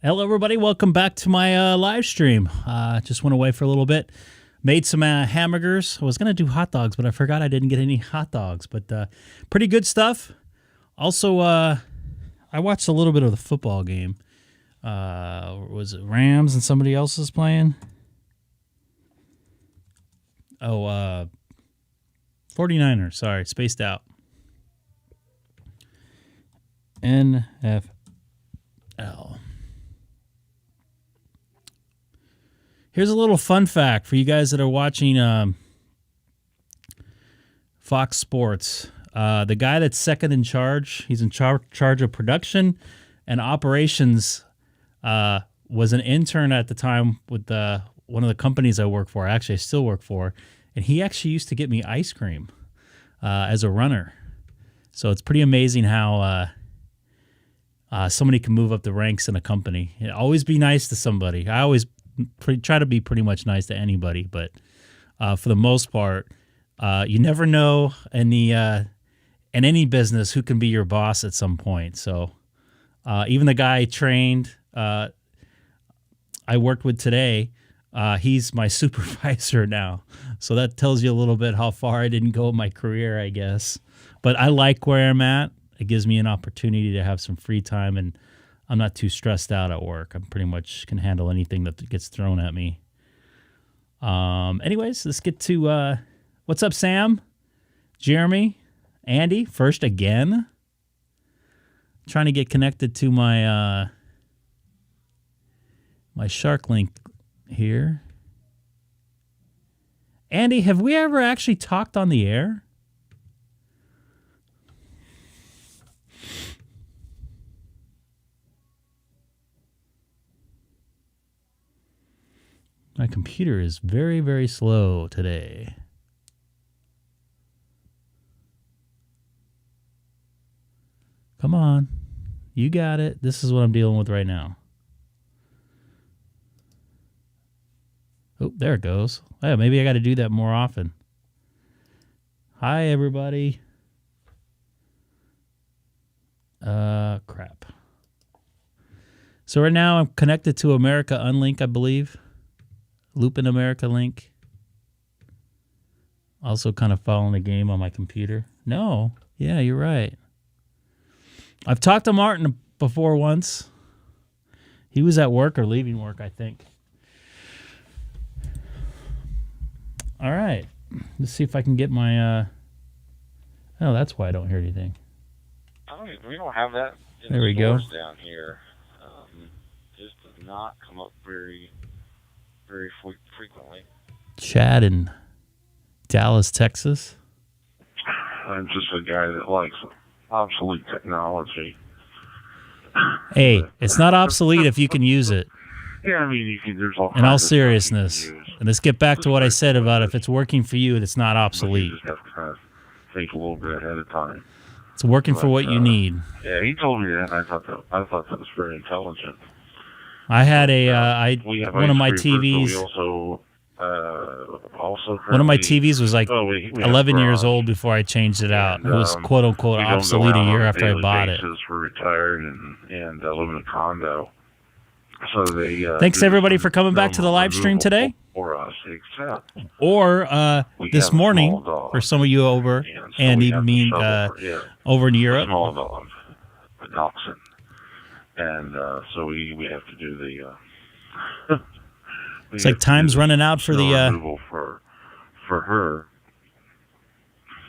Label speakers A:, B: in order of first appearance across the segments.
A: Hello, everybody. Welcome back to my live stream. Just went away for a little bit. Made some hamburgers. I was going to do hot dogs, but I forgot I didn't get any hot dogs. But pretty good stuff. Also, I watched a little bit of the football game. Was it Rams and somebody else is playing? Oh, 49ers. Sorry, spaced out. NFL. Here's a little fun fact for you guys that are watching Fox Sports. The guy that's second in charge, he's in charge of production and operations, was an intern at the time with one of the companies I work for. Actually, I still work for. And he actually used to get me ice cream as a runner. So it's pretty amazing how somebody can move up the ranks in a company. Always be nice to somebody. I always try to be pretty much nice to anybody, but for the most part, you never know in any business who can be your boss at some point. So even the guy I trained, I worked with today, he's my supervisor now. So that tells you a little bit how far I didn't go in my career, I guess. But I like where I'm at. It gives me an opportunity to have some free time, and I'm not too stressed out at work. I pretty much can handle anything that gets thrown at me. Anyways, let's get to what's up, Sam, Jeremy, Andy. First again, trying to get connected to my my Shark Link here. Andy, have we ever actually talked on the air? My computer is very, very slow today. Come on. You got it. This is what I'm dealing with right now. Oh, there it goes. Oh, maybe I got to do that more often. Hi, everybody. Crap. So right now I'm connected to America Unlink, I believe. Loop in America link. Also kind of following the game on my computer. No. Yeah, you're right. I've talked to Martin before once. He was at work or leaving work, I think. All right. Let's see if I can get my... Oh, that's why I don't hear anything.
B: We don't have that in
A: there we go.
B: Down here. Just does not come up very frequently.
A: Chad in Dallas, Texas.
B: I'm just a guy that likes obsolete technology.
A: Hey, it's not obsolete if you can use it.
B: Yeah, I mean, there's all
A: in all seriousness. And let's get back to what I said about if it's working for you, it's not obsolete.
B: You just have to kind of think a little bit ahead of time.
A: It's working for what you need.
B: Yeah, he told me that, and I thought that was very intelligent.
A: I had one of my TVs.
B: We also
A: one of my TVs was like 11 years old before I changed it out. It was quote unquote obsolete a year after I bought it.
B: We're retired and live in a condo. So
A: thanks everybody for coming back to the live stream today.
B: For us, except
A: this morning for some of you over and even over in Europe.
B: Small dog, a dachshund. And so we have to do the.
A: It's like time's running out for the
B: for her.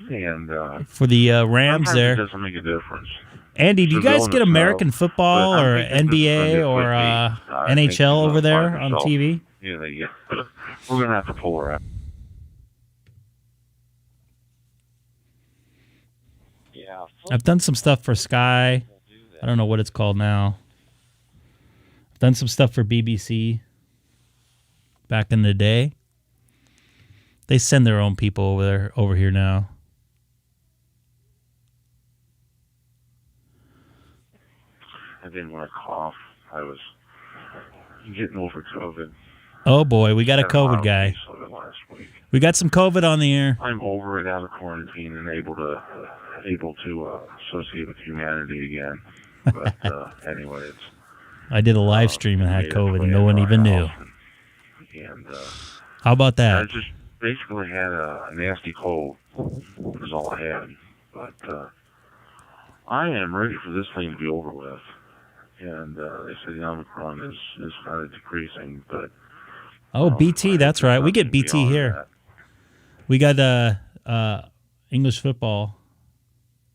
B: And
A: for the Rams there.
B: It doesn't make a difference.
A: Andy, do you guys get American football or NBA or NHL over there on TV?
B: Yeah, we're gonna have to pull her out. Yeah,
A: I've done some stuff for Sky. I don't know what it's called now. I've done some stuff for BBC back in the day. They send their own people over here now.
B: I didn't want to cough. I was getting over COVID.
A: Oh boy, we got a COVID guy.
B: Last week.
A: We got some COVID on the air.
B: I'm over it, out of quarantine, and able to associate with humanity again. But anyway,
A: I did a live stream and had
B: made its
A: COVID,
B: way
A: and no
B: into
A: one
B: our
A: even knew.
B: house, And
A: How about
B: I
A: that?
B: just basically had a nasty cold. Was all I had. But I am ready for this thing to be over with. And they say the Omicron is kind of decreasing, but
A: Oh, BT, that's right. We get BT here.
B: That.
A: We got English football.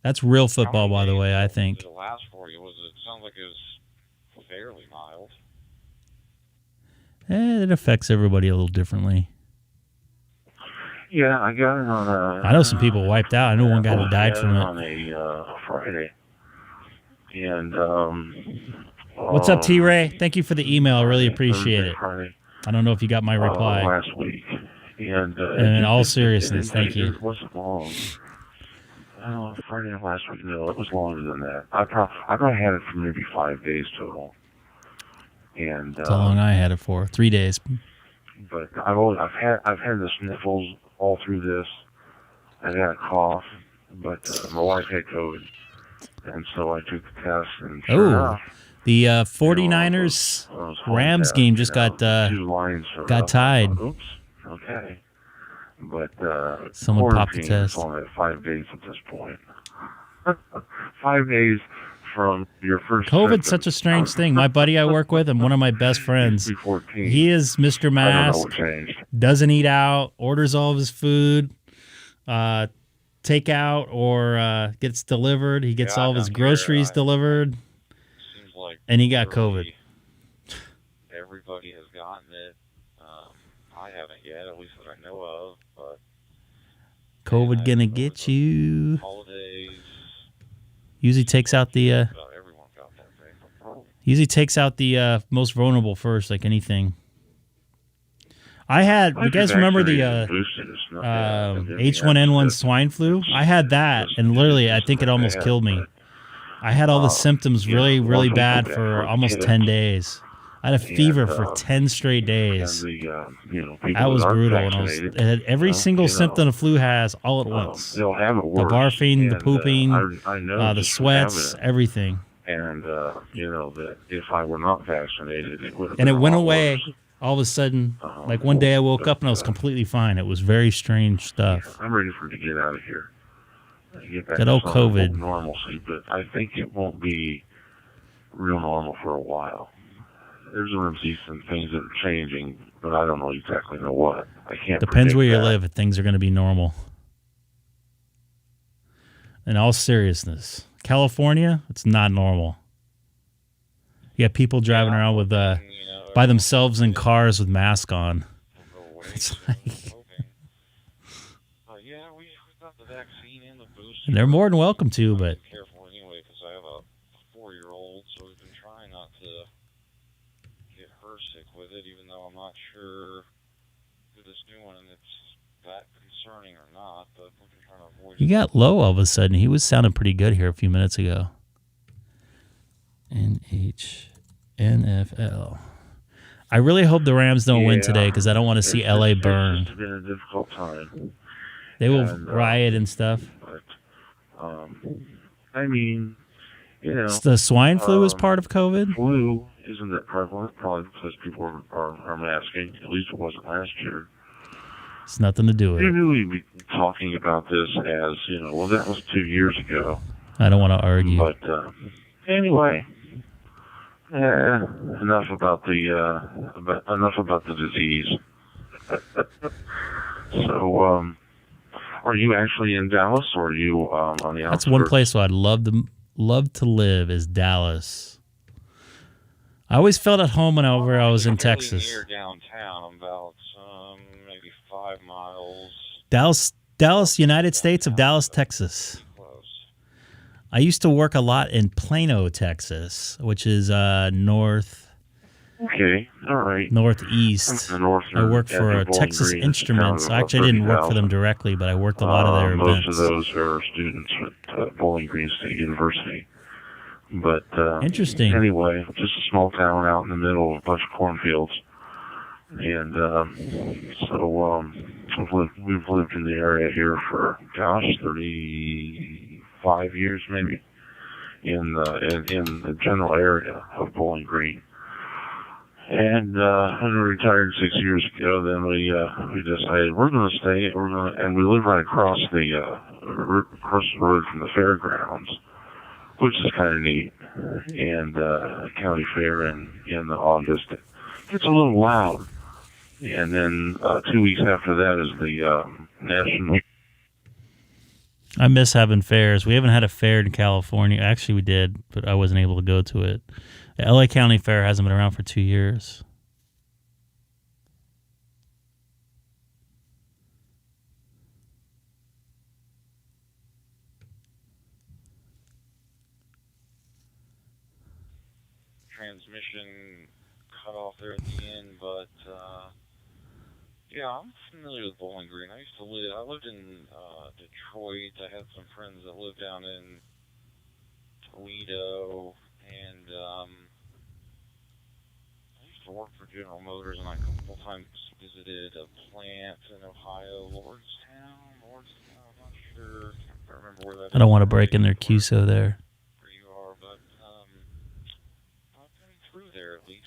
A: That's real football, by the way, I think.
C: Did it last for you? It sounds like it was fairly mild.
A: It affects everybody a little differently.
B: Yeah, I got it on a...
A: I know some people wiped out. I know one guy that died from it.
B: On a Friday. And,
A: What's up, T-Ray? Thank you for the email. I really appreciate it.
B: Friday,
A: I don't know if you got my reply.
B: last week. And
A: in all seriousness, thank you.
B: It wasn't long. Friday of last week, no, it was longer than that. I probably had it for maybe 5 days total. And
A: that's how long I had it for. 3 days.
B: But I've had the sniffles all through this. I got a cough, but my wife had COVID, and so I took the test. And sure enough,
A: the 49ers Rams game just got tied.
B: Oops. Okay. But
A: someone popped the test.
B: Only at 5 days at this point. 5 days from your first.
A: COVID's such a strange thing. My buddy I work with and one of my best friends, he is Mr. Mask, doesn't eat out, orders all of his food, takeout or gets delivered. He gets all of his groceries delivered,
C: Seems like
A: and he got COVID.
C: Everybody has gotten it. I haven't yet, at least that I know of. But
A: COVID gonna get you.
C: Holidays.
A: Usually takes out the most vulnerable first, like anything. I had, you guys remember the H1N1 swine flu? I had that, and literally, I think it almost killed me. I had all the symptoms really, really bad for almost 10 days. I had a fever for 10 straight days. That was brutal. And it had every single symptom the flu has all at once.
B: They'll have it worse.
A: The barfing, the pooping,
B: I know
A: the sweats, everything.
B: And, that if I were not vaccinated, it would have
A: And it went away all of a sudden. Like one day I woke up and I was completely fine. It was very strange stuff.
B: I'm ready for it to get out of here. Get back
A: that old
B: to
A: COVID.
B: Normalcy, but I think it won't be real normal for a while. There's going to be some things that are changing, but I don't exactly know what. I can't.
A: Depends where you live. If things are going to be normal. In all seriousness, California, it's not normal. You got people driving around with by themselves in cars with masks on. It's like,
C: yeah, we got the vaccine and the booster.
A: And they're more than welcome to, but
C: careful anyway, because I have a 4-year-old, so we've been trying not to get her sick with it, even though I'm not sure with this new one and it's that concerning or not. But we've been trying to avoid.
A: You got low all of a sudden. He was sounding pretty good here a few minutes ago. NFL. I really hope the Rams don't win today because I don't want to see LA burn.
B: It's been a difficult time.
A: They will riot and stuff.
B: But, I mean,
A: the swine flu is part of COVID?
B: Flu isn't that prevalent, probably because people are masking. At least it wasn't last year.
A: It's nothing to do with it.
B: Maybe we'd be talking about this as, well, that was 2 years ago.
A: I don't want to argue.
B: But anyway, enough about the disease. So, are you actually in Dallas, or are you on the outskirts?
A: That's one place where I'd love to live is Dallas. I always felt at home whenever I was in Texas.
C: Near downtown, about maybe 5 miles.
A: Dallas, United States of Dallas, Texas. I used to work a lot in Plano, Texas, which is north.
B: Okay, all right.
A: Northeast. I worked for Texas Instruments. Actually, I didn't work for them directly, but I worked a lot of their events.
B: Most of those are students at Bowling Green State University. But
A: interesting.
B: Anyway, just a small town out in the middle of a bunch of cornfields, and so we've lived in the area here for 35 years maybe, in the general area of Bowling Green. And when we retired 6 years ago, then we decided we're going to stay. And we live right across the road from the fairgrounds, which is kind of neat. And county fair in August. It's a little loud. And then 2 weeks after that is the national.
A: I miss having fairs. We haven't had a fair in California. Actually, we did, but I wasn't able to go to it. The LA County Fair hasn't been around for 2 years.
C: Transmission cut off there at the end, but yeah, I'm familiar with Bowling Green. I lived in Detroit. I had some friends that lived down in Toledo, and I used to work for General Motors, and I a couple times visited a plant in Ohio, Lordstown, I'm not sure. I can't remember where that is.
A: I don't want to break in their QSO there.
C: Where you are, but I've been through there at least.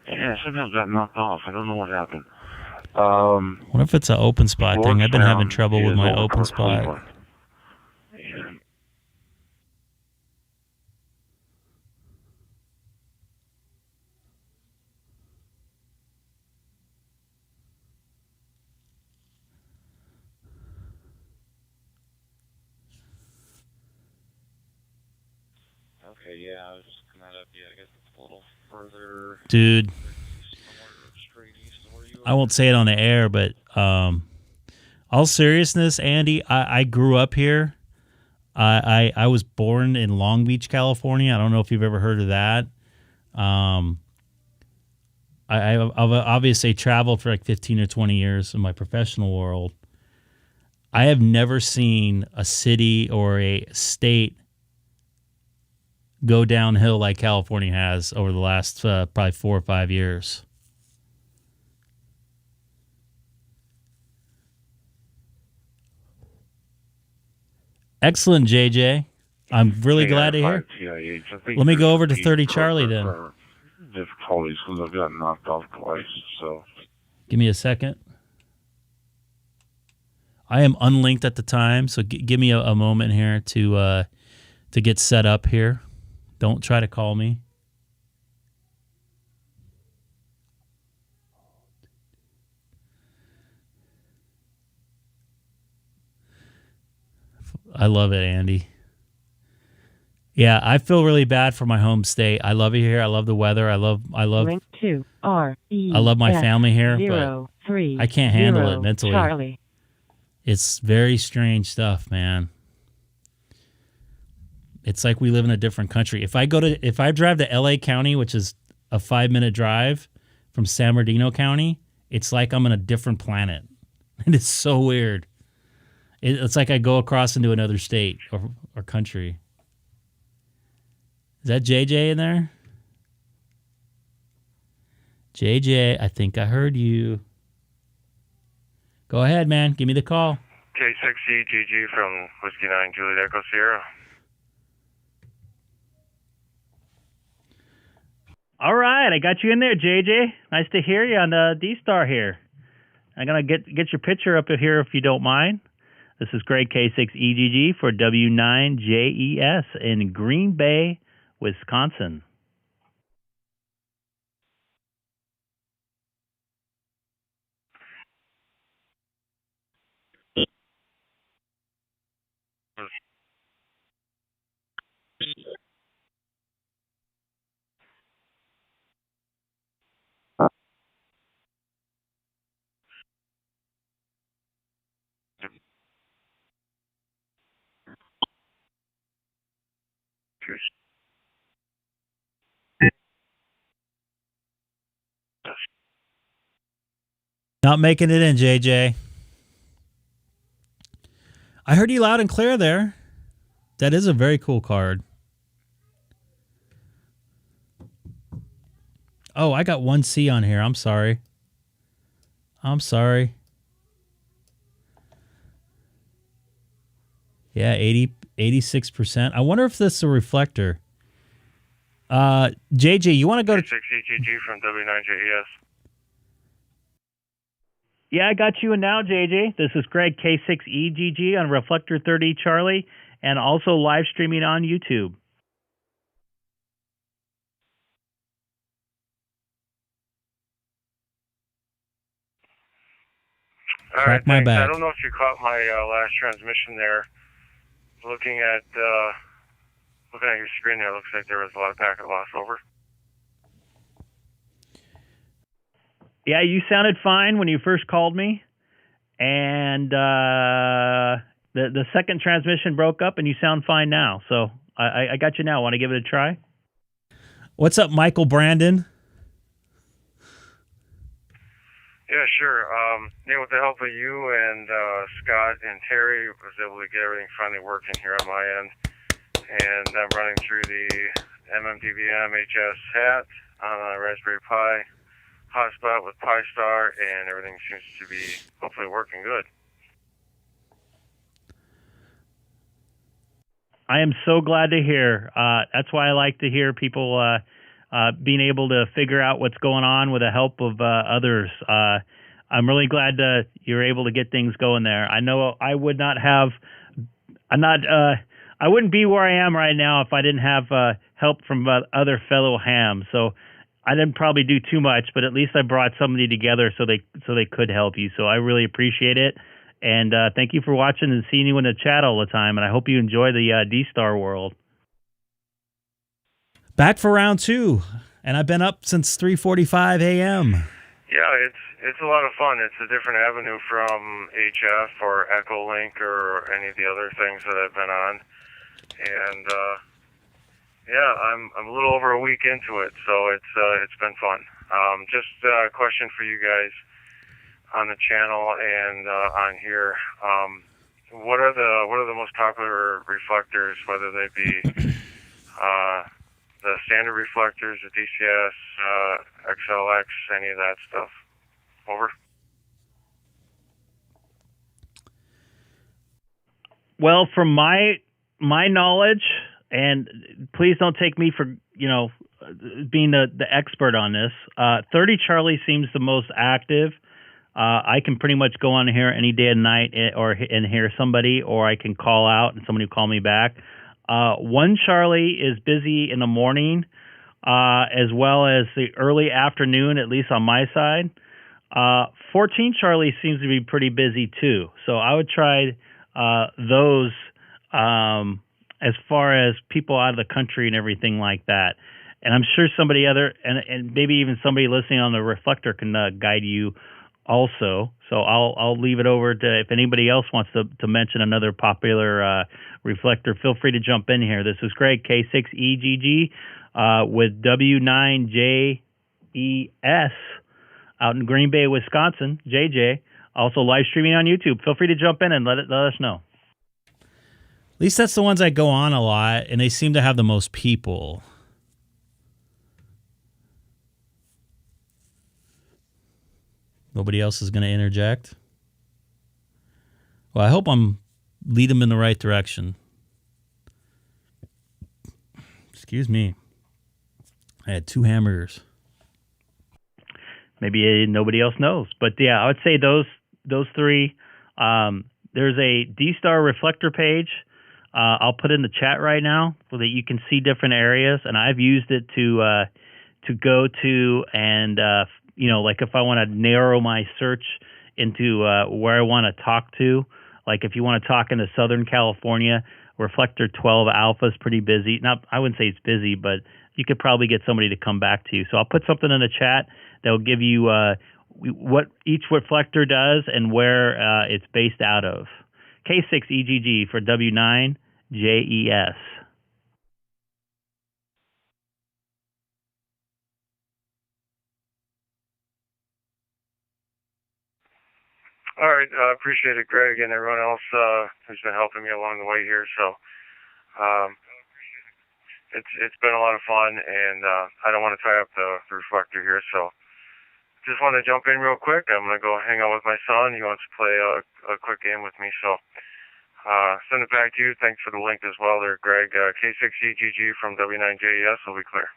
B: Yeah, somehow got knocked off. I don't know what happened.
A: What if it's an open spot thing? I've been having trouble with my open spot.
C: Okay, yeah, I was just looking that up. Yeah, I guess it's a little further.
A: Dude,
C: Straight east of where you
A: I won't say it on the air, but all seriousness, Andy, I grew up here. I was born in Long Beach, California. I don't know if you've ever heard of that. I've obviously traveled for like 15 or 20 years in my professional world. I have never seen a city or a state go downhill like California has over the last probably 4 or 5 years. Excellent, JJ. I'm really glad to hear. Let me go over to 30 Charlie then.
B: Difficulties because I've gotten knocked off twice. So
A: give me a second. I am unlinked at the time, so give me a moment here to get set up here. Don't try to call me. I love it, Andy. Yeah, I feel really bad for my home state. I love it here. I love the weather. I love
D: Link to RE.
A: I love my family here,
D: 0,
A: but
D: 3,
A: I can't handle
D: 0,
A: it mentally.
D: Charlie.
A: It's very strange stuff, man. It's like we live in a different country. If I drive to LA County, which is a 5-minute drive from San Bernardino County, it's like I'm on a different planet. And it's so weird. It's like I go across into another state or country. Is that JJ in there? JJ, I think I heard you. Go ahead, man. Give me the call.
E: K6EGG from Whiskey 9 Juliet Echo Sierra.
A: All right, I got you in there, JJ. Nice to hear you on the DStar here. I'm gonna get your picture up here if you don't mind. This is Greg K6EGG for W9JES in Green Bay, Wisconsin. Not making it in, JJ. I heard you loud and clear there. That is a very cool card. Oh, I got 1C on here. I'm sorry. Yeah, 86%. I wonder if this is a reflector. JJ, you want to go to...
E: K6EGG from W9JES.
A: Yeah, I got you in now, JJ. This is Greg, K6EGG on Reflector 30 Charlie, and also live streaming on YouTube.
E: All right,
A: Crack my
E: thanks.
A: back.
E: I don't know if you caught my last transmission there. Looking at your screen there, it looks like there was a lot of packet loss over.
A: Yeah, you sounded fine when you first called me, and the second transmission broke up, and you sound fine now. So I got you now. Want to give it a try? What's up, Michael Brandon?
E: Yeah, sure. With the help of you and Scott and Terry, was able to get everything finally working here on my end. And I'm running through the MMDVM HS hat on a Raspberry Pi hotspot with Pi-Star, and everything seems to be hopefully working good.
A: I am so glad to hear. That's why I like to hear people being able to figure out what's going on with the help of others. I'm really glad that you're able to get things going there. I know I would not have, I wouldn't be where I am right now if I didn't have help from other fellow hams. So I didn't probably do too much, but at least I brought somebody together so they could help you. So I really appreciate it. And thank you for watching and seeing you in the chat all the time. And I hope you enjoy the DStar world. Back for round 2, and I've been up since 3:45 a.m.
E: Yeah, it's a lot of fun. It's a different avenue from HF or Echolink or any of the other things that I've been on. And yeah, I'm a little over a week into it, so it's been fun. Just a question for you guys on the channel and on here. What are the most popular reflectors, whether they be the standard reflectors, the DCS, XLX, any of that stuff? Over.
A: Well, from my knowledge, and please don't take me for being the expert on this. 30 Charlie seems the most active. I can pretty much go on here any day and night, and hear somebody, or I can call out and somebody will call me back. 1 Charlie is busy in the morning, as well as the early afternoon, at least on my side. 14 Charlie seems to be pretty busy too. So I would try those as far as people out of the country and everything like that. And I'm sure somebody other, and maybe even somebody listening on the reflector can guide you also. So I'll leave it over to, if anybody else wants to mention another popular reflector, feel free to jump in here. This is Greg, K6EGG, with W9JES out in Green Bay, Wisconsin. JJ, also live streaming on YouTube. Feel free to jump in and let us know. At least that's the ones that go on a lot, and they seem to have the most people. Nobody else is going to interject. Well, I hope I'm lead them in the right direction. Excuse me. I had 2 hamburgers. Maybe nobody else knows, but yeah, I would say those 3. There's a DStar reflector page. I'll put in the chat right now so that you can see different areas, and I've used it to go to and like if I want to narrow my search into where I want to talk to. Like if you want to talk into Southern California, Reflector 12 Alpha is pretty busy. I wouldn't say it's busy, but you could probably get somebody to come back to you. So I'll put something in the chat that will give you what each reflector does and where it's based out of. K6EGG for W9JES.
E: All right, appreciate it, Greg, and everyone else who's been helping me along the way here. So it's been a lot of fun, and I don't want to tie up the reflector here, so just want to jump in real quick. I'm going to go hang out with my son. He wants to play a quick game with me, so send it back to you. Thanks for the link as well there, Greg. K6EGG from W9JES will be clear.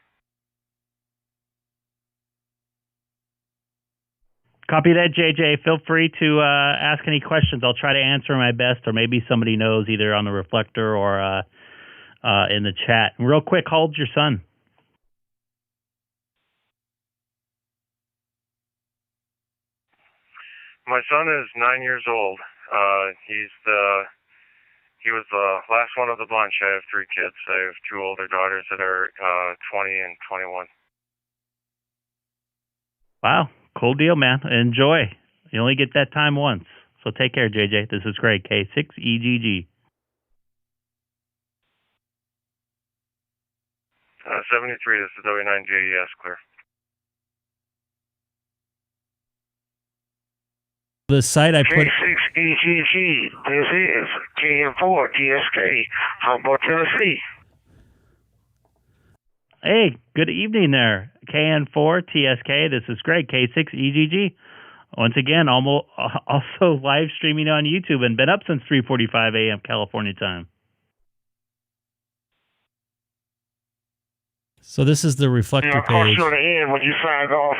A: Copy that, JJ. Feel free to ask any questions. I'll try to answer my best, or maybe somebody knows either on the reflector or in the chat. And real quick, how old's your son?
E: My son is 9 years old. He was the last one of the bunch. I have 3 kids. I have 2 older daughters that are 20 and 21.
A: Wow, cool deal, man. Enjoy. You only get that time once. So take care, JJ. This is Greg, K6EGG.
E: 73, this is W9JES, clear.
A: The site I put...
F: K6EGG, this is KN4 TSK, Humboldt, Tennessee.
A: Hey, good evening there. KN4 TSK, this is Greg, K6EGG. Once again, also live streaming on YouTube and been up since 3:45 a.m. California time. So this is the reflector
F: Of course,
A: page.
F: on the end when you signed off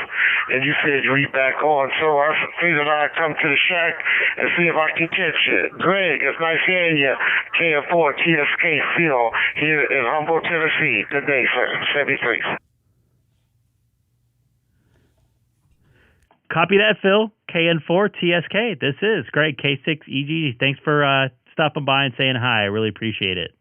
F: and you said you'll be back on, so I figured I'd come to the shack and see if I can catch you. Greg, it's nice hearing you. KN4 TSK Phil here in Humboldt, Tennessee. Good day, sir. 73.
A: Copy that, Phil. KN4 TSK. This is Greg, K6EGG. Thanks for stopping by and saying hi. I really appreciate it.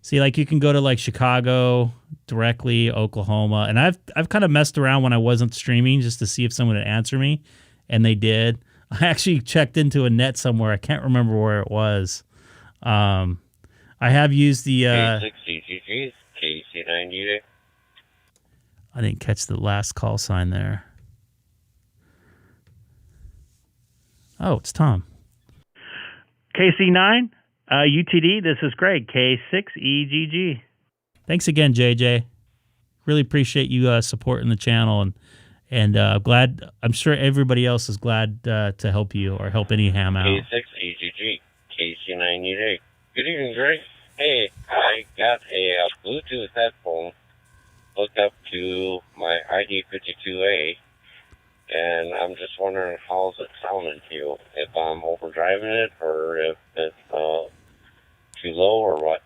A: See, like you can go to like Chicago directly, Oklahoma, and I've kind of messed around when I wasn't streaming just to see if someone would answer me, and they did. I actually checked into a net somewhere. I can't remember where it was. I have used the
C: K6EGG, KC90.
A: I didn't catch the last call sign there. Oh, it's Tom. KC9. UTD, this is Greg, K6EGG. Thanks again, JJ. Really appreciate you supporting the channel, and glad. I'm sure everybody else is glad to help you or help any ham out.
C: K6EGG, KC90. Good evening, Greg. Hey, I got a Bluetooth headphone hooked up to my ID52A, and I'm just wondering how's it sounding to you? If I'm overdriving it, or if it's too low, or what?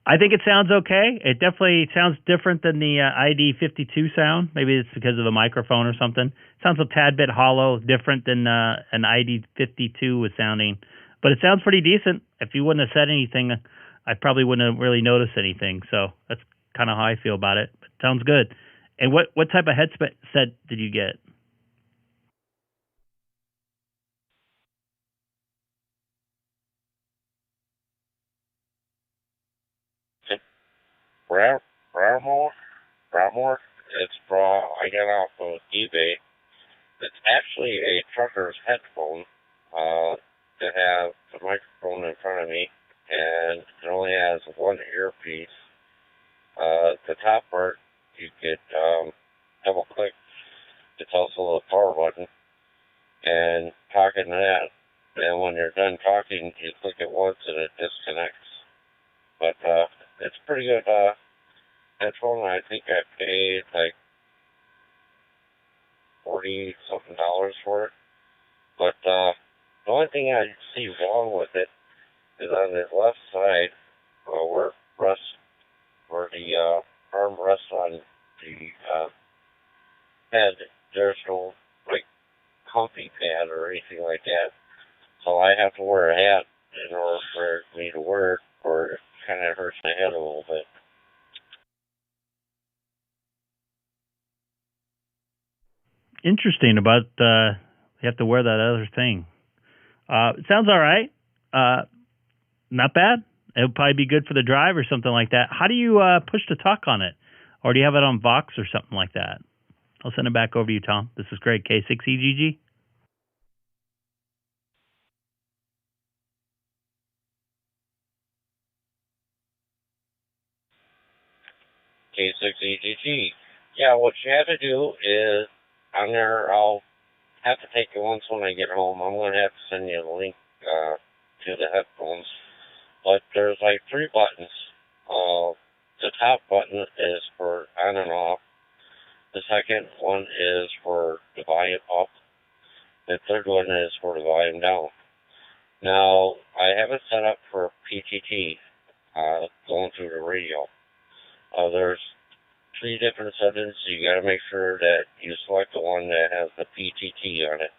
A: I think it sounds okay. It definitely sounds different than the ID52 sound. Maybe it's because of the microphone or something. It sounds a tad bit hollow, different than an ID52 was sounding. But it sounds pretty decent. If you wouldn't have said anything, I probably wouldn't have really noticed anything. So that's kind of how I feel about it. But it sounds good. And what type of headset did you get?
C: Brownmore. It's from, I got off of eBay. It's actually a trucker's headphone that has the microphone in front of me, and it only has one earpiece. The top part, you could double click. It's also a power button, and talking to that. And when you're done talking, you click it once and it disconnects. But it's pretty good headphone. I think I paid like $40-something for it. But the only thing I see wrong with it is on the left side, where the arm rests on the head. There's no like comfy pad or anything like that. So I have to wear a hat in order for me to wear it, or it kind of hurts my head a little bit.
A: Interesting about you have to wear that other thing. It sounds all right. Not bad. It would probably be good for the drive or something like that. How do you push to talk on it? Or do you have it on Vox or something like that? I'll send it back over to you, Tom. This is Greg, K6EGG.
C: K6EGG. Yeah, what you have to do is, on there, I'll have to take it once when I get home. I'm going to have to send you a link to the headphones. But there's like 3 buttons. The top button is for on and off. The second one is for the volume up. The third one is for the volume down. Now, I have it set up for PTT, going through the radio. There's 3 different settings. You got to make sure that you select the one that has the PTT on it.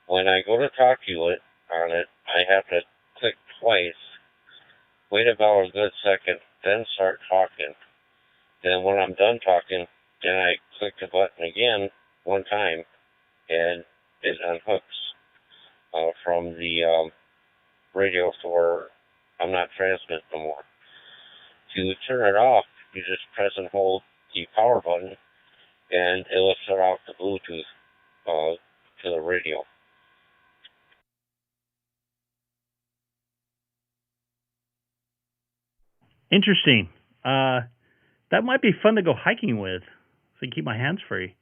C: When I go to talk to you on it, I have to click twice, wait about a good second, then start talking. Then when I'm done talking, then I click the button again one time, and it unhooks from the radio so where I'm not transmitting no more. To turn it off, you just press and hold the power button, and it will shut off the Bluetooth to the radio.
A: Interesting. That might be fun to go hiking with, so I can keep my hands free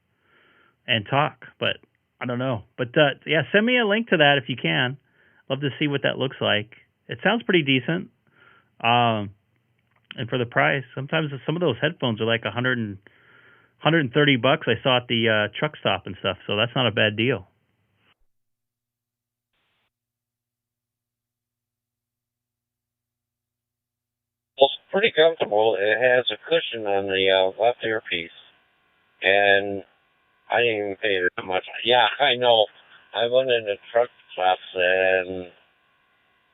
A: and talk. But I don't know. But yeah, send me a link to that if you can. Love to see what that looks like. It sounds pretty decent. And for the price, sometimes some of those headphones are like $130 I saw at the truck stop and stuff. So that's not a bad deal.
C: Well, it's pretty comfortable. It has a cushion on the left earpiece, and I didn't even pay that much. Yeah, I know. I went into truck stops, and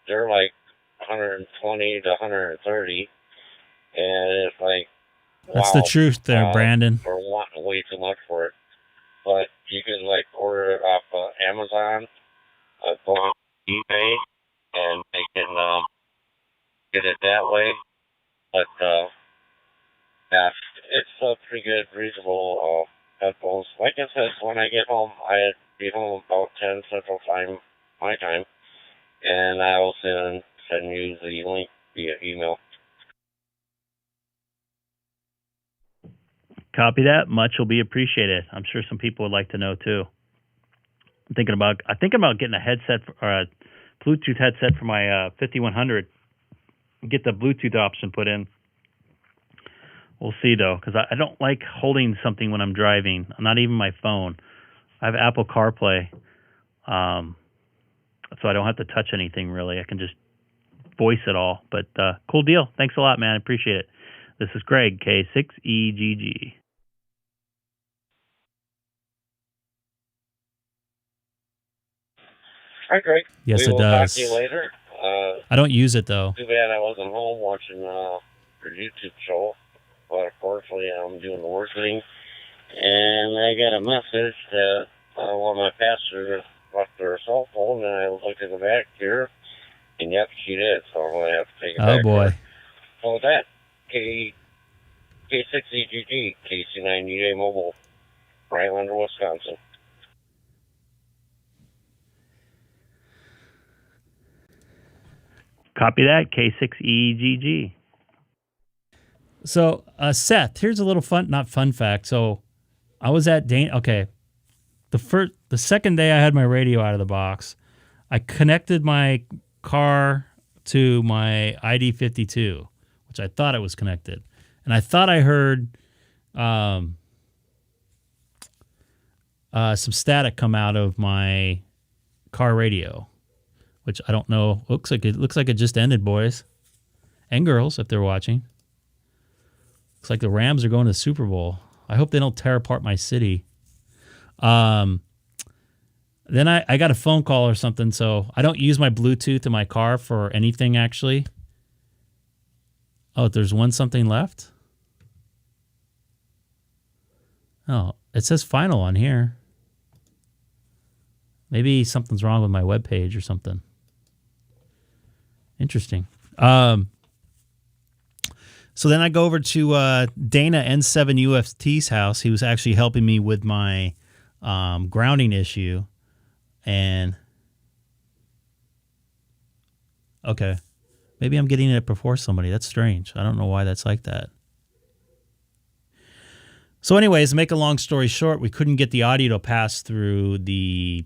C: they're like 120 to 130, and it's like,
A: That's
C: wow,
A: the truth there, Brandon.
C: We're wanting way too much for it. But you can like order it off Amazon, go on eBay, and they can get it that way. But yeah, it's a pretty good, reasonable headphones. Like I said, when I get home, I'd be home about 10 Central Time, my time, and I will send you the link via email.
A: Copy that. Much will be appreciated. I'm sure some people would like to know too. I'm thinking about getting a headset or a Bluetooth headset for my 5100. Get the Bluetooth option put in. We'll see though, because I don't like holding something when I'm driving. Not even my phone. I have Apple CarPlay, so I don't have to touch anything really. I can just voice it all. But cool deal. Thanks a lot, man. I appreciate it. This is Greg, K6EGG.
C: Hi, Greg.
A: Yes,
C: we
A: it
C: will
A: does.
C: Talk to you later.
A: I don't use it though.
C: Too bad I wasn't home watching your YouTube show, but unfortunately I'm doing the work thing, and I got a message that one of my pastors left her cell phone, and I looked at the back here, and yep, she did. So I'm gonna have to take it back.
A: Oh boy.
C: So with that, K6EGG, KC9DJ Mobile, Rhinelander, Wisconsin.
A: Copy that, K6EGG. So, Seth, here's a little not fun fact. So, I was at Dana. Okay, the second day I had my radio out of the box, I connected my car to my ID52, which I thought it was connected, and I thought I heard some static come out of my car radio, which I don't know. Looks like it just ended, boys and girls, if they're watching. Looks like the Rams are going to the Super Bowl. I hope they don't tear apart my city. Then I got a phone call or something, so I don't use my Bluetooth in my car for anything, actually. Oh, there's something left? Oh, it says final on here. Maybe something's wrong with my webpage or something. Interesting. So then I go over to Dana N7UFT's house. He was actually helping me with my grounding issue. And okay, maybe I'm getting it before somebody. That's strange. I don't know why that's like that. So anyways, to make a long story short, we couldn't get the audio to pass through the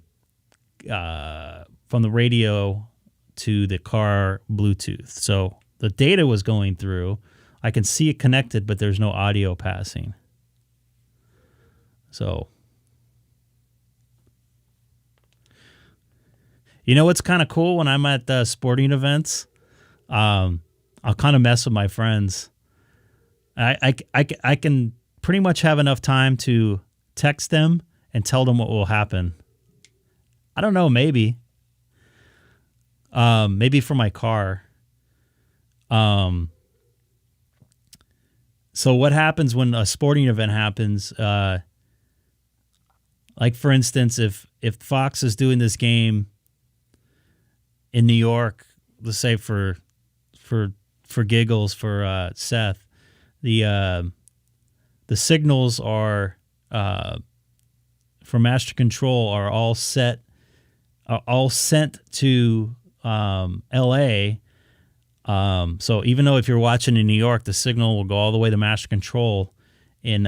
A: from the radio to the car Bluetooth. So the data was going through. I can see it connected, but there's no audio passing. So, you know what's kind of cool when I'm at the sporting events? I'll kind of mess with my friends. I can pretty much have enough time to text them and tell them what will happen. I don't know, maybe. Maybe for my car. So what happens when a sporting event happens? Like for instance, if Fox is doing this game in New York, let's say for giggles for Seth, the signals are for Master Control are all sent to L.A. So even though if you're watching in New York, the signal will go all the way to Master Control in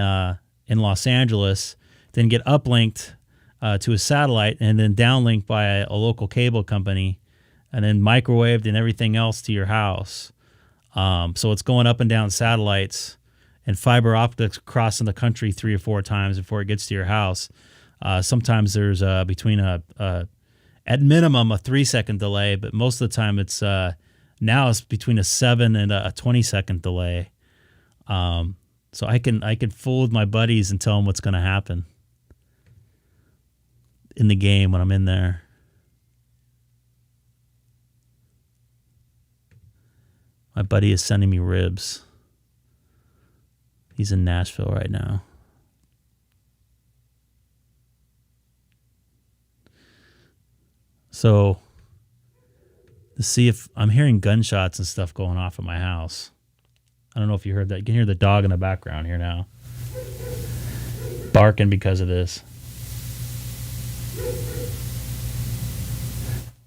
A: Los Angeles, then get uplinked to a satellite, and then downlinked by a local cable company, and then microwaved and everything else to your house. So it's going up and down satellites and fiber optics crossing the country 3 or 4 times before it gets to your house. Sometimes there's between at minimum a 3-second delay, but most of the time it's now it's between a 7 and a 20-second delay. So I can fool with my buddies and tell them what's going to happen in the game when I'm in there. My buddy is sending me ribs. He's in Nashville right now. So, to see if I'm hearing gunshots and stuff going off at my house. I don't know if you heard that. You can hear the dog in the background here now, barking because of this.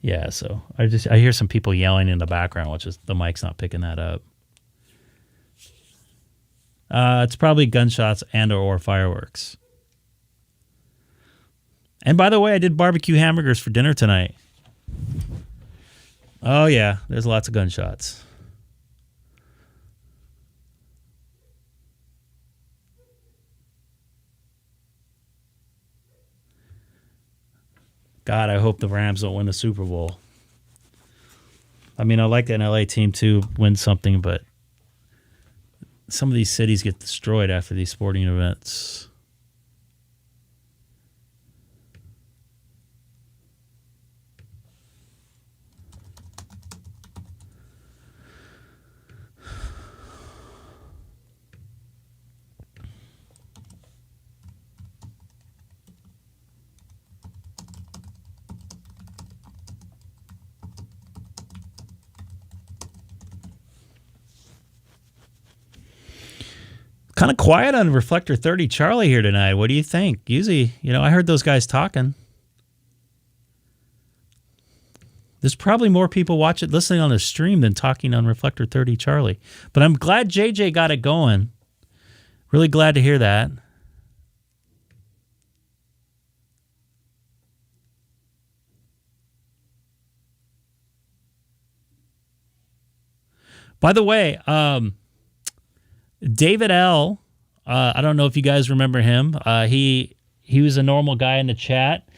A: Yeah, so I hear some people yelling in the background, which is the mic's not picking that up. It's probably gunshots and or fireworks. And by the way, I did barbecue hamburgers for dinner tonight. Oh yeah, there's lots of gunshots. God, I hope the Rams don't win the Super Bowl. I mean, I like an LA team to win something, but some of these cities get destroyed after these sporting events. Kind of quiet on Reflector 30 Charlie here tonight. What do you think? Usually, I heard those guys talking. There's probably more people listening on the stream than talking on Reflector 30 Charlie. But I'm glad JJ got it going. Really glad to hear that. By the way, David L. I don't know if you guys remember him. He was a normal guy in the chat.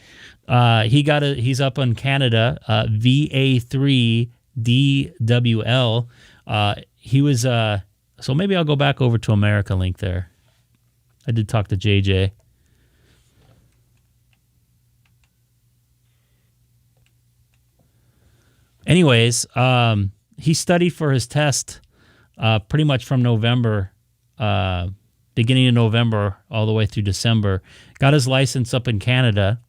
A: He's up in Canada. VA3DWL. He was so maybe I'll go back over to America Link there. I did talk to JJ. Anyways, he studied for his test pretty much from November. Beginning of November all the way through December, got his license up in Canada,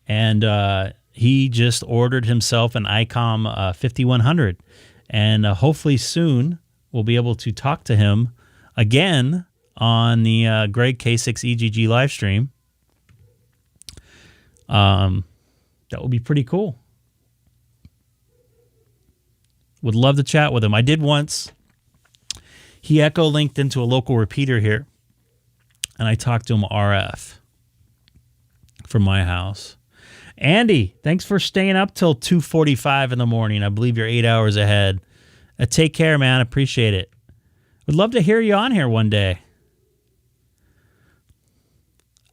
A: and he just ordered himself an Icom 5100, and hopefully soon we'll be able to talk to him again on the Greg K6EGG live stream. That would be pretty cool. Would love to chat with him. I did once. He echo linked into a local repeater here and I talk to them RF from my house. Andy, thanks for staying up till 2:45 in the morning. I believe you're 8 hours ahead. Take care, man. Appreciate it. Would love to hear you on here one day.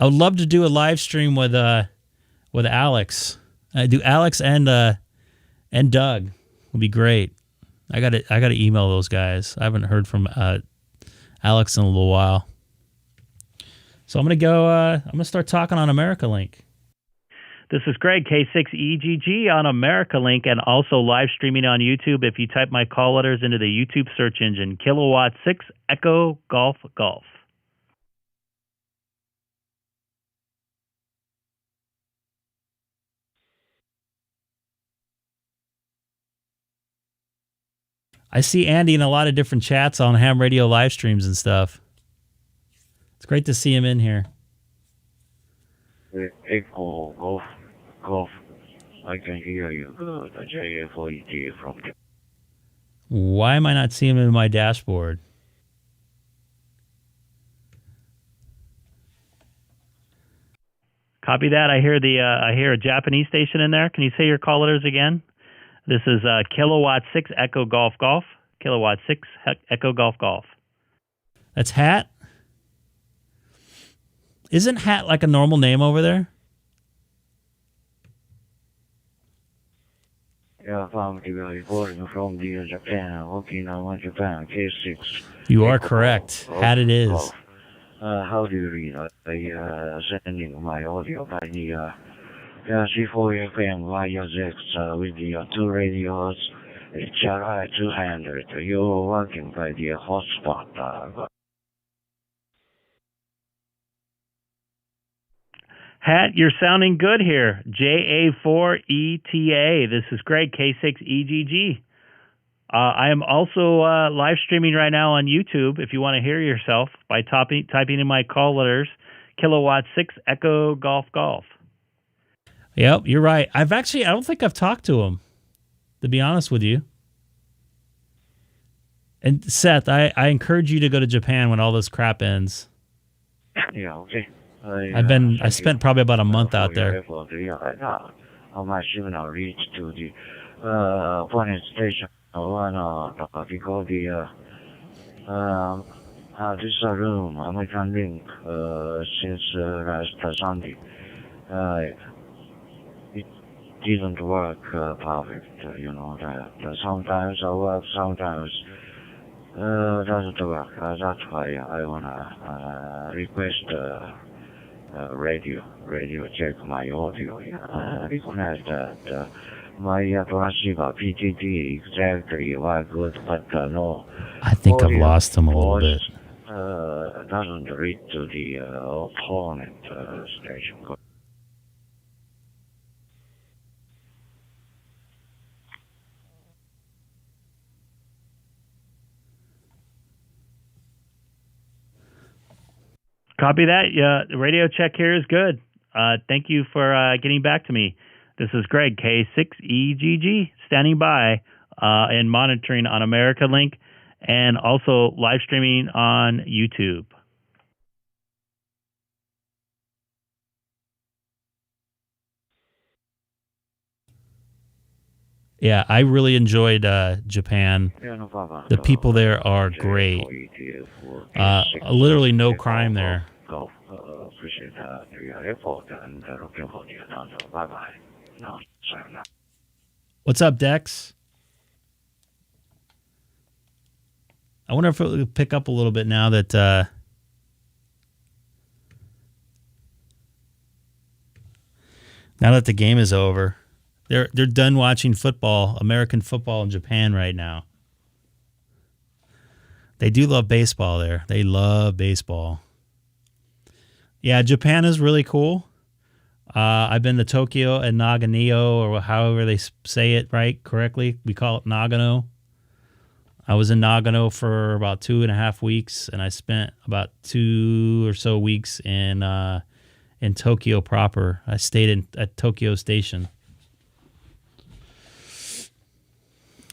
A: I would love to do a live stream with Alex. Do Alex and Doug. Would be great. I gotta email those guys. I haven't heard from Alex in a little while. So I'm gonna start talking on America Link. This is Greg, K6EGG on America Link, and also live streaming on YouTube. If you type my call letters into the YouTube search engine, Kilowatt 6 Echo Golf Golf. I see Andy in a lot of different chats on ham radio live streams and stuff. It's great to see him in here.
B: Echo Golf Golf. I can hear you good. JF4EG from.
A: Why am I not seeing him in my dashboard? Copy that. I hear a Japanese station in there. Can you say your call letters again? This is Kilowatt 6 Echo Golf Golf. Kilowatt 6 Echo Golf Golf. That's Hat? Isn't Hat like a normal name over there?
B: Yeah, from the Japan, Okinawa, Japan, K6.
A: You are correct. Hat it is.
B: How do you read? Sending my audio by the C4 FM via Zex with the two radios, HRI 200. You're working by the hotspot.
A: Hat, you're sounding good here. JA4ETA. This is Greg, K6EGG. I am also live streaming right now on YouTube if you want to hear yourself by typing in my call letters, Kilowatt 6 Echo Golf Golf. Yep, you're right. I don't think I've talked to him, to be honest with you. And Seth, I encourage you to go to Japan when all this crap ends.
B: Yeah, okay.
A: I spent probably about a month out there.
B: My signal reached to the point station. Because the this room, American Link, since last Sunday, it didn't work perfect. You know that sometimes it works, sometimes doesn't work. That's why I wanna request radio check my audio. Recognize that my transceiver PTT exactly work good, but no.
A: I think I've lost him a little bit.
B: Doesn't reach to the opponent station.
A: Copy that. Yeah, the radio check here is good. Thank you for getting back to me. This is Greg, K6EGG, standing by and monitoring on America Link and also live streaming on YouTube. Yeah, I really enjoyed Japan. The people there are great. Literally no crime there.
B: Appreciate your effort and looking for the answer. Bye-bye. No, sorry, no.
A: What's up, Dex? I wonder if it will pick up a little bit now that the game is over. They're done watching football, American football in Japan right now. They do love baseball there. They love baseball. Yeah, Japan is really cool. I've been to Tokyo and Nagano, or however they say it correctly. We call it Nagano. I was in Nagano for about 2.5 weeks, and I spent about 2 or so weeks in Tokyo proper. I stayed at Tokyo Station.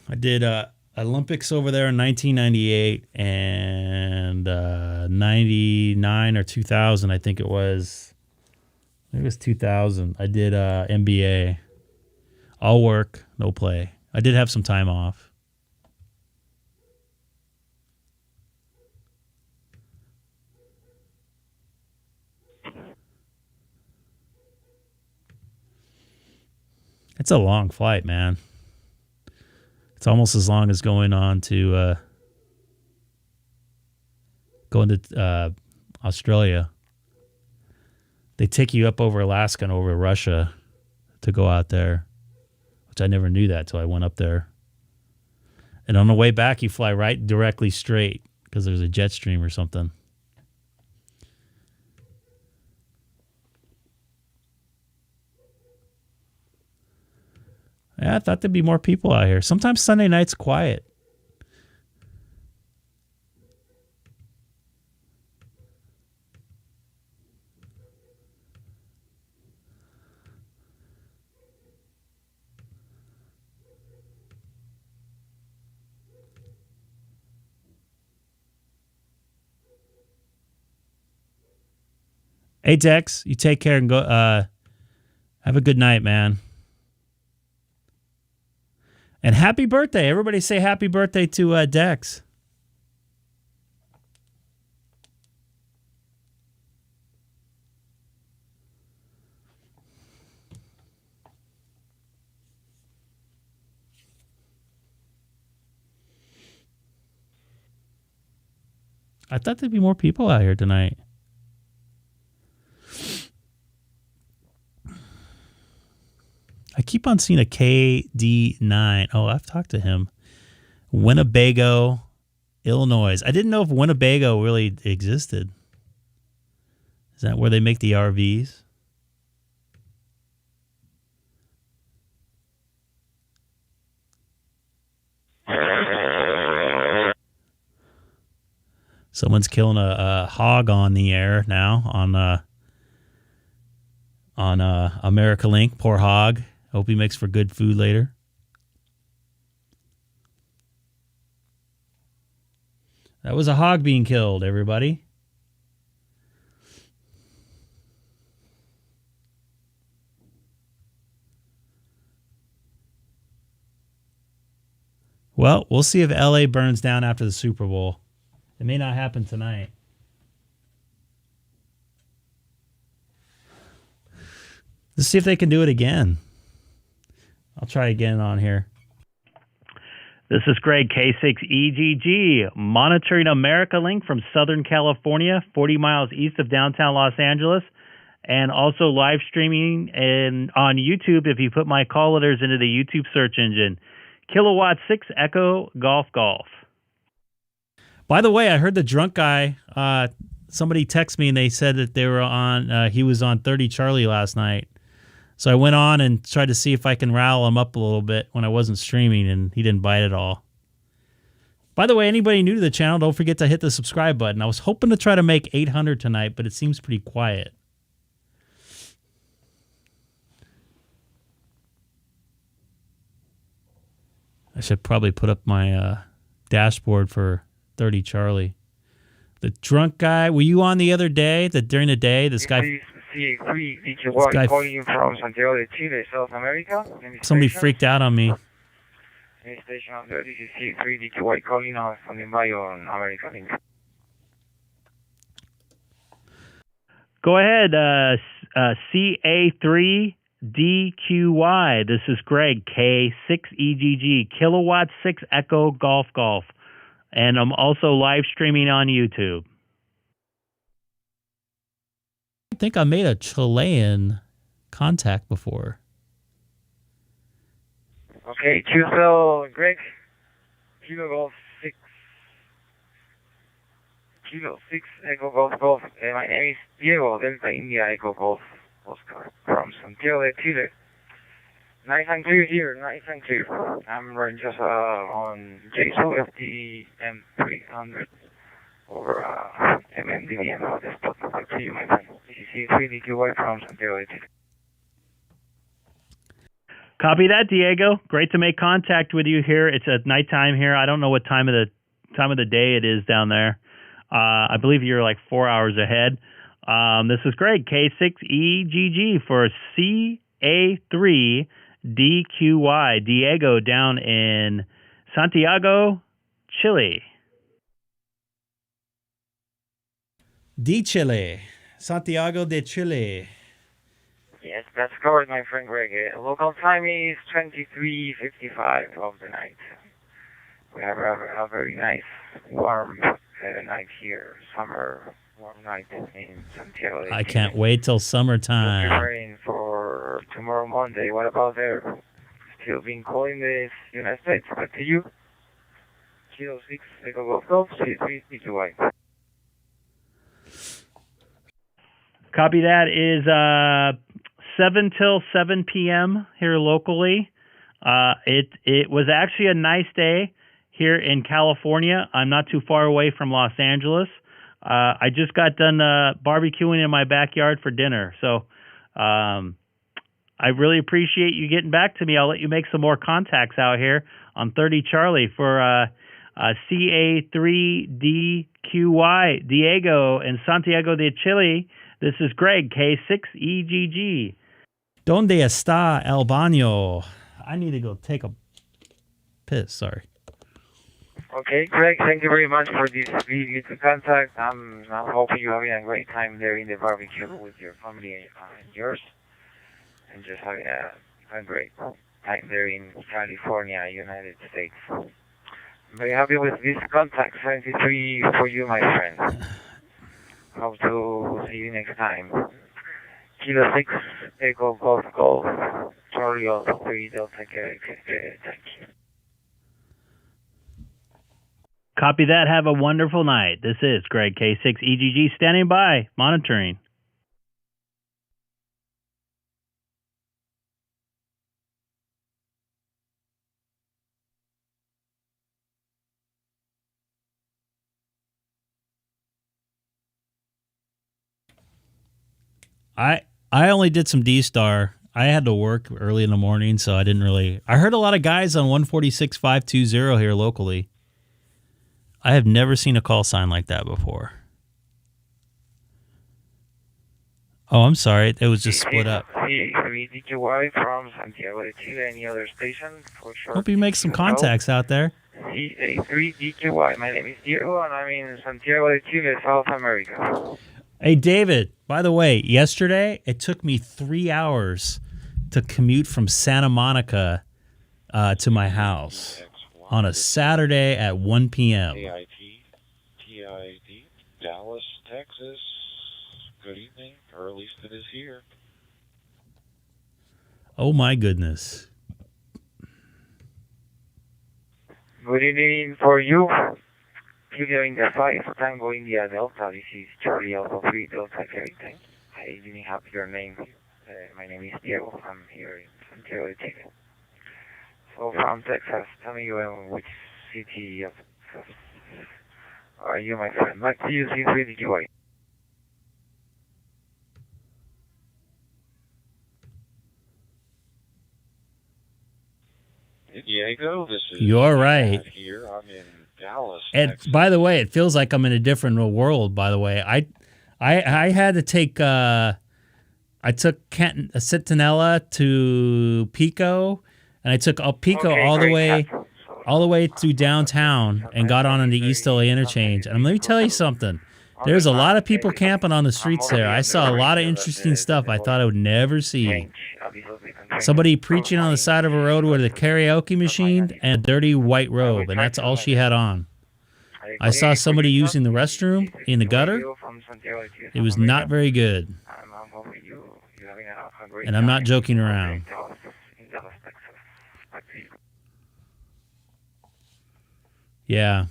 A: I did Olympics over there in 1998 and 99 or 2000, I think it was. It was 2000. I did MBA. All work, no play. I did have some time off. It's a long flight, man. It's almost as long as going to Australia. They take you up over Alaska and over Russia to go out there, which I never knew that till I went up there. And on the way back, you fly right directly straight because there's a jet stream or something. Yeah, I thought there'd be more people out here. Sometimes Sunday night's quiet. Hey, Dex, you take care and go. Have a good night, man. And happy birthday. Everybody say happy birthday to Dex. I thought there'd be more people out here tonight. I keep on seeing a KD9. Oh, I've talked to him. Winnebago, Illinois. I didn't know if Winnebago really existed. Is that where they make the RVs? Someone's killing a hog on the air now on America Link. Poor hog. Hope he makes for good food later. That was a hog being killed, everybody. Well, we'll see if LA burns down after the Super Bowl. It may not happen tonight. Let's see if they can do it again. I'll try again on here. This is Greg, K6EGG, monitoring America Link from Southern California, 40 miles east of downtown Los Angeles, and also live streaming on YouTube if you put my call letters into the YouTube search engine. Kilowatt 6 Echo Golf Golf. By the way, I heard the drunk guy, somebody text me and they said that they were on, he was on 30 Charlie last night. So I went on and tried to see if I can rile him up a little bit when I wasn't streaming, and he didn't bite at all. By the way, anybody new to the channel, don't forget to hit the subscribe button. I was hoping to try to make 800 tonight, but it seems pretty quiet. I should probably put up my dashboard for 30 Charlie. The drunk guy, were you on the other day? That during the day, this guy...
G: K6EGG calling from Santiago de Chile, South America.
A: Somebody freaked out on me.
G: Station this is K6EGG calling from the bio on America Link.
A: Go ahead, CA3DQY. This is Greg, K6EGG, Kilowatt 6 Echo Golf Golf. And I'm also live streaming on YouTube. I think I made a Chilean contact before.
G: Okay, QSL Greg, Kilo Golf 6, Kilo 6 Echo Golf Golf. My name is Diego, Delta India Echo Golf Oscar from Santiago de Chile. Nice and clear here, nice and clear. I'm running just on Yaesu FTE M300 over MMDVM of the spot. Back to you, my friend. This is C3DQY from Santiago de Chile.
A: Copy that, Diego. Great to make contact with you here. It's at nighttime here. I don't know what time of the day it is down there.
H: I believe you're like 4 hours ahead. This is Greg, K6EGG for CA3DQY, Diego down in Santiago, Chile.
A: De Chile. Santiago de Chile.
G: Yes, that's correct, my friend Greg. Local time is 23:55 of the night. We have a very nice, warm night here. Summer, warm night in Santiago.
A: I can't wait till summertime.
G: Preparing for tomorrow Monday. What about there? Still being cold in the United States. Back to you. Kilo 6, Echo Golf, C3,
H: Copy that. Is 7 till 7 p.m. here locally. It was actually a nice day here in California. I'm not too far away from Los Angeles. I just got done barbecuing in my backyard for dinner. So I really appreciate you getting back to me. I'll let you make some more contacts out here on 30 Charlie for CA3DQY, Diego and Santiago de Chile. This is Greg, K6EGG.
A: Donde está el baño? I need to go take a piss, sorry.
G: Okay, Greg, thank you very much for this video to contact. I'm hoping you're having a great time there in the barbecue with your family and yours. And just having a great time there in California, United States. I'm very happy with this contact 73 for you, my friend. Hope to see you next time. Kilo 6, Echo Golf, Charlie Alpha 3, Delta Quebec. Thank you.
H: Copy that. Have a wonderful night. This is Greg, K6EGG, standing by, monitoring.
A: I only did some DStar. I had to work early in the morning, so I didn't really... I heard a lot of guys on 146.520 here locally. I have never seen a call sign like that before. Oh, I'm sorry. It was just split up.
G: CA3DQY from Santiago de Chile. Any other station? For sure.
A: Hope you make some contacts out there.
G: CA3DQY. My name is Diego, and I'm in Santiago de Chile, South America.
A: Hey, David, by the way, yesterday it took me 3 hours to commute from Santa Monica to my house on a Saturday at 1 p.m.
C: TID, Dallas, Texas. Good evening, or at least it is here.
A: Oh, my goodness.
G: Good evening for you. Kilo India 5, Tango India Delta. This is Charlie Alpha 3 Delta Quebec. I didn't have your name. My name is Diego. I'm here in Santiago de Chile. So from Texas, tell me which city of are you, my friend? Back to you, C3DQY.
C: Diego, this is
A: You're right.
C: Here, I'm in Dallas.
A: And by the way, it feels like I'm in a different world. By the way, I had to take I took Centinela to Pico, and I took Pico all the way to downtown and got on the East LA interchange. And let me tell you something. There's a lot of people camping on the streets there. I saw a lot of interesting stuff I thought I would never see. Somebody preaching on the side of a road with a karaoke machine and a dirty white robe, and that's all she had on. I saw somebody using the restroom in the gutter. It was not very good. And I'm not joking around. Yeah.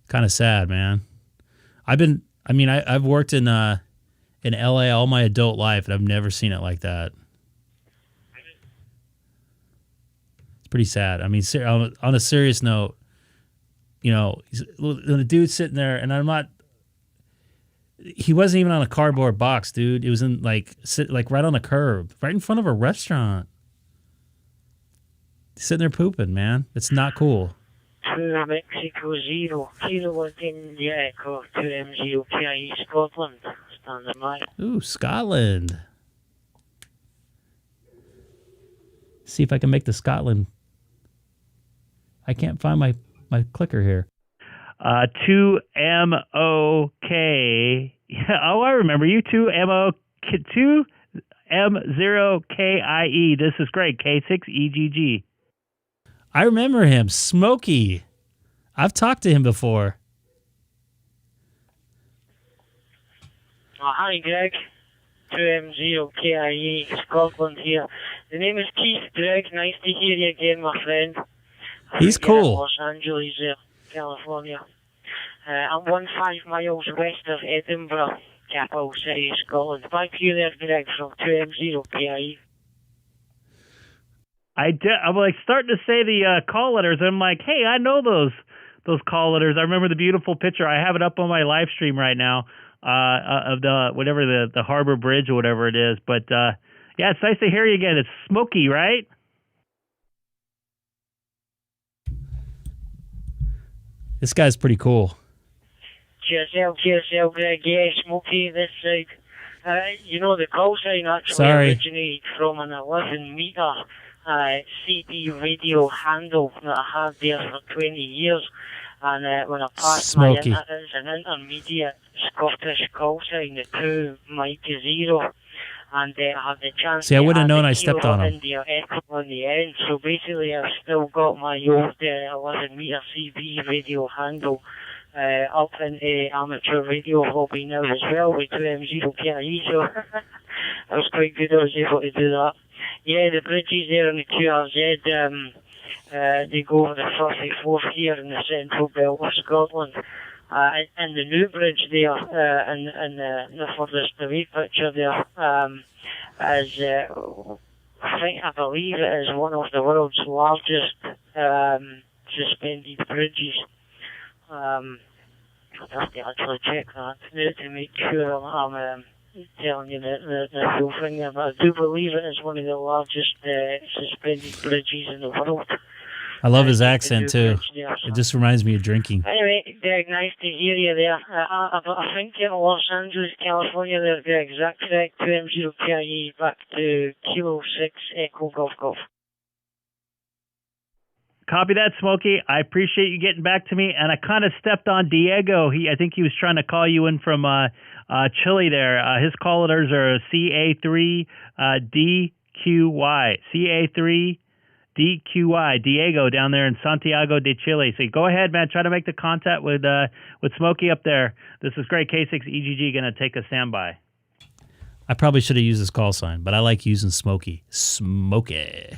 A: Kind of sad, man. I've worked in LA all my adult life, and I've never seen it like that. It's pretty sad. I mean, on a serious note, you know, the dude's sitting there, and he wasn't even on a cardboard box, dude. It was in like right on the curb, right in front of a restaurant. Sitting there pooping, man. It's not cool.
I: 2 Mexico 0, Kilo India Echo 2M0 KIE Scotland, standing by.
A: Ooh, Scotland. See if I can make the Scotland. I can't find my clicker here.
H: 2MOK. Oh, I remember you. 2M0KIE. This is great. K6EGG.
A: I remember him. Smokey. I've talked to him before.
I: Hi, Greg. 2M0KIE Scotland here. The name is Keith, Greg. Nice to hear you again, my friend.
A: He's cool.
I: Los Angeles, California. I'm 15 miles west of Edinburgh, capital city of Scotland. Back to you there, Greg, from 2M0KIE.
H: I'm like starting to say the call letters. I'm like, hey, I know those call letters. I remember the beautiful picture. I have it up on my live stream right now of the Harbor Bridge or whatever it is. But yeah, it's nice to hear you again. It's Smokey, right?
A: This guy's pretty cool.
I: Cheers, Greg. Yeah, Smokey this side. You know, the call sign actually originated from an 11-meter CB radio handle that I had there for 20 years. And when I passed
A: Smokey.
I: it's an intermediate Scottish call sign, the 2 Mike 0. And I had the chance
A: See, I
I: to
A: wouldn't have
I: add
A: known
I: the
A: I stepped on him.
I: India Echo on the end. So basically, I've still got my old 11-meter CB radio handle up in the amateur radio hobby now as well with 2M0KIE. So that was quite good. I was able to do that. Yeah, the bridges there on the QRZ, they go over the 34th here in the central belt of Scotland. And the new bridge there, and the furthest away picture there, is, I believe it is one of the world's largest suspended bridges. I'd have to actually check that now to make sure I'm telling you the full thing there, but I do believe it is one of the largest suspended bridges in the world.
A: I love his accent, too. It just reminds me of drinking.
I: Anyway, Greg, nice to hear you there. I think in Los Angeles, California, there, Greg, is that correct? 2M0KIE back to Kilo 6 Echo Golf Golf.
H: Copy that, Smokey. I appreciate you getting back to me. And I kind of stepped on Diego. I think he was trying to call you in from Chile there. His call letters are CA3DQY. CA3DQY, Diego down there in Santiago de Chile. So go ahead, man. Try to make the contact with Smokey up there. This is great. K6EGG going to take a standby.
A: I probably should have used his call sign, but I like using Smokey. Smokey.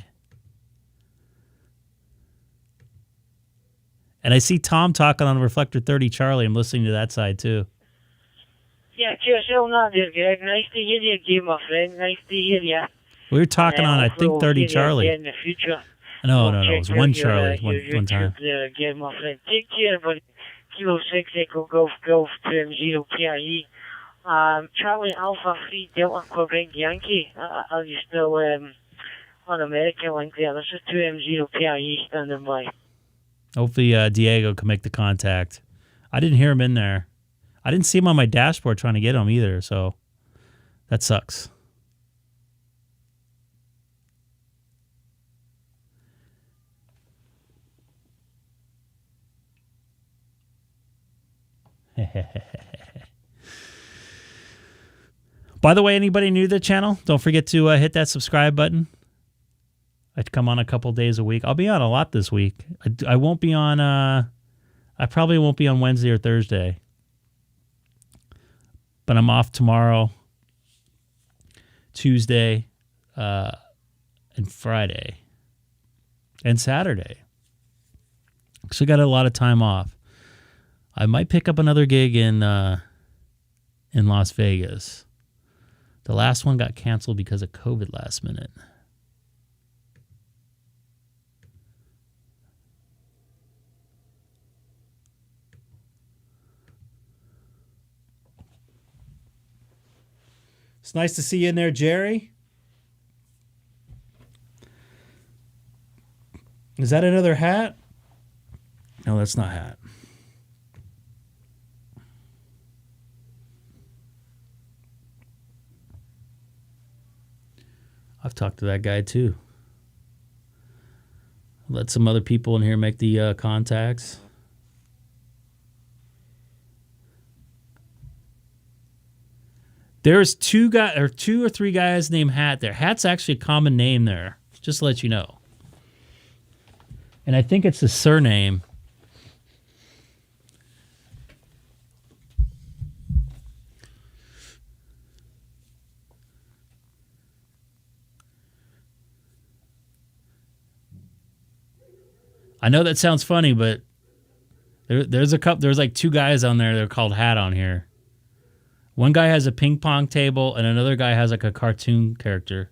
A: And I see Tom talking on Reflector 30 Charlie. I'm listening to that side, too.
I: Yeah, cheers, not there, Greg. Nice to hear you again, my friend. Nice to hear you.
A: We were talking on, I think, 30 Charlie.
I: In the future.
A: No, it was one Charlie one time.
I: There again, my friend. Take care, buddy. Kilo 6 Echo Golf Golf 2M0KIE. Charlie Alpha 3 Delta Quebec Yankee. Are you still on American link there? This is 2M0KIE standing by.
A: Hopefully Diego can make the contact. I didn't hear him in there. I didn't see him on my dashboard trying to get him either, so that sucks. By the way, anybody new to the channel, don't forget to hit that subscribe button. I'd come on a couple days a week. I'll be on a lot this week. I won't be on, I probably won't be on Wednesday or Thursday. But I'm off tomorrow, Tuesday, and Friday, and Saturday. So I got a lot of time off. I might pick up another gig in Las Vegas. The last one got canceled because of COVID last minute. It's nice to see you in there, Jerry. Is that another hat? No, that's not hat. I've talked to that guy too. Let some other people in here make the contacts. There's two or three guys named Hat there. Hat's actually a common name there, just to let you know. And I think it's the surname. I know that sounds funny, but there's like two guys on there that are called Hat on here. One guy has a ping pong table, and another guy has like a cartoon character.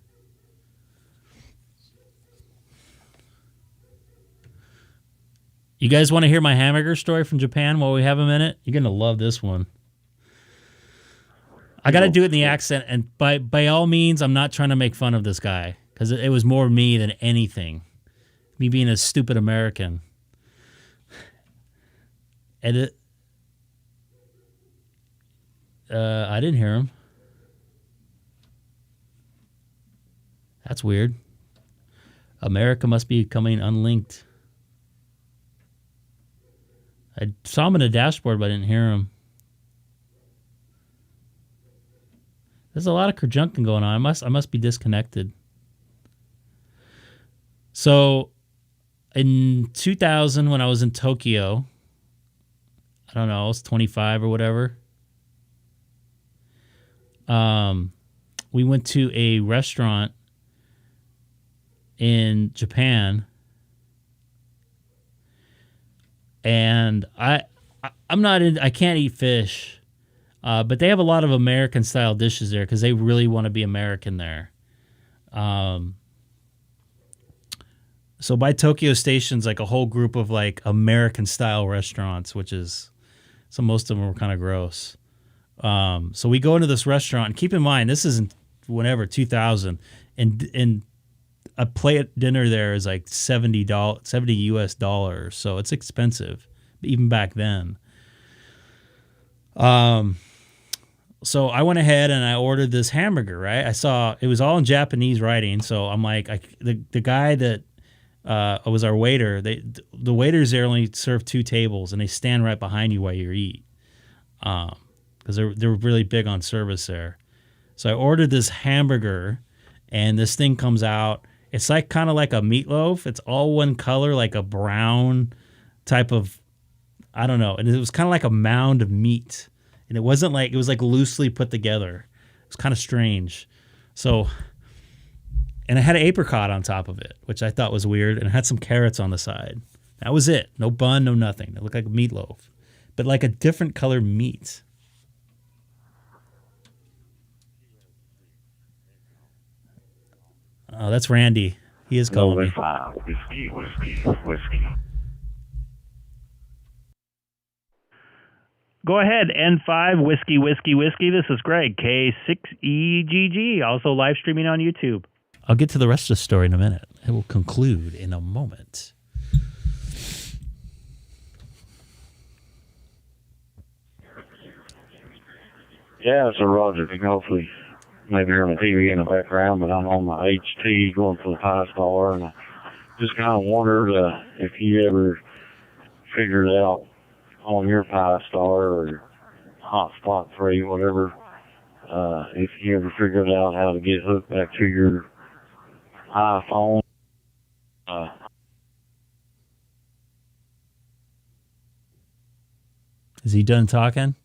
A: You guys want to hear my hamburger story from Japan while we have a minute? You're going to love this one. I got to do it in the accent, and by all means, I'm not trying to make fun of this guy, because it was more me than anything. Me being a stupid American. And I didn't hear him. That's weird. America must be becoming unlinked. I saw him in the dashboard, but I didn't hear him. There's a lot of kerjunking going on. I must be disconnected. So, in 2000, when I was in Tokyo, I don't know, I was 25 or whatever. We went to a restaurant in Japan, and I'm not in. I can't eat fish, but they have a lot of American style dishes there because they really want to be American there. So by Tokyo Station's like a whole group of like American style restaurants, which is, so most of them were kind of gross. So we go into this restaurant, and keep in mind, this isn't whenever 2000, and a plate dinner there is like $70 US, so it's expensive even back then. So I went ahead and I ordered this hamburger. Right, I saw it was all in Japanese writing, so I'm like, the guy that was our waiter. The waiters there only serve two tables, and they stand right behind you while you eat, because they're really big on service there. So I ordered this hamburger, and this thing comes out. It's like kind of like a meatloaf. It's all one color, like a brown type of, I don't know. And it was kind of like a mound of meat, and it was like loosely put together. It was kind of strange. So. And I had an apricot on top of it, which I thought was weird, and it had some carrots on the side. That was it. No bun, no nothing. It looked like a meatloaf, but like a different colored meat. Oh, that's Randy. He is calling me.
B: Whiskey.
H: Go ahead, N5, whiskey. This is Greg, K6EGG, also live streaming on YouTube.
A: I'll get to the rest of the story in a minute. It will conclude in a moment.
B: Yeah, so Roger, you can hopefully maybe hear my TV in the background, but I'm on my HT going for the Pi Star, and I just kind of wondered if you ever figured out on your Pi Star or Hotspot 3, whatever, if you ever figured out how to get hooked back to your iPhone.
A: Is he done talking?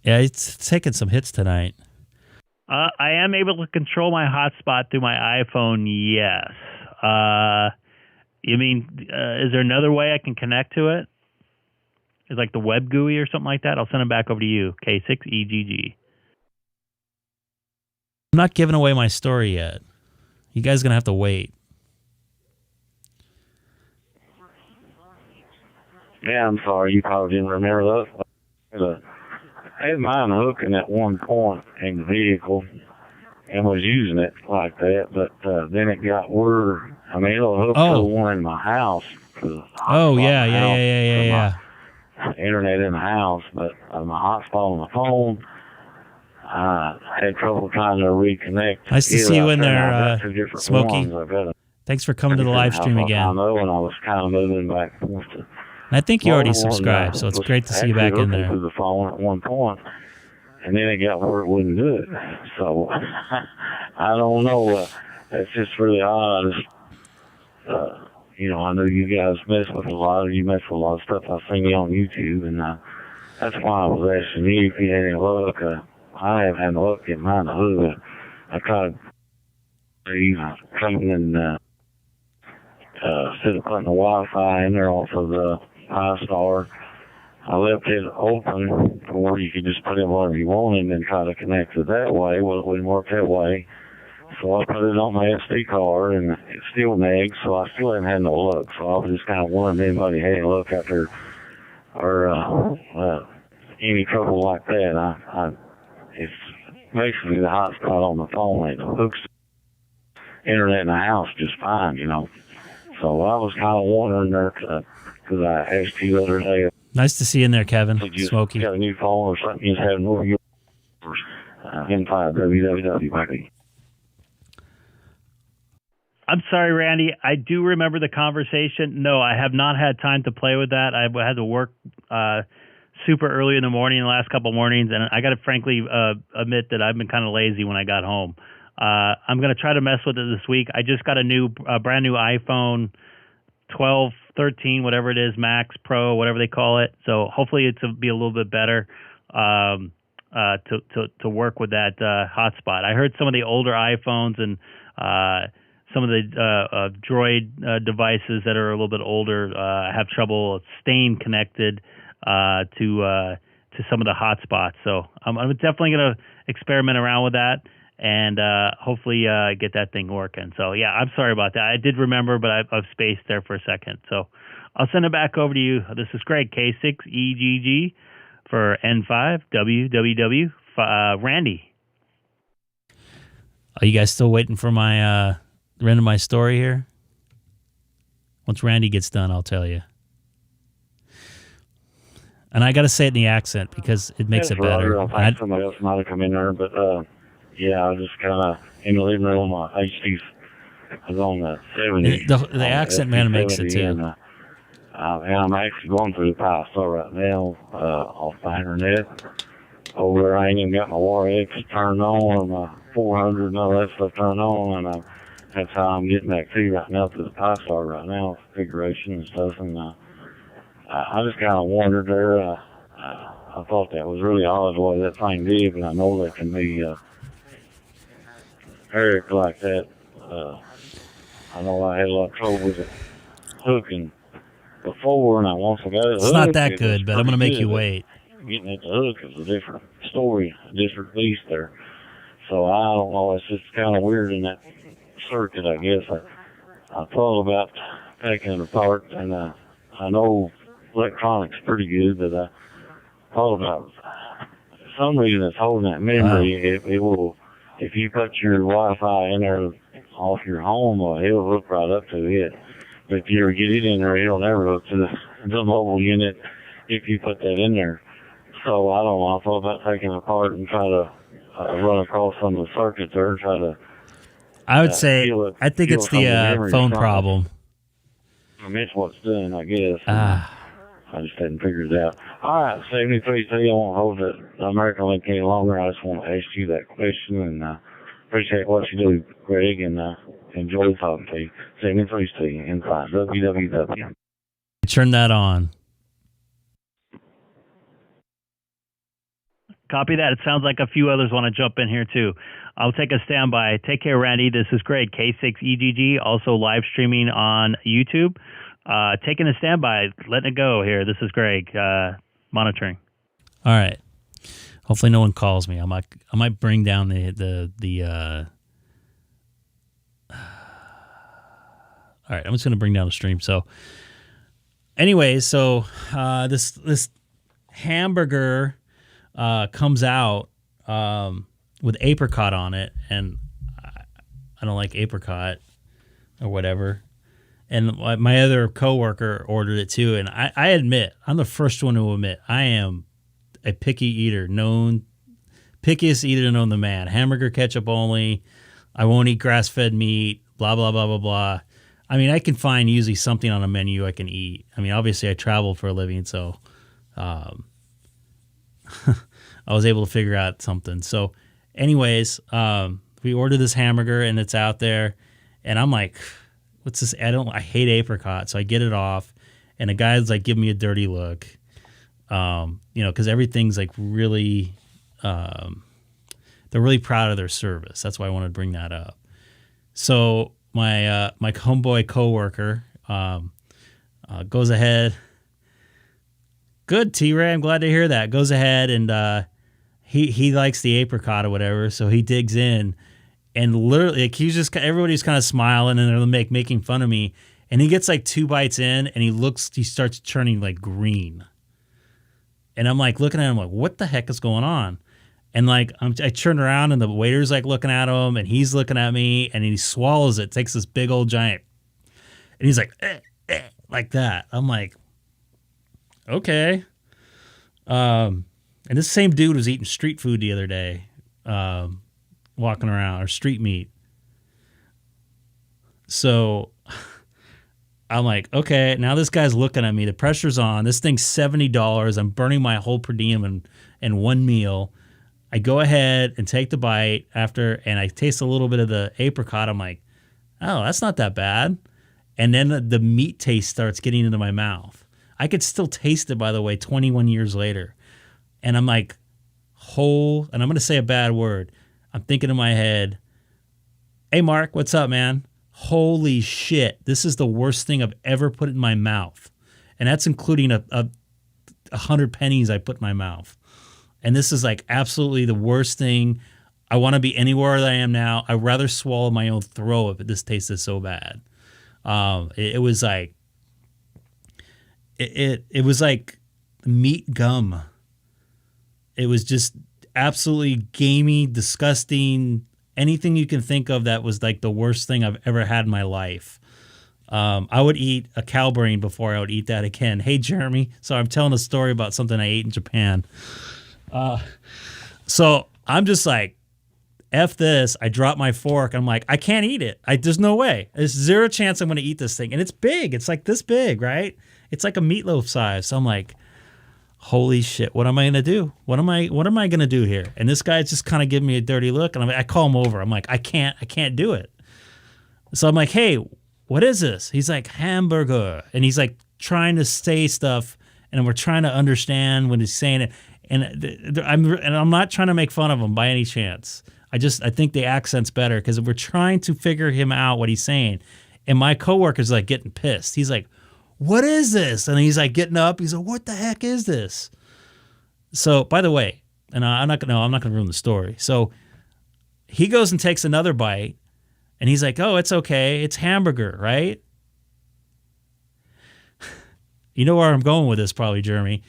A: Yeah, it's taking some hits tonight.
H: I am able to control my hotspot through my iPhone, yes. You mean, is there another way I can connect to it? Is like the web GUI or something like that? I'll send it back over to you, K6EGG.
A: I'm not giving away my story yet. You guys are going to have to wait.
B: Yeah, I'm sorry, you probably didn't remember that. I had mine hooking at one point in the vehicle and was using it like that, but then it got word. I mean, it'll hook to the one in my house, to
A: Oh, yeah,
B: my
A: yeah,
B: house
A: yeah, yeah,
B: for
A: yeah,
B: my internet in the house, but my hotspot on the phone, I had trouble trying to reconnect.
A: Nice to see you in there,
B: I've got 2 different
A: Smokey.
B: ones. I've got a
A: Thanks for coming to the live stream again.
B: I know, and I was kind of moving back and forth to
A: And I think you already
B: mobile, and,
A: subscribed, so it's
B: was
A: great to see you
B: actually
A: back in
B: looking
A: there.
B: through the phone at one point, and then it got where it wouldn't do it. So I don't know. It's just really odd. I just, I know you guys mess with a lot of stuff I've seen you on YouTube, and that's why I was asking you if you had any luck. I haven't had luck getting mine to hook. I tried coming and instead of putting the Wi-Fi in there, also the DStar, I left it open to where you could just put in whatever you wanted and then try to connect it that way. Well, it wouldn't work that way. So I put it on my SD card, and it still nags, so I still haven't had no luck. So I was just kind of wondering if anybody had any luck after, or any trouble like that. It's basically the hotspot on the phone. It hooks the internet in the house just fine, So I was kind of wondering there, because I asked you the other day.
A: Nice to see you in there, Kevin.
B: Did you
A: Smokey.
B: got a new phone or something you just had more of yours? M5 www back.
H: I'm sorry, Randy. I do remember the conversation. No, I have not had time to play with that. I had to work super early in the morning the last couple mornings, and I got to frankly admit that I've been kind of lazy when I got home. I'm going to try to mess with it this week. I just got a brand new iPhone 12, 13, whatever it is, Max, Pro, whatever they call it. So hopefully it'll be a little bit better to work with that hotspot. I heard some of the older iPhones and some of the Droid devices that are a little bit older have trouble staying connected to some of the hotspots. So I'm definitely going to experiment around with that and hopefully get that thing working. So, yeah, I'm sorry about that. I did remember, but I've spaced there for a second. So I'll send it back over to you. This is Greg, K6EGG for N5WWW. Randy.
A: Are you guys still waiting for my the end of my story here? Once Randy gets done, I'll tell you. And I got to say it in the accent because it makes it better.
B: I think somebody else might have come in there, but yeah, I was just kind of in the living room. My HD's I was on the 70.
A: The accent, man, makes it too.
B: And I'm actually going through the power store right now off the internet. Over there, I ain't even got my War X turned on or my 400 and all that stuff turned on, and that's how I'm getting back to you right now through the power store right now, configuration and stuff. And I just kind of wondered there. I thought that was really odd the way that thing did, but I know that can be Eric like that. I know I had a lot of trouble with it hooking before, and I once I got it hooked.
A: It's not that good, but I'm going to make you wait.
B: Getting it to hook is a different story, a different beast there. So I don't know, it's just kind of weird in that circuit, I guess. I thought about taking it apart, and I know electronics pretty good, but I thought about for some reason it's holding that memory. It will, if you put your Wi-Fi in there off your home, it'll hook right up to it. But if you ever get it in there, it'll never hook to the mobile unit if you put that in there. So I don't know, I thought about taking it apart and try to run across some of the circuits there and try to
A: I would say, I think it's the phone problem.
B: I mean, it's what's doing, I guess. I just hadn't figured it out. All right, 73T, I won't hold the American Link any longer. I just want to ask you that question, and appreciate what you do, Greg, and enjoy talking to you. 73T, inside www.
A: Turn that on.
H: Copy that. It sounds like a few others want to jump in here, too. I'll take a standby. Take care, Randy. This is Greg, K6EGG, also live streaming on YouTube. Taking a standby, letting it go here. This is Greg, monitoring.
A: All right. Hopefully no one calls me. I might bring down the all right, I'm just going to bring down the stream. So anyways, so this hamburger comes out with apricot on it, and I don't like apricot or whatever. And my other coworker ordered it too. And I admit, I'm the first one to admit, I am a picky eater, pickiest eater known to man. Hamburger ketchup only. I won't eat grass-fed meat, blah, blah, blah, blah, blah. I mean, I can find usually something on a menu I can eat. I mean, obviously I travel for a living, so I was able to figure out something. So anyways, we ordered this hamburger and it's out there. And I'm like, what's this? I hate apricot. So I get it off and the guy's like giving me a dirty look. Because everything's like really, they're really proud of their service. That's why I wanted to bring that up. So my homeboy coworker goes ahead. Good, T-Ray. I'm glad to hear that. Goes ahead and he likes the apricot or whatever, so he digs in and literally like everybody's kind of smiling and they're making fun of me. And he gets like 2 bites in and he starts turning like green. And I'm like looking at him like, what the heck is going on? And like I turn around and the waiter's like looking at him and he's looking at me and he swallows it, takes this big old giant, and he's like, like that. I'm like, okay. And this same dude was eating street food the other day, walking around, or street meat. So I'm like, okay, now this guy's looking at me. The pressure's on. This thing's $70. I'm burning my whole per diem in one meal. I go ahead and take the bite after, and I taste a little bit of the apricot. I'm like, oh, that's not that bad. And then the meat taste starts getting into my mouth. I could still taste it, by the way, 21 years later. And I'm like, and I'm going to say a bad word. I'm thinking in my head, hey, Mark, what's up, man? Holy shit, this is the worst thing I've ever put in my mouth. And that's including 100 pennies I put in my mouth. And this is like absolutely the worst thing. I want to be anywhere that I am now. I'd rather swallow my own throat if this tasted so bad. It was like, it was like meat gum. It was just absolutely gamey, disgusting, anything you can think of that was like the worst thing I've ever had in my life. I would eat a cow brain before I would eat that again. Hey, Jeremy. So I'm telling a story about something I ate in Japan. So I'm just like, F this. I drop my fork. I'm like, I can't eat it. There's no way. There's zero chance I'm going to eat this thing. And it's big. It's like this big, right? It's like a meatloaf size. So I'm like, holy shit, what am I going to do? What am I going to do here? And this guy's just kind of giving me a dirty look. And I call him over. I'm like, I can't do it. So I'm like, hey, what is this? He's like, hamburger. And he's like trying to say stuff. And we're trying to understand when he's saying it. And I'm not trying to make fun of him by any chance. I think the accent's better because we're trying to figure him out what he's saying. And my coworker's like getting pissed. He's like, what is this? And he's like getting up. He's like, what the heck is this? So, by the way, and I'm not going to ruin the story. So he goes and takes another bite and he's like, oh, it's okay. It's hamburger, right? You know where I'm going with this probably, Jeremy.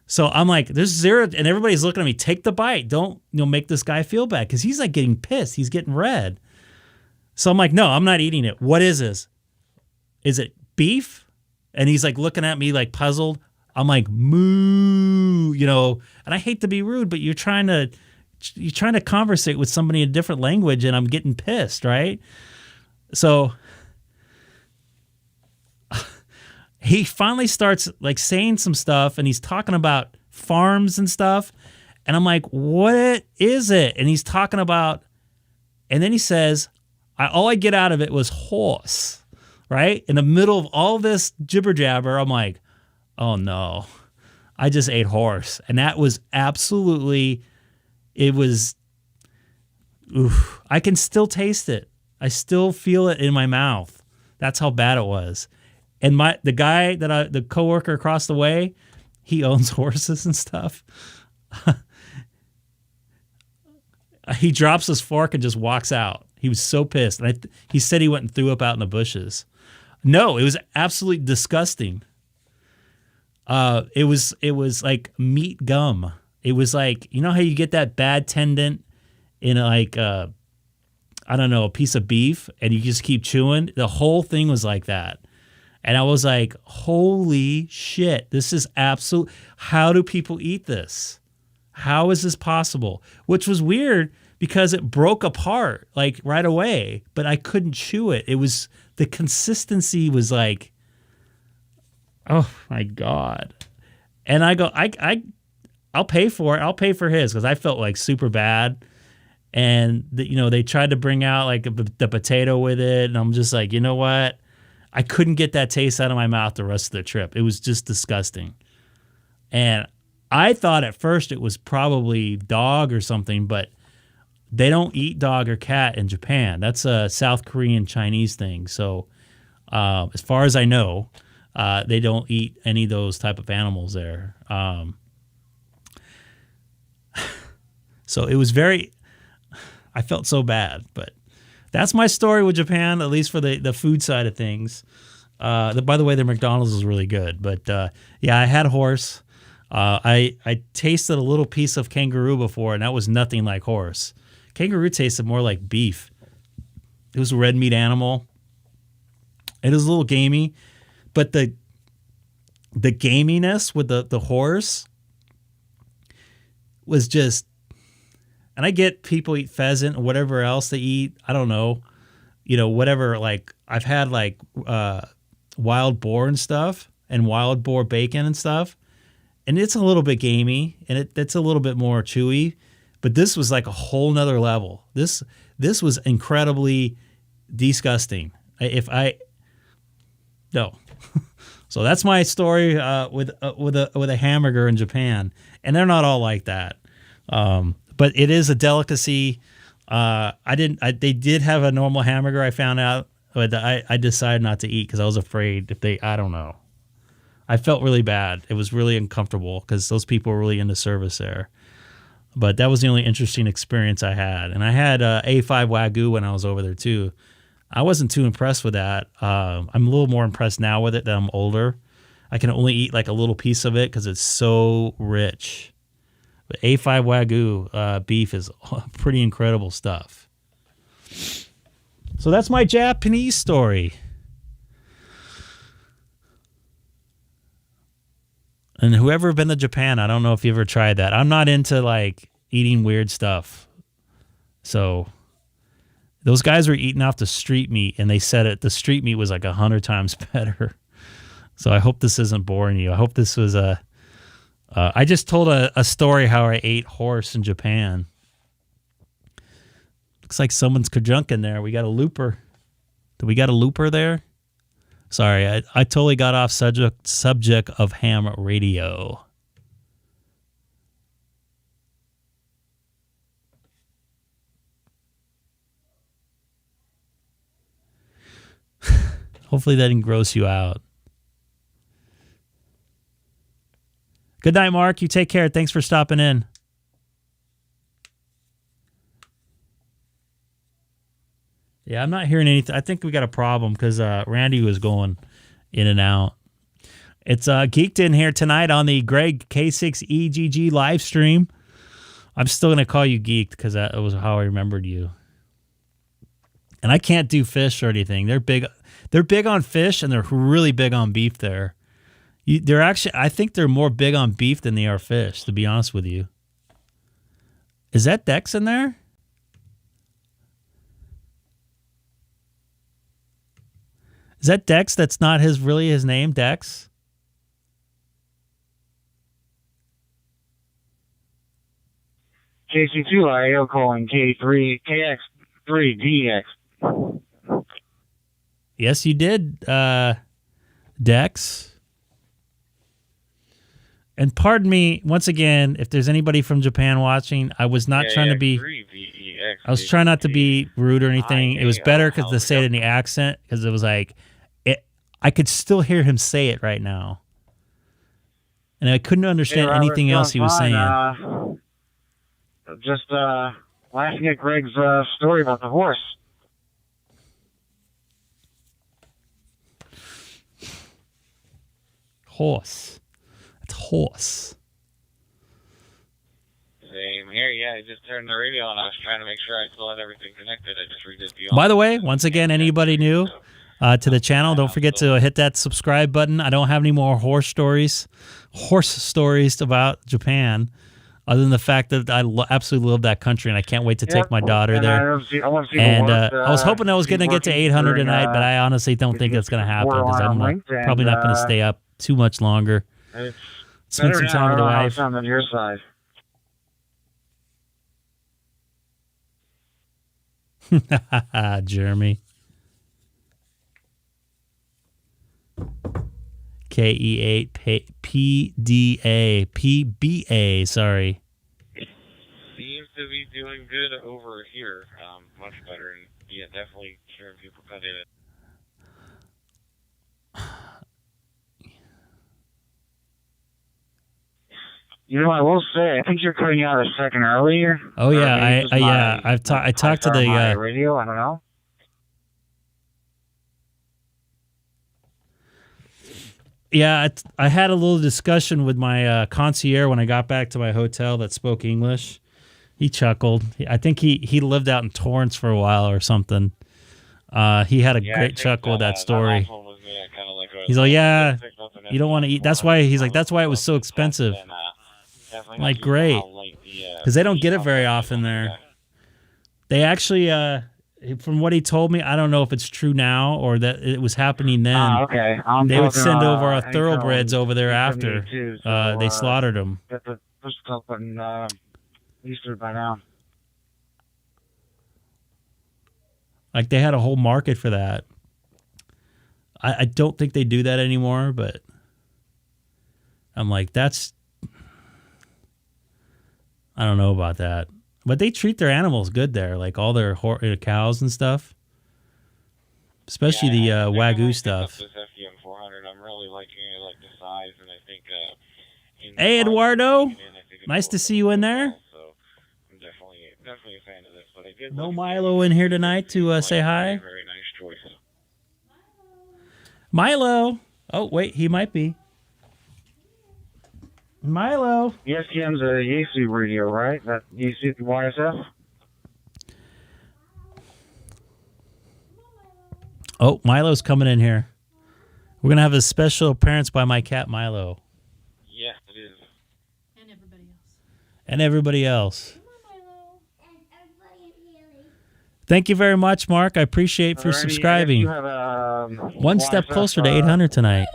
A: So I'm like, there's zero, and everybody's looking at me, take the bite. Don't make this guy feel bad because he's like getting pissed. He's getting red. So I'm like, no, I'm not eating it. What is this? Is it beef? And he's like looking at me like puzzled. I'm like, moo, and I hate to be rude, but you're trying to conversate with somebody in a different language and I'm getting pissed, right? So he finally starts like saying some stuff and he's talking about farms and stuff. And I'm like, what is it? And he's talking about, and then he says, all I get out of it was horse, right? In the middle of all this jibber jabber, I'm like, oh no, I just ate horse. And that was absolutely, I can still taste it. I still feel it in my mouth. That's how bad it was. And the coworker across the way, he owns horses and stuff. He drops his fork and just walks out. He was so pissed. And he said he went and threw up out in the bushes. No, it was absolutely disgusting. It was like meat gum. It was like, you know how you get that bad tendon in like a I don't know, a piece of beef and you just keep chewing. The whole thing was like that. And I was like, holy shit, this is absolute. How do people eat this? How is this possible? Which was weird because it broke apart like right away, but I couldn't chew it. It was, the consistency was like, oh my God. And I go, I'll pay for it. I'll pay for his because I felt like super bad. And they tried to bring out like the potato with it, and I'm just like, you know what? I couldn't get that taste out of my mouth the rest of the trip. It was just disgusting. And I thought at first it was probably dog or something, but they don't eat dog or cat in Japan. That's a South Korean Chinese thing. So as far as I know, they don't eat any of those type of animals there. So it was I felt so bad, but that's my story with Japan, at least for the food side of things. By the way, their McDonald's was really good. But yeah, I had horse. I tasted a little piece of kangaroo before, and that was nothing like horse. Kangaroo tasted more like beef. It was a red meat animal. It was a little gamey, but the gaminess with the horse was just. And I get people eat pheasant or whatever else they eat. I don't know, whatever. Like I've had like wild boar and stuff, and wild boar bacon and stuff, and it's a little bit gamey and it's a little bit more chewy. But this was like a whole nother level. This was incredibly disgusting. No. So that's my story with a hamburger in Japan, and they're not all like that. But it is a delicacy. They did have a normal hamburger, I found out, but I decided not to eat because I was afraid I don't know. I felt really bad. It was really uncomfortable because those people were really into service there. But that was the only interesting experience I had. And I had A5 Wagyu when I was over there too. I wasn't too impressed with that. I'm a little more impressed now with it that I'm older. I can only eat like a little piece of it because it's so rich. But A5 Wagyu beef is pretty incredible stuff. So that's my Japanese story. And whoever been to Japan, I don't know if you ever tried that. I'm not into like eating weird stuff. So those guys were eating off the street meat, and they said the street meat was like 100 times better. So I hope this isn't boring you. I hope this was I just told a story how I ate horse in Japan. Looks like someone's kajunking there. We got a looper. Do we got a looper there? Sorry, I totally got off subject of ham radio. Hopefully that didn't gross you out. Good night, Mark. You take care. Thanks for stopping in. Yeah, I'm not hearing anything. I think we got a problem because Randy was going in and out. It's Geeked In here tonight on the Greg K6EGG live stream. I'm still going to call you Geeked because that was how I remembered you. And I can't do fish or anything. They're big on fish, and they're really big on beef there. They're actually, I think they're more big on beef than they are fish, to be honest with you. Is that Dex in there? Is that Dex? That's not really his name, Dex?
G: KC2IO calling K3DX.
A: Yes, you did, Dex. And pardon me, once again, if there's anybody from Japan watching, I was not trying to be... I was trying not to be rude or anything. It was better because they say it in the accent, because it was like... I could still hear him say it right now. And I couldn't understand anything else he was saying.
G: Just laughing at Greg's story about the horse.
A: Horse. That's horse.
C: Same here, yeah. I just turned the radio on. I was trying to make sure I still had everything connected. I just redid the.
A: By the way, once again, anybody new to the channel, don't forget to hit that subscribe button. I don't have any more horse stories about Japan, other than the fact that I absolutely love that country and I can't wait to take my daughter there. And I was hoping I was going to get to 800 tonight, but I honestly don't think that's going to happen because I'm probably not going to stay up too much longer. Spend some time with the wife.
G: On your side.
A: Jeremy. PDA, sorry.
C: Seems to be doing good over here. Much better. And yeah, definitely hearing people cut in it.
G: You know, I will say, I think you're cutting out a second earlier.
A: Oh yeah, I talked to the
G: radio. I don't know.
A: Yeah, I had a little discussion with my concierge when I got back to my hotel that spoke English. He chuckled. I think he lived out in Torrance for a while or something. He had a great chuckle with that story. He's like, yeah, you don't want to eat. That's why he's like, that's why it was so expensive. I'm like, great, because they don't get it very often there. They actually, from what he told me, I don't know if it's true now or that it was happening then.
G: Okay.
A: They would send over our thoroughbreds over there after they slaughtered them.
G: Get the push up and Easter by now.
A: Like they had a whole market for that. I don't think they do that anymore, but I'm like, I don't know about that. But they treat their animals good there, like all their cows and stuff. Especially the Wagyu stuff.
C: This FDM400, I'm really liking it, like the size, and I think.
A: Hey, Eduardo, nice to see you in there.
C: So I'm definitely a fan of this. But I did
A: no Milo in here tonight to say hi.
C: Very nice choice.
A: Milo. Oh wait, he might be. Milo.
G: ESPN's a Yaesu radio, right? That Yaesu YSF?
A: Oh, Milo's coming in here. We're going to have a special appearance by my cat, Milo.
C: Yeah, it is.
A: And everybody else. Thank you very much, Mark. I appreciate for subscribing.
G: You have,
A: one step closer to 800 tonight.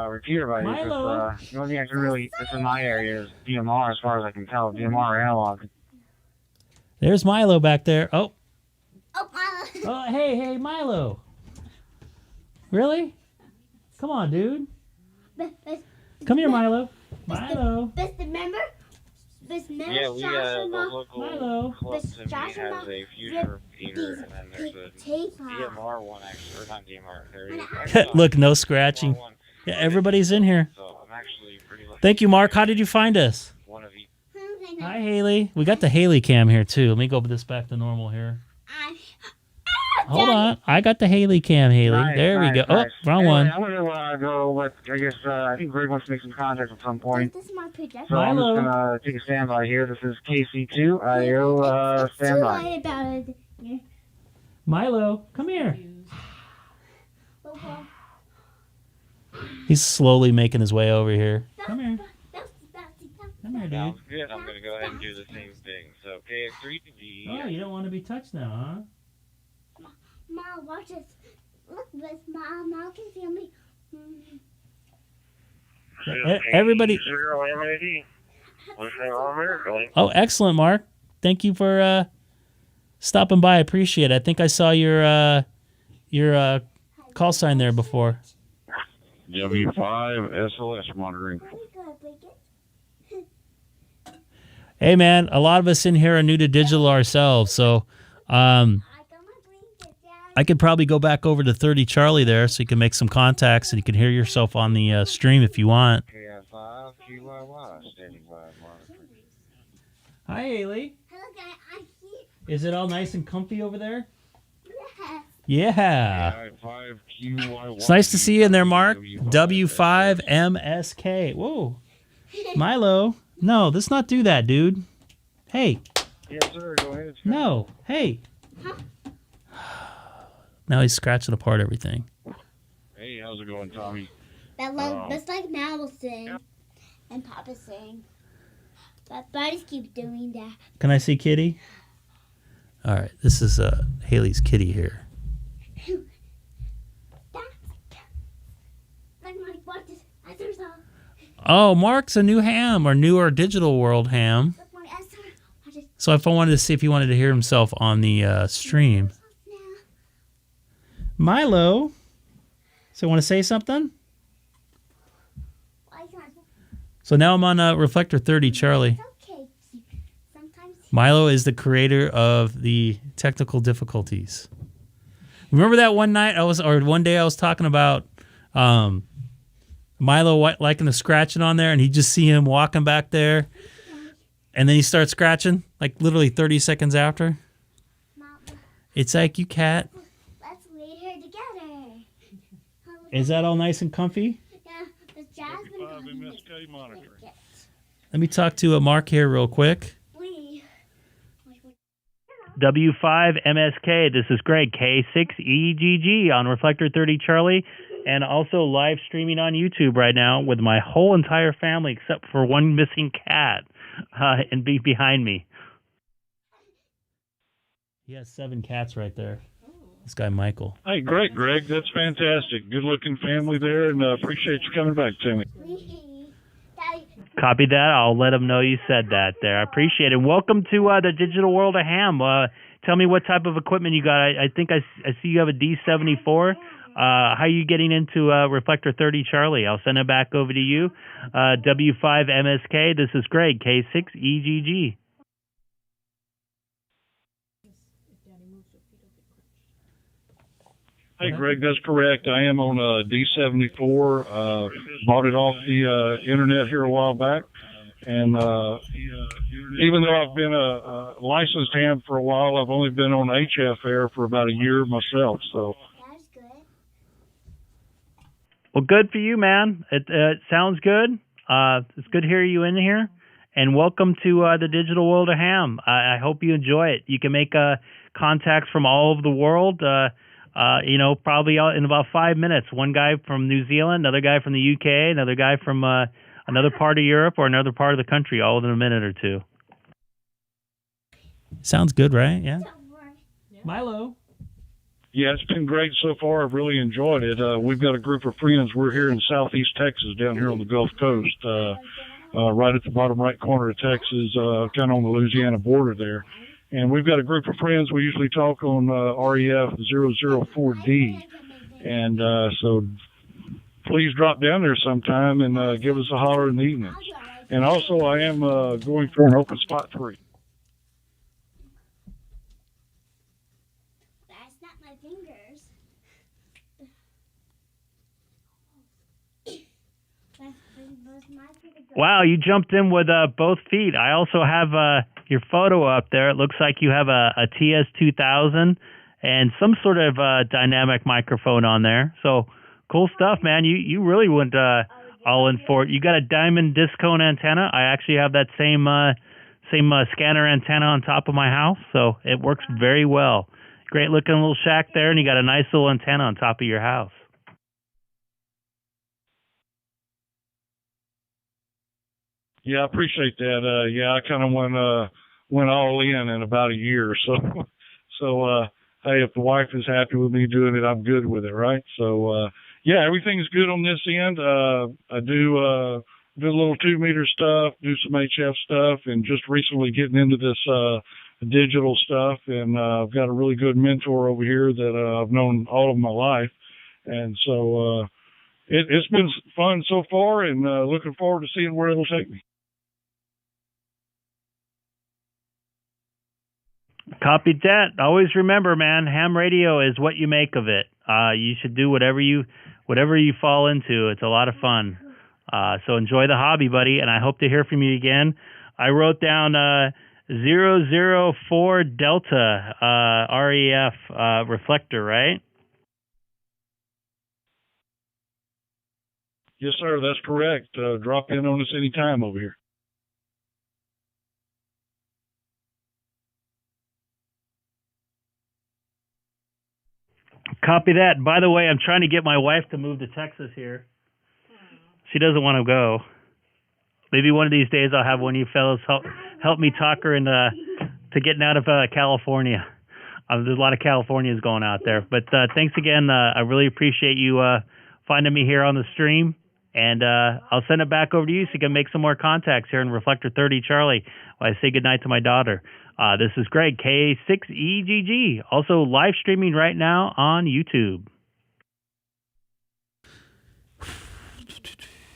G: Repeater by
A: Milo.
G: The only thing I can really, it's in my area, is DMR as far as I can tell. DMR analog.
A: There's Milo back there. Oh.
J: Oh, Milo.
A: Oh, hey, Milo. Really? Come on, dude. Come here, Milo. Milo.
J: Best member?
C: Yeah, we the local
A: Milo.
C: club to me has a future repeater, and then there's a DMR one, actually, or not DMR. There is
A: Look, no scratching. Yeah, everybody's in here.
C: So I'm actually pretty lucky.
A: Thank you, Mark. How did you find us?
C: One of each.
A: Hi, Haley. We got the Haley cam here, too. Let me go this back to normal here. Hold on. I got the Haley cam, Haley.
G: Nice,
A: there we go.
G: Nice.
A: Oh, wrong one.
G: I'm going to go with, I guess, I think Greg wants to make some contact at some point.
J: This is my project.
G: So I'm just going to take a standby here. This is K6EGG standby.
J: About it. Yeah.
A: Milo, come here. He's slowly making his way over here. Come here. Come here, dude.
C: Sounds good. I'm going to go ahead and do the same thing. So K6EGG.
A: Oh, you don't want to be touched now, huh?
J: Mom, watch this. Look this, Mom. Mom can see me.
A: Everybody. Oh, excellent, Mark. Thank you for stopping by. I appreciate it. I think I saw your call sign there before.
C: W5 SOS monitoring.
A: Hey, man, a lot of us in here are new to digital ourselves, so I could probably go back over to 30 Charlie there so you can make some contacts and you can hear yourself on the stream if you want. Hi, Haley. Is it all nice and comfy over there? Yeah. It's nice to see you in there, Mark. W5MSK. Whoa. Milo. No, let's not do that, dude. Hey.
C: Yes, sir. Go ahead.
A: No. Hey. Now he's scratching apart everything.
C: Hey, how's it going, Tommy?
J: That's like Mal saying and Papa saying. But buddies keep doing that.
A: Can I see Kitty? All right. This is Haley's kitty here. Oh, Mark's a new ham or newer digital world ham. So if I wanted to see if he wanted to hear himself on the stream. Milo. So want to say something? So now I'm on Reflector 30, Charlie. Milo is the creator of the technical difficulties. Remember that one day I was talking about Milo liking the scratching on there, and you just see him walking back there, and then he starts scratching like literally 30 seconds after. It's like, you cat.
J: Let's lay here together.
A: Is that all nice and comfy?
J: Yeah, but Jasmine
C: MSK monitoring.
A: Let me talk to Mark here real quick.
H: W5MSK, this is Greg, K6EGG on Reflector 30 Charlie, and also live streaming on YouTube right now with my whole entire family except for one missing cat and behind me.
A: He has 7 cats right there. This guy, Michael.
C: Hey, great, Greg. That's fantastic. Good-looking family there, and appreciate you coming back to me.
H: Copy that. I'll let them know you said that there. I appreciate it. Welcome to the digital world of ham. Tell me what type of equipment you got. I think I see you have a D74. How are you getting into Reflector 30 Charlie? I'll send it back over to you. W5MSK, this is Greg, K6EGG.
C: Hey, Greg, that's correct. I am on a D74. Bought it off the internet here a while back. And even though I've been a licensed ham for a while, I've only been on HF air for about a year myself. So.
H: Well, good for you, man. It sounds good. It's good to hear you in here. And welcome to the digital world of ham. I hope you enjoy it. You can make contacts from all over the world. Probably in about 5 minutes. One guy from New Zealand, another guy from the UK, another guy from another part of Europe or another part of the country, all within a minute or two.
A: Sounds good, right? Yeah. Milo.
C: Yeah, it's been great so far. I've really enjoyed it. We've got a group of friends. We're here in southeast Texas, down here on the Gulf Coast, right at the bottom right corner of Texas, kind of on the Louisiana border there. And we've got a group of friends. We usually talk on REF 004D. And so please drop down there sometime and give us a holler in the evenings. And also, I am going for an open spot 3.
J: That's not my fingers.
H: Wow, you jumped in with both feet. I also have your photo up there. It looks like you have a TS2000 and some sort of dynamic microphone on there. So cool stuff, man. You really went all in for it. You got a diamond disc cone antenna. I actually have that same scanner antenna on top of my house, so it works very well. Great looking little shack there, and you got a nice little antenna on top of your house.
C: Yeah, I appreciate that. Yeah, I kind of went all in about a year. So hey, if the wife is happy with me doing it, I'm good with it, right? So yeah, everything's good on this end. I do a little 2-meter stuff, do some HF stuff, and just recently getting into this digital stuff. And I've got a really good mentor over here that I've known all of my life, and so it's been fun so far, and looking forward to seeing where it'll take me.
H: Copied that. Always remember, man, ham radio is what you make of it. You should do whatever you fall into. It's a lot of fun. So enjoy the hobby, buddy, and I hope to hear from you again. I wrote down 004 Delta REF reflector, right?
C: Yes, sir, that's correct. Drop in on us anytime over here.
H: Copy that. By the way, I'm trying to get my wife to move to Texas here. She doesn't want to go. Maybe one of these days I'll have one of you fellows help me talk her into to getting out of California. There's a lot of Californians going out there. But thanks again. I really appreciate you finding me here on the stream. And I'll send it back over to you so you can make some more contacts here in Reflector 30 Charlie while I say goodnight to my daughter. This is Greg, K6EGG, also live streaming right now on YouTube.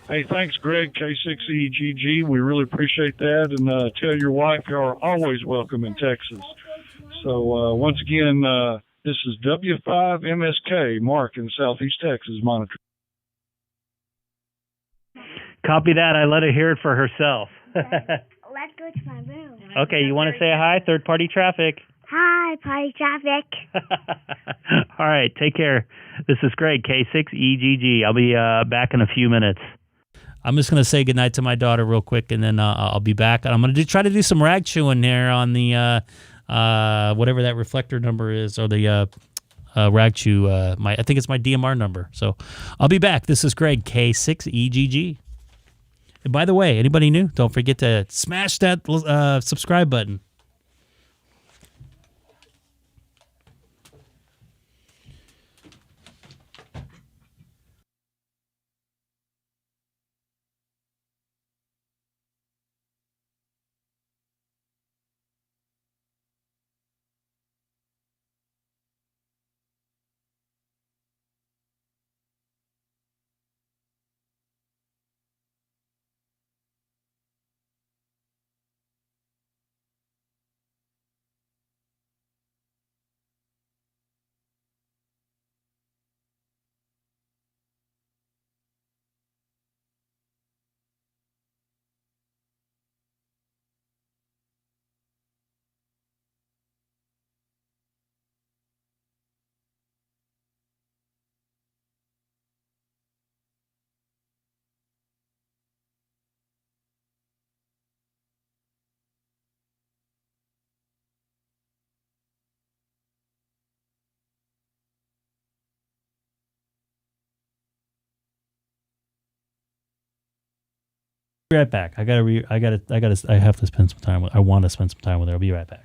K: Hey, thanks, Greg, K6EGG. We really appreciate that. And tell your wife you are always welcome in Texas. So once again, this is W5MSK, Mark in Southeast Texas, monitoring.
H: Copy that. I let her hear it for herself.
J: Let's go to my room.
H: Okay, you want to say hi, third-party traffic?
J: Hi, party traffic.
H: All right, take care. This is Greg, K6EGG. I'll be back in a few minutes. I'm just going to say goodnight to my daughter real quick, and then I'll be back. I'm going to try to do some rag chewing there on the whatever that reflector number is, or the rag chew. I think it's my DMR number. So I'll be back. This is Greg, K6EGG. And by the way, anybody new, don't forget to smash that subscribe button. Be right back. I have to spend some time with. I want to spend some time with her. I'll be right back.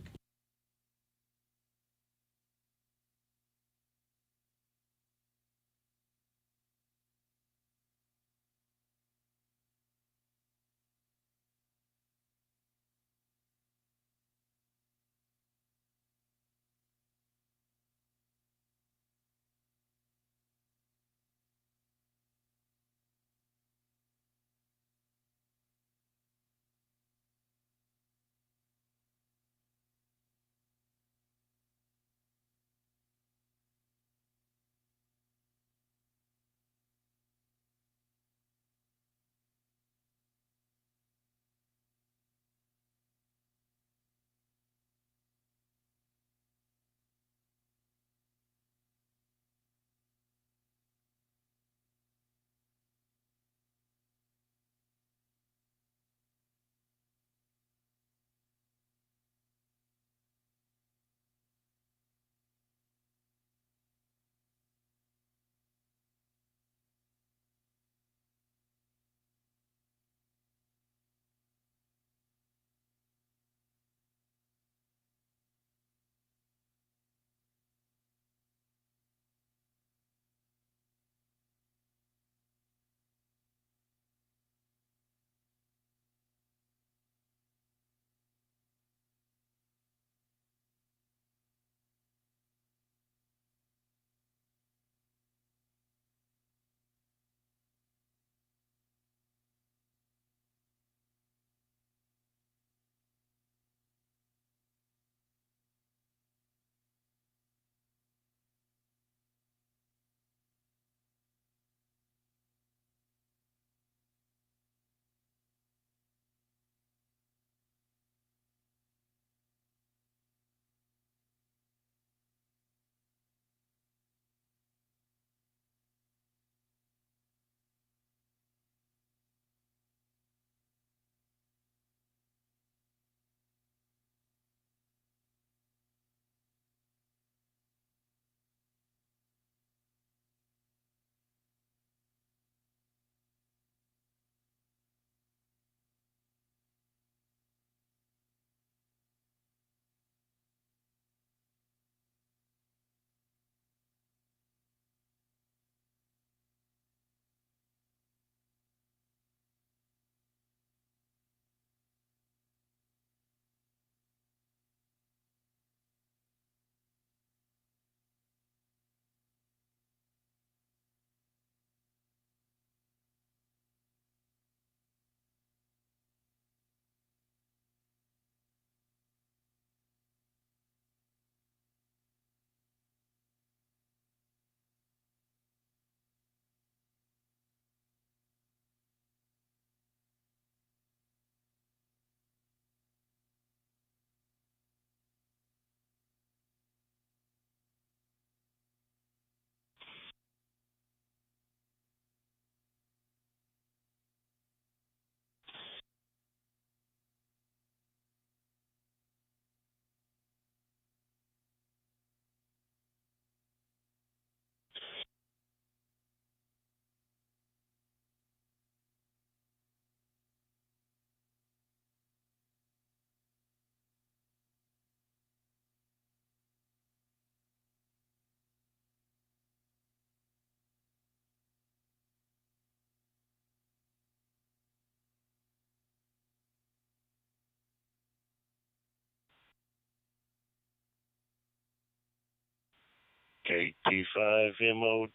F: KT5MOW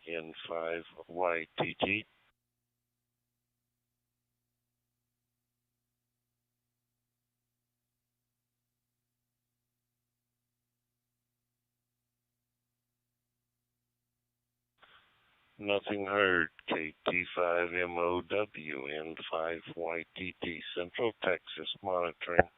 F: N5YTT. Nothing heard. KT5MOW N5YTT. Central Texas monitoring.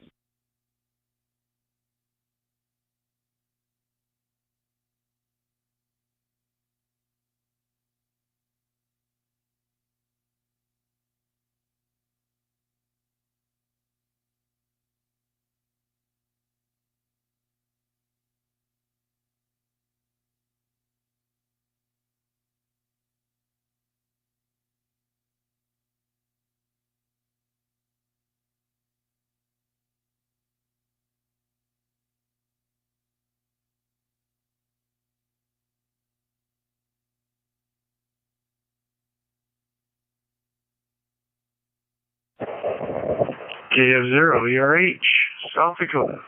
F: KF0 ERH, South Dakota.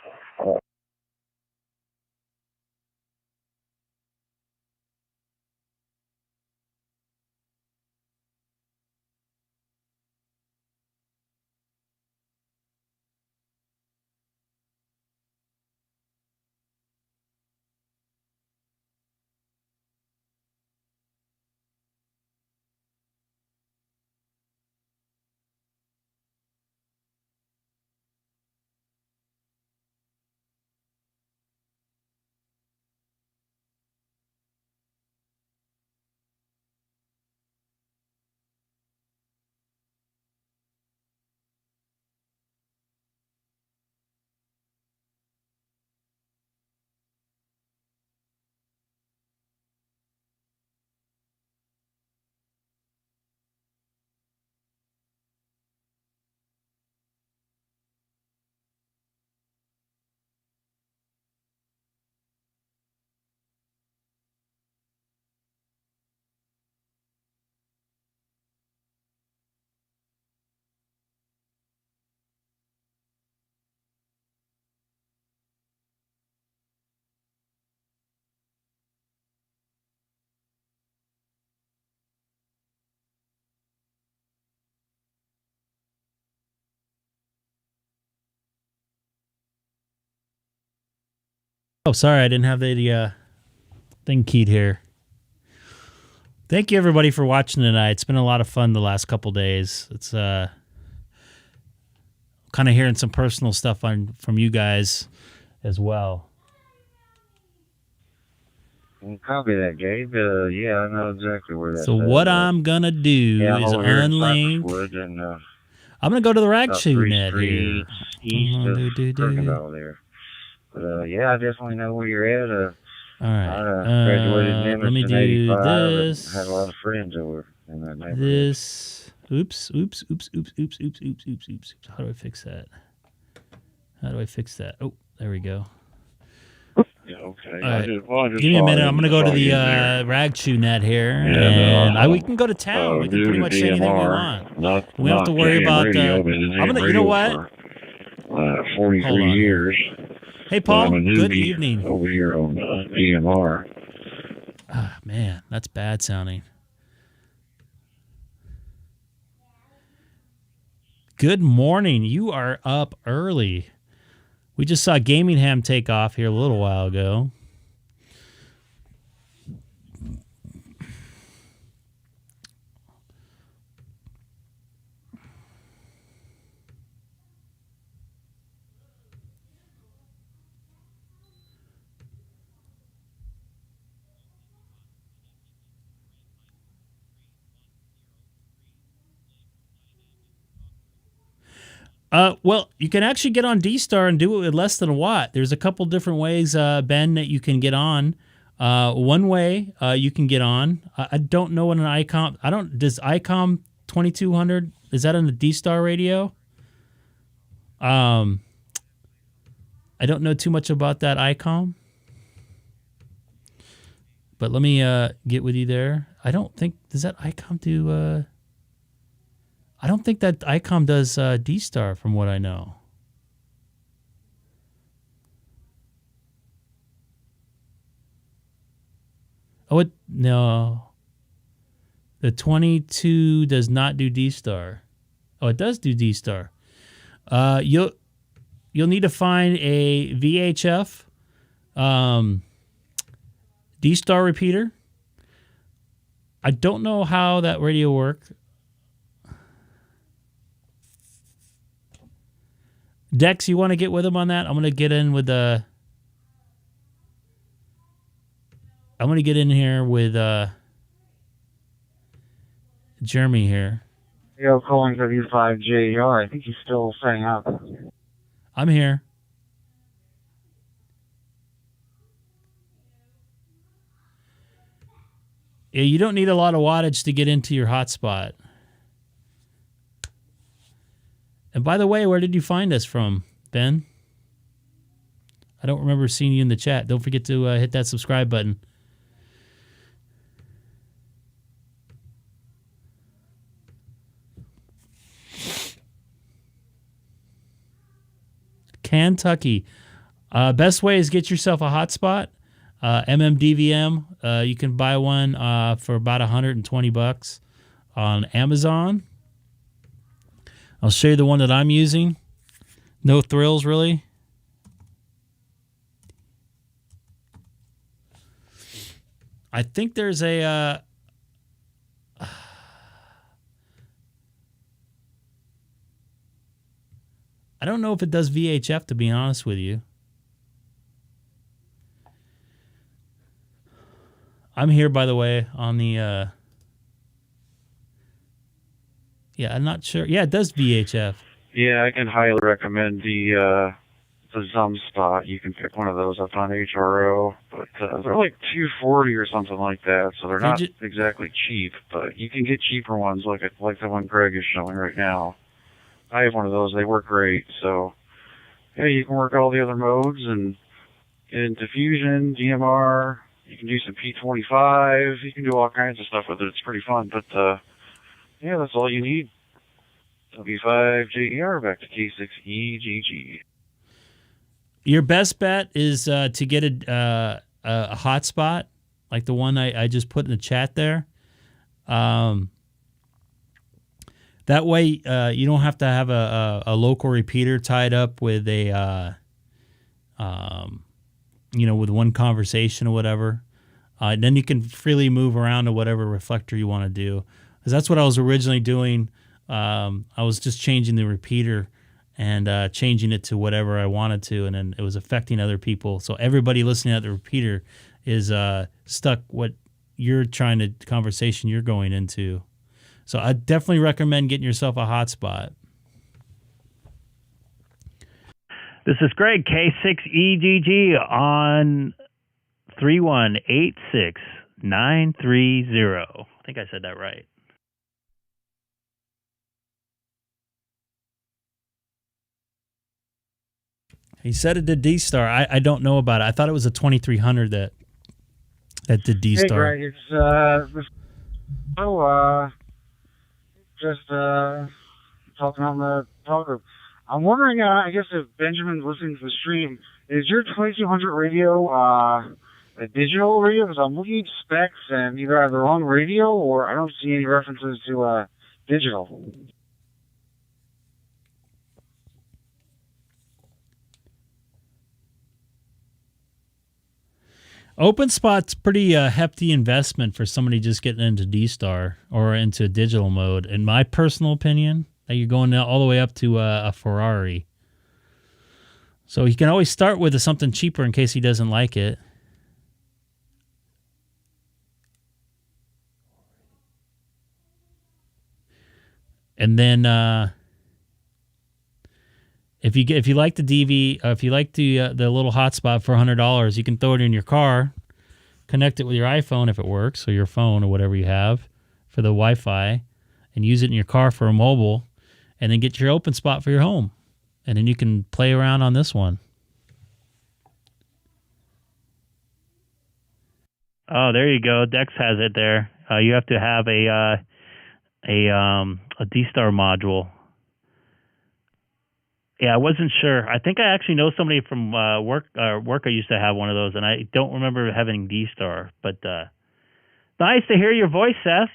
A: Oh, sorry, I didn't have the thing keyed here. Thank you, everybody, for watching tonight. It's been a lot of fun the last couple days. It's kind of hearing some personal stuff from you guys as well.
G: Copy that, Gabe. Yeah, I know exactly where that's
A: So what I'm going to do is unlink. I'm going to go to the Rag-Chew net here.
G: East of Kirkendall there. But, yeah, I definitely know where you're at.
A: All right.
G: I graduated in
A: let me
G: Emerson
A: do
G: 85
A: this.
G: and had a lot of friends over in that neighborhood.
A: This. Oops. How do I fix that? Oh, there we go.
F: Yeah, okay.
A: All right. Give me a minute. I'm going to go to the Rag-Chew net here, and we can go to town. We can pretty much say anything we want. We don't have to worry about. I'm gonna. You know what?
F: 43 years.
A: Hey, Paul. Good evening.
F: Over here on EMR.
A: Ah, man, that's bad sounding. Good morning. You are up early. We just saw Gamingham take off here a little while ago. Well, you can actually get on DStar and do it with less than a watt. There's a couple different ways, Ben, that you can get on. One way you can get on. I don't know what an ICOM. Does ICOM 2200? Is that on the DStar radio? I don't know too much about that ICOM. But let me get with you there. I don't think does that ICOM do. I don't think that ICOM does DStar from what I know. Oh, no. The 22 does not do DStar. Oh, it does do DStar. You'll need to find a VHF DStar repeater. I don't know how that radio works. Dex, you want to get with him on that? I'm going to get in with I'm going to get in here with Jeremy here.
G: Yo, calling W5JR. I think he's still setting up.
A: I'm here. Yeah, you don't need a lot of wattage to get into your hotspot. And by the way, where did you find us from, Ben? I don't remember seeing you in the chat. Don't forget to hit that subscribe button. Kentucky. Best way is get yourself a hotspot. MMDVM. You can buy one for about $120 on Amazon. I'll show you the one that I'm using. No thrills, really. I think there's a... I don't know if it does VHF, to be honest with you. I'm here, by the way, on the... yeah, I'm not sure. Yeah, it does VHF.
C: Yeah, I can highly recommend the Spot. You can pick one of those up on HRO, but they're like $240 or something like that, so they're not exactly cheap, but you can get cheaper ones like the one Greg is showing right now. I have one of those. They work great, so hey, you can work all the other modes and get into Fusion, DMR. You can do some P25. You can do all kinds of stuff with it. It's pretty fun, but yeah, that's all you need. W5JER back to K6EGG.
A: Your best bet is to get a hotspot, like the one I just put in the chat there. That way, you don't have to have a local repeater tied up with with one conversation or whatever. Then you can freely move around to whatever reflector you want to do. Because that's what I was originally doing. I was just changing the repeater and changing it to whatever I wanted to, and then it was affecting other people. So everybody listening at the repeater is stuck what you're trying to conversation you're going into. So I definitely recommend getting yourself a hotspot.
H: This is Greg, K6EGG on 3186930. I think I said that right.
A: He said it did DStar. I don't know about it. I thought it was a 2300 that did DStar.
G: Hey, Greg, it's just talking on the talker. I'm wondering, I guess if Benjamin's listening to the stream, is your 2200 radio a digital radio? Because I'm looking at specs and either I have the wrong radio or I don't see any references to digital.
A: OpenSpot's pretty hefty investment for somebody just getting into DStar or into digital mode. In my personal opinion, that you're going all the way up to a Ferrari. So he can always start with something cheaper in case he doesn't like it. And then if you like the DV, if you like the little hotspot for $100, you can throw it in your car, connect it with your iPhone if it works, or your phone or whatever you have for the Wi-Fi, and use it in your car for a mobile, and then get your open spot for your home, and then you can play around on this one.
H: Oh, there you go. Dex has it there. You have to have a DStar module. Yeah, I wasn't sure. I think I actually know somebody from work. I used to have one of those, and I don't remember having DStar. But Nice to hear your voice, Seth.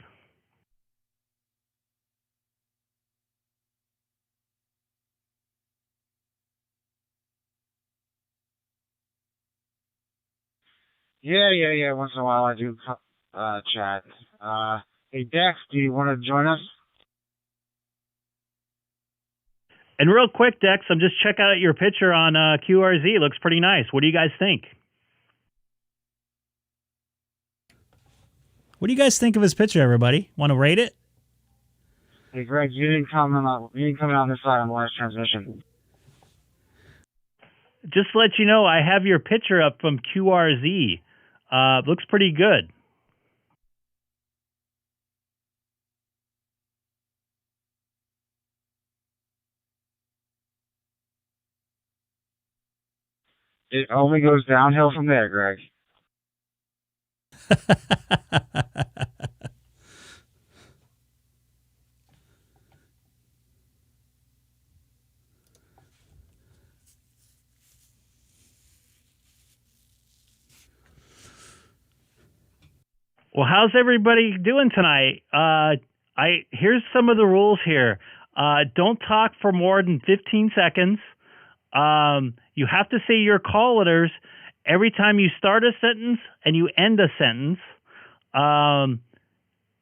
G: Yeah. Once in a while I do chat. Hey, Dex, do you want to join us?
H: And real quick, Dex, I'm just checking out your picture on QRZ. It looks pretty nice. What do you guys think?
A: What do you guys think of his picture, everybody? Want to rate it?
G: Hey, Greg, you didn't come on this side on the last transmission.
H: Just to let you know, I have your picture up from QRZ. Looks pretty good.
G: It only goes downhill from there, Greg.
H: Well, how's everybody doing tonight? Here's some of the rules here. Don't talk for more than 15 seconds. You have to say your call letters every time you start a sentence and you end a sentence. And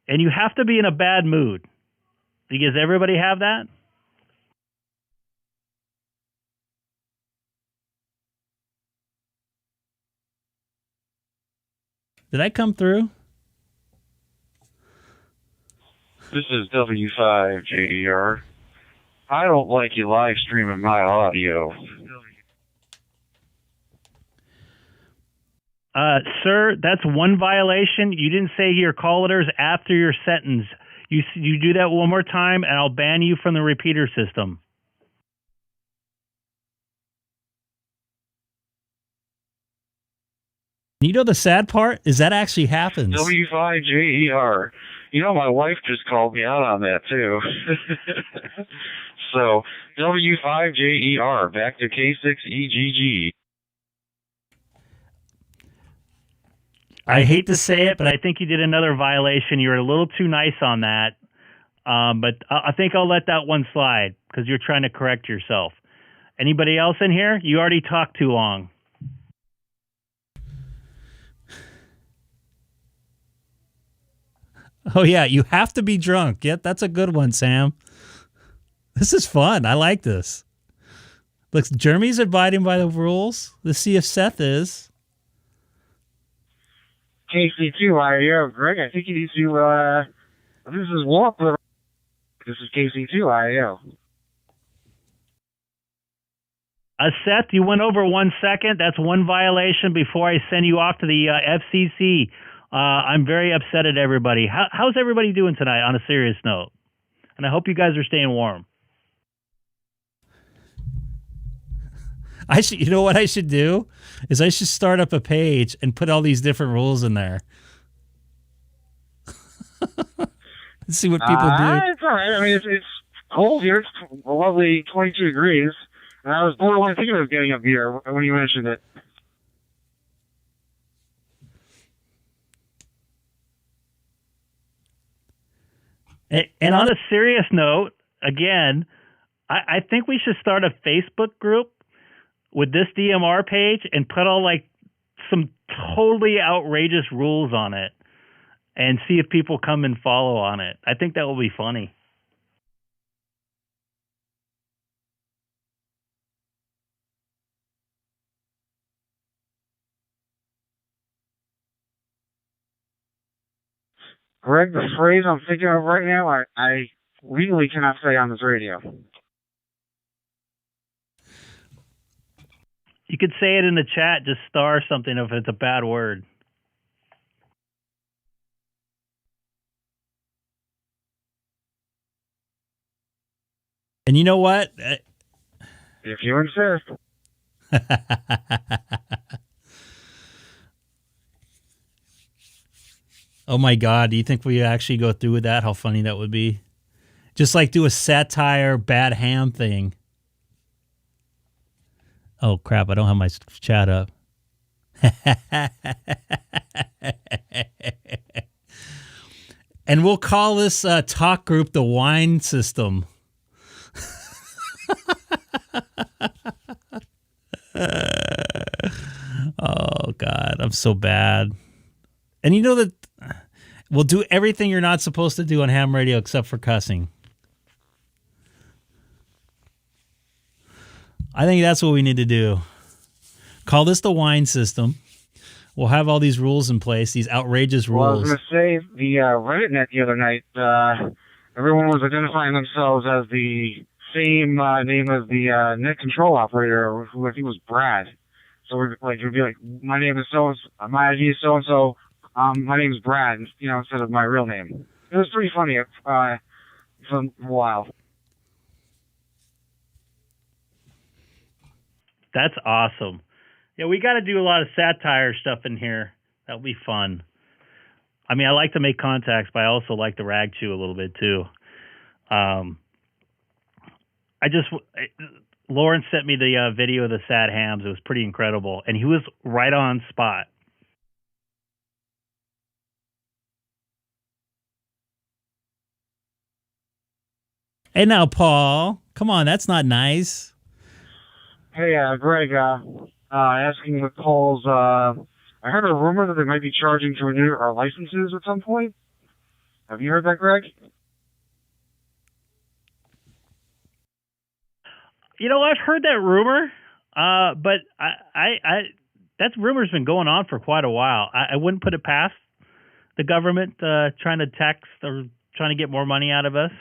H: you have to be in a bad mood. Does everybody have that?
A: Did I come through?
C: This is W5JER. I don't like you live streaming my audio.
H: Sir, that's one violation. You didn't say your call letters after your sentence. You do that one more time, and I'll ban you from the repeater system.
A: You know the sad part is that actually happens.
C: W5JER. You know, my wife just called me out on that, too. So, W5JER, back to K6EGG.
H: I hate to say it, but I think you did another violation. You were a little too nice on that. But I think I'll let that one slide because you're trying to correct yourself. Anybody else in here? You already talked too long.
A: Oh, yeah, you have to be drunk. Yeah, that's a good one, Sam. This is fun. I like this. Look, Jeremy's abiding by the rules. Let's see if Seth is.
G: KC2IO, Greg, I think you need to, this is Walker. This is KC2IO.
H: Seth, you went over 1 second. That's one violation before I send you off to the FCC. I'm very upset at everybody. How's everybody doing tonight on a serious note? And I hope you guys are staying warm.
A: You know what I should do? Is I should start up a page and put all these different rules in there. Let's see what people do.
G: It's all right. I mean, it's cold here. It's a lovely 22 degrees. And I was borderline thinking of getting up here when you mentioned it.
H: And on a serious note, again, I think we should start a Facebook group with this DMR page and put all like some totally outrageous rules on it and see if people come and follow on it. I think that will be funny.
G: Greg, the phrase I'm thinking of right now, I legally cannot say on this radio.
H: You could say it in the chat, just star something if it's a bad word.
A: And you know what?
G: If you insist.
A: Oh my God, do you think we actually go through with that? How funny that would be. Just like do a satire bad ham thing. Oh crap, I don't have my chat up. And we'll call this talk group the wine system. Oh, God. I'm so bad. And you know that we'll do everything you're not supposed to do on ham radio except for cussing. I think that's what we need to do. Call this the wine system. We'll have all these rules in place, these outrageous rules.
G: Well, I was going to say, the Reddit net the other night, everyone was identifying themselves as the same name as the net control operator, who I think was Brad. So we're like, it would be like, my name is so-and-so, my ID is so-and-so, my name is Brad, you know, instead of my real name. It was pretty funny for a while.
H: That's awesome. Yeah, we got to do a lot of satire stuff in here. That'll be fun. I mean, I like to make contacts, but I also like to rag chew a little bit too. Lawrence sent me the video of the sad hams. It was pretty incredible, and he was right on spot.
A: Hey, now, Paul, come on, that's not nice.
G: Hey, Greg, asking with calls, I heard a rumor that they might be charging to renew our licenses at some point. Have you heard that, Greg?
H: You know, I've heard that rumor, but that rumor's been going on for quite a while. I wouldn't put it past the government trying to tax or trying to get more money out of us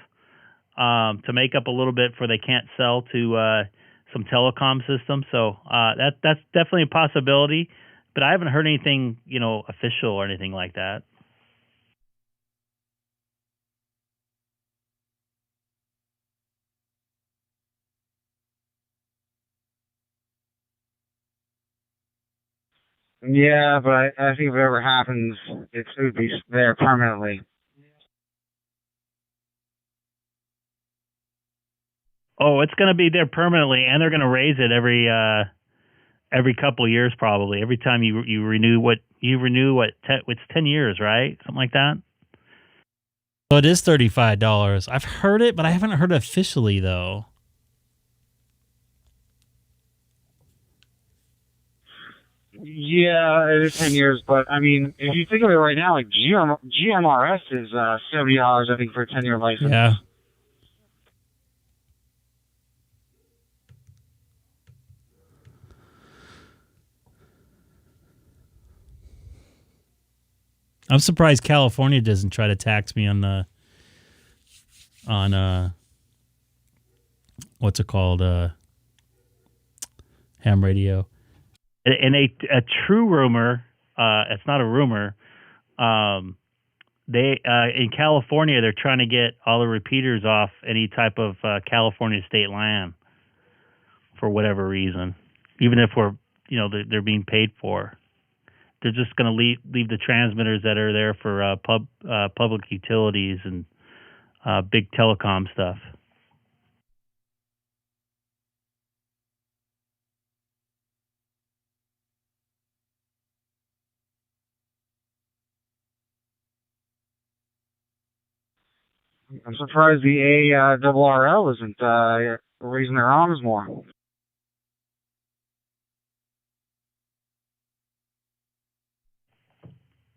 H: to make up a little bit for they can't sell to some telecom systems. So that's definitely a possibility, but I haven't heard anything, you know, official or anything like that.
G: Yeah, but I think if it ever happens, it would be there permanently.
H: Oh, it's going to be there permanently, and they're going to raise it every couple of years, probably. Every time you renew it's 10 years, right? Something like that.
A: So it is $35. I've heard it, but I haven't heard it officially though.
G: Yeah, it is 10 years, but I mean, if you think of it right now, like GMRS is $70, I think, for a 10-year license.
A: Yeah. I'm surprised California doesn't try to tax me on what's it called, ham radio.
H: And a true rumor, it's not a rumor. They in California, they're trying to get all the repeaters off any type of California state land for whatever reason, even if they're being paid for. They're just going to leave the transmitters that are there for public utilities and big telecom stuff.
G: I'm surprised the ARRL isn't raising their arms more.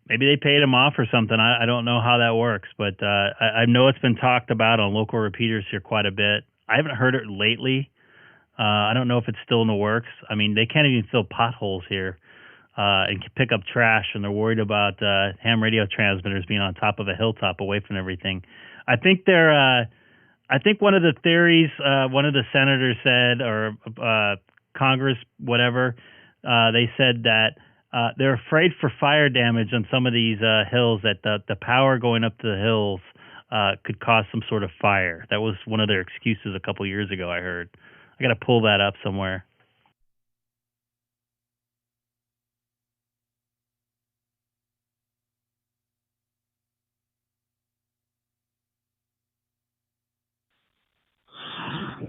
H: Maybe they paid him off or something. I don't know how that works, but I know it's been talked about on local repeaters here quite a bit. I haven't heard it lately. I don't know if it's still in the works. I mean, they can't even fill potholes here and pick up trash, and they're worried about ham radio transmitters being on top of a hilltop away from everything. I think one of the theories one of the senators said, or Congress, whatever, they said that they're afraid for fire damage on some of these hills, that the power going up to the hills could cause some sort of fire. That was one of their excuses a couple years ago, I heard. I got to pull that up somewhere.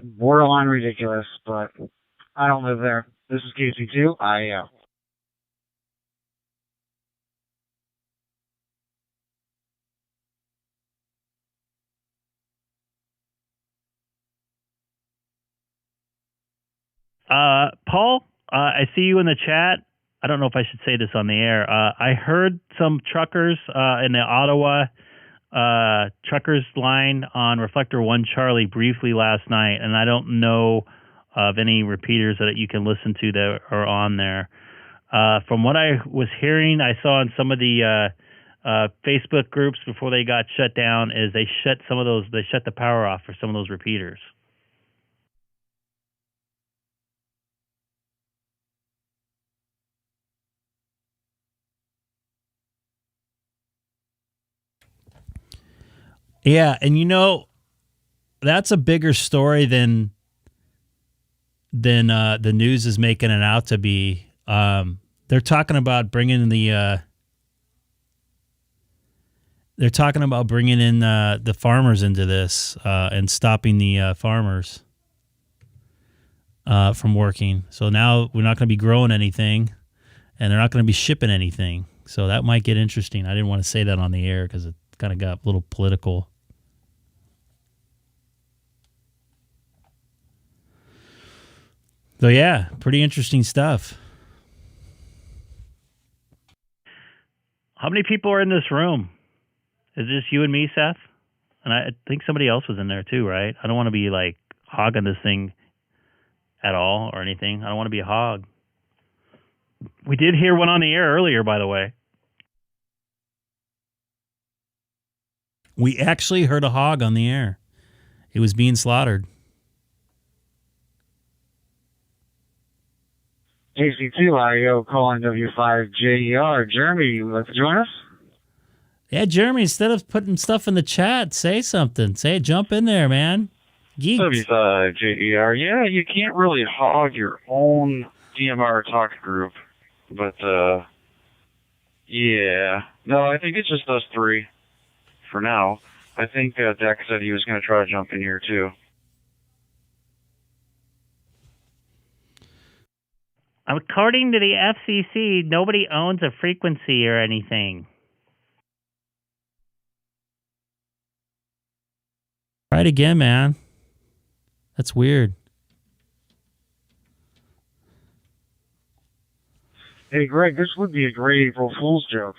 G: Borderline ridiculous, but I don't live there. This is KC2.
H: Paul, I see you in the chat. I don't know if I should say this on the air. I heard some truckers in the Ottawa truckers line on Reflector 1 Charlie briefly last night, and I don't know of any repeaters that you can listen to that are on there. From what I was hearing, I saw in some of the Facebook groups before they got shut down, is they shut the power off for some of those repeaters.
A: Yeah, and that's a bigger story than the news is making it out to be. They're talking about bringing in the farmers into this and stopping the farmers from working. So now we're not going to be growing anything, and they're not going to be shipping anything. So that might get interesting. I didn't want to say that on the air because it kind of got a little political. So yeah, pretty interesting stuff.
H: How many people are in this room? Is this you and me, Seth? And I think somebody else was in there too, right? I don't want to be like hogging this thing at all or anything. I don't want to be a hog. We did hear one on the air earlier, by the way.
A: We actually heard a hog on the air. It was being slaughtered.
G: KC2IO calling W5JER. Jeremy, you like to join us?
A: Yeah, Jeremy, instead of putting stuff in the chat, say something. Jump in there, man. Geeks.
G: W5JER. Yeah, you can't really hog your own DMR talk group. But, yeah. No, I think it's just us three for now. I think Dex said he was going to try to jump in here, too.
H: According to the FCC, nobody owns a frequency or anything.
A: Try it again, man. That's weird.
G: Hey, Greg, this would be a great April Fool's joke.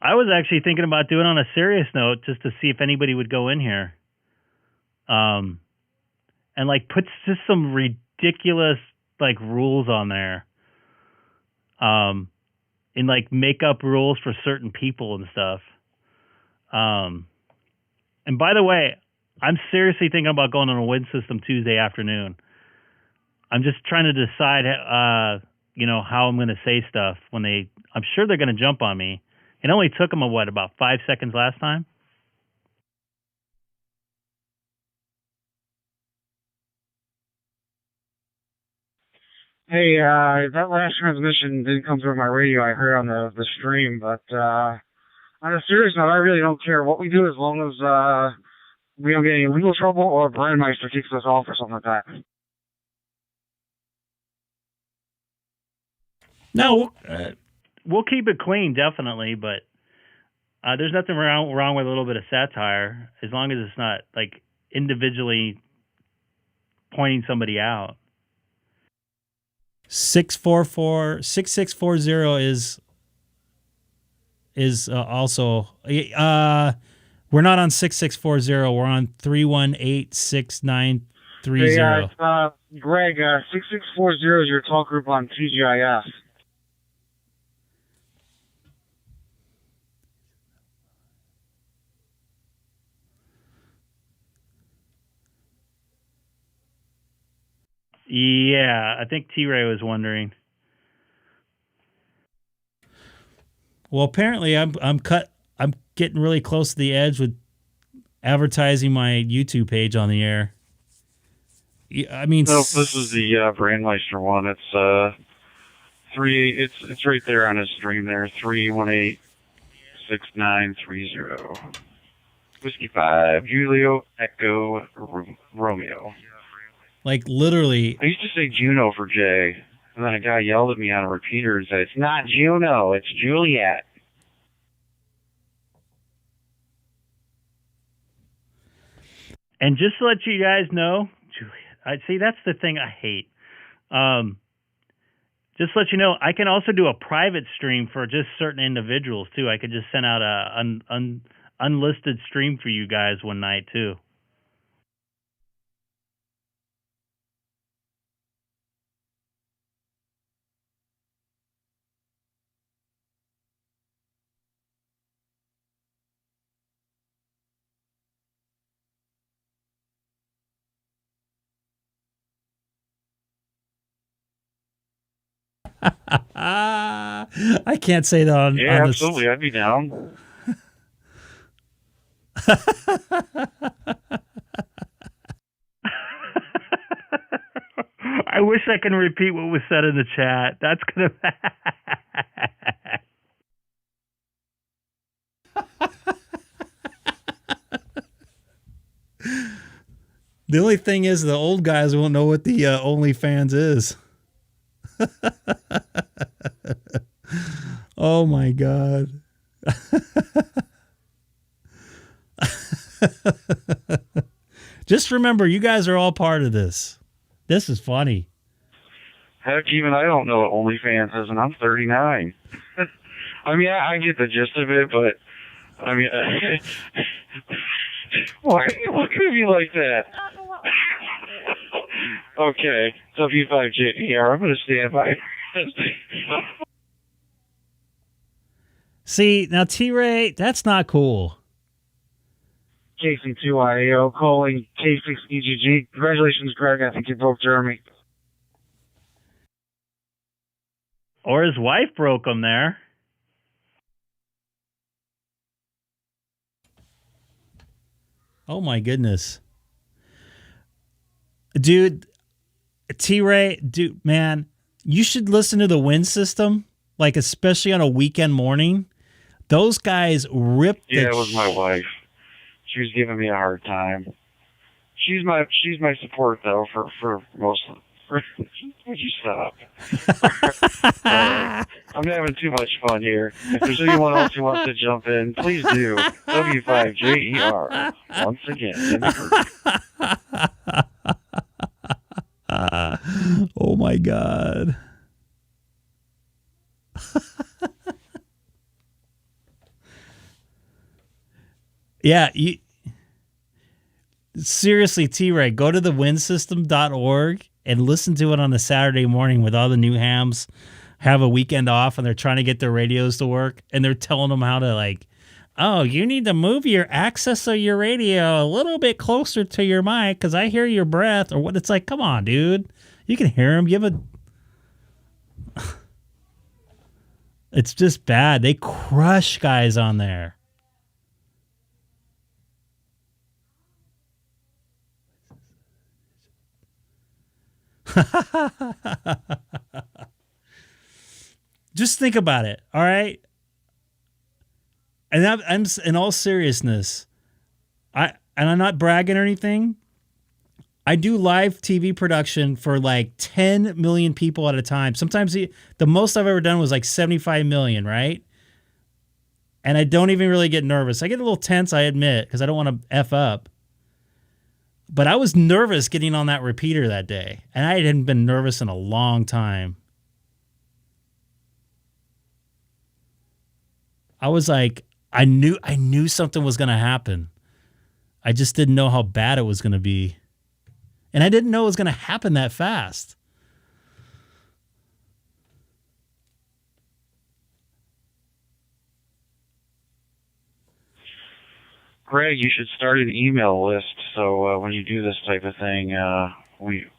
H: I was actually thinking about doing on a serious note just to see if anybody would go in here. And like put just some ridiculous like rules on there. And like make up rules for certain people and stuff. And by the way, I'm seriously thinking about going on a wind system Tuesday afternoon. I'm just trying to decide, how I'm going to say stuff when I'm sure they're going to jump on me. It only took them, about 5 seconds last time?
G: Hey, that last transmission didn't come through my radio. I heard on the stream, but on a serious note, I really don't care what we do as long as we don't get any legal trouble or Brandmeister kicks us off or something like that.
H: No, we'll keep it clean, definitely, but there's nothing wrong with a little bit of satire, as long as it's not, like, individually pointing somebody out.
A: 6640 is also we're not on 6640, we're on 318-6930.
G: Hey, Greg, 6640 is your talk group on TGIF.
H: Yeah, I think T-Ray was wondering.
A: Well, apparently I'm getting really close to the edge with advertising my YouTube page on the air. I mean,
G: no, this is the Brandmeister one. It's it's right there on his stream there. 318-6930. Whiskey 5 Julio Echo Romeo.
A: Like, literally.
G: I used to say Juno for Jay, and then a guy yelled at me on a repeater and said, "It's not Juno, it's Juliet."
H: And just to let you guys know, I see that's the thing I hate. Just to let you know, I can also do a private stream for just certain individuals too. I could just send out a unlisted stream for you guys one night too.
A: I can't say that on.
C: Yeah,
A: on
C: absolutely. I'd be down.
H: I wish I can repeat what was said in the chat. That's gonna.
A: The only thing is, the old guys won't know what the OnlyFans is. Oh my God. Just remember, you guys are all part of this. This is funny.
C: Heck, even I don't know what OnlyFans is, and I'm 39. I mean, I get the gist of it, but I mean, why look at me like that? Okay, W5JER, I'm going to stand by.
A: See, now T-Ray, that's not cool.
G: KC2IAO calling K6EGG. Congratulations, Greg. I think you broke Jeremy.
H: Or his wife broke him there.
A: Oh my goodness. Dude, T-Ray, dude, man, you should listen to the wind system, like especially on a weekend morning. Those guys ripped
C: Yeah, it was my wife. She was giving me a hard time. She's my support though for most of. Would you stop? I'm having too much fun here. If there's anyone else who wants to jump in, please do. W5JER once again.
A: Oh my God. Yeah, seriously, T-Ray, go to thewinsystem.org and listen to it on a Saturday morning with all the new hams have a weekend off and they're trying to get their radios to work and they're telling them how to, like, oh, you need to move your access of your radio a little bit closer to your mic because I hear your breath, or what. It's like, come on, dude. You can hear him. It's just bad. They crush guys on there. Just think about it, all right? And I'm in all seriousness, I'm not bragging or anything. I do live TV production for like 10 million people at a time. Sometimes the most I've ever done was like 75 million, right? And I don't even really get nervous. I get a little tense, I admit, because I don't want to F up. But I was nervous getting on that repeater that day. And I hadn't been nervous in a long time. I was like, I knew something was going to happen. I just didn't know how bad it was going to be. And I didn't know it was going to happen that fast.
C: Greg, you should start an email list so when you do this type of thing,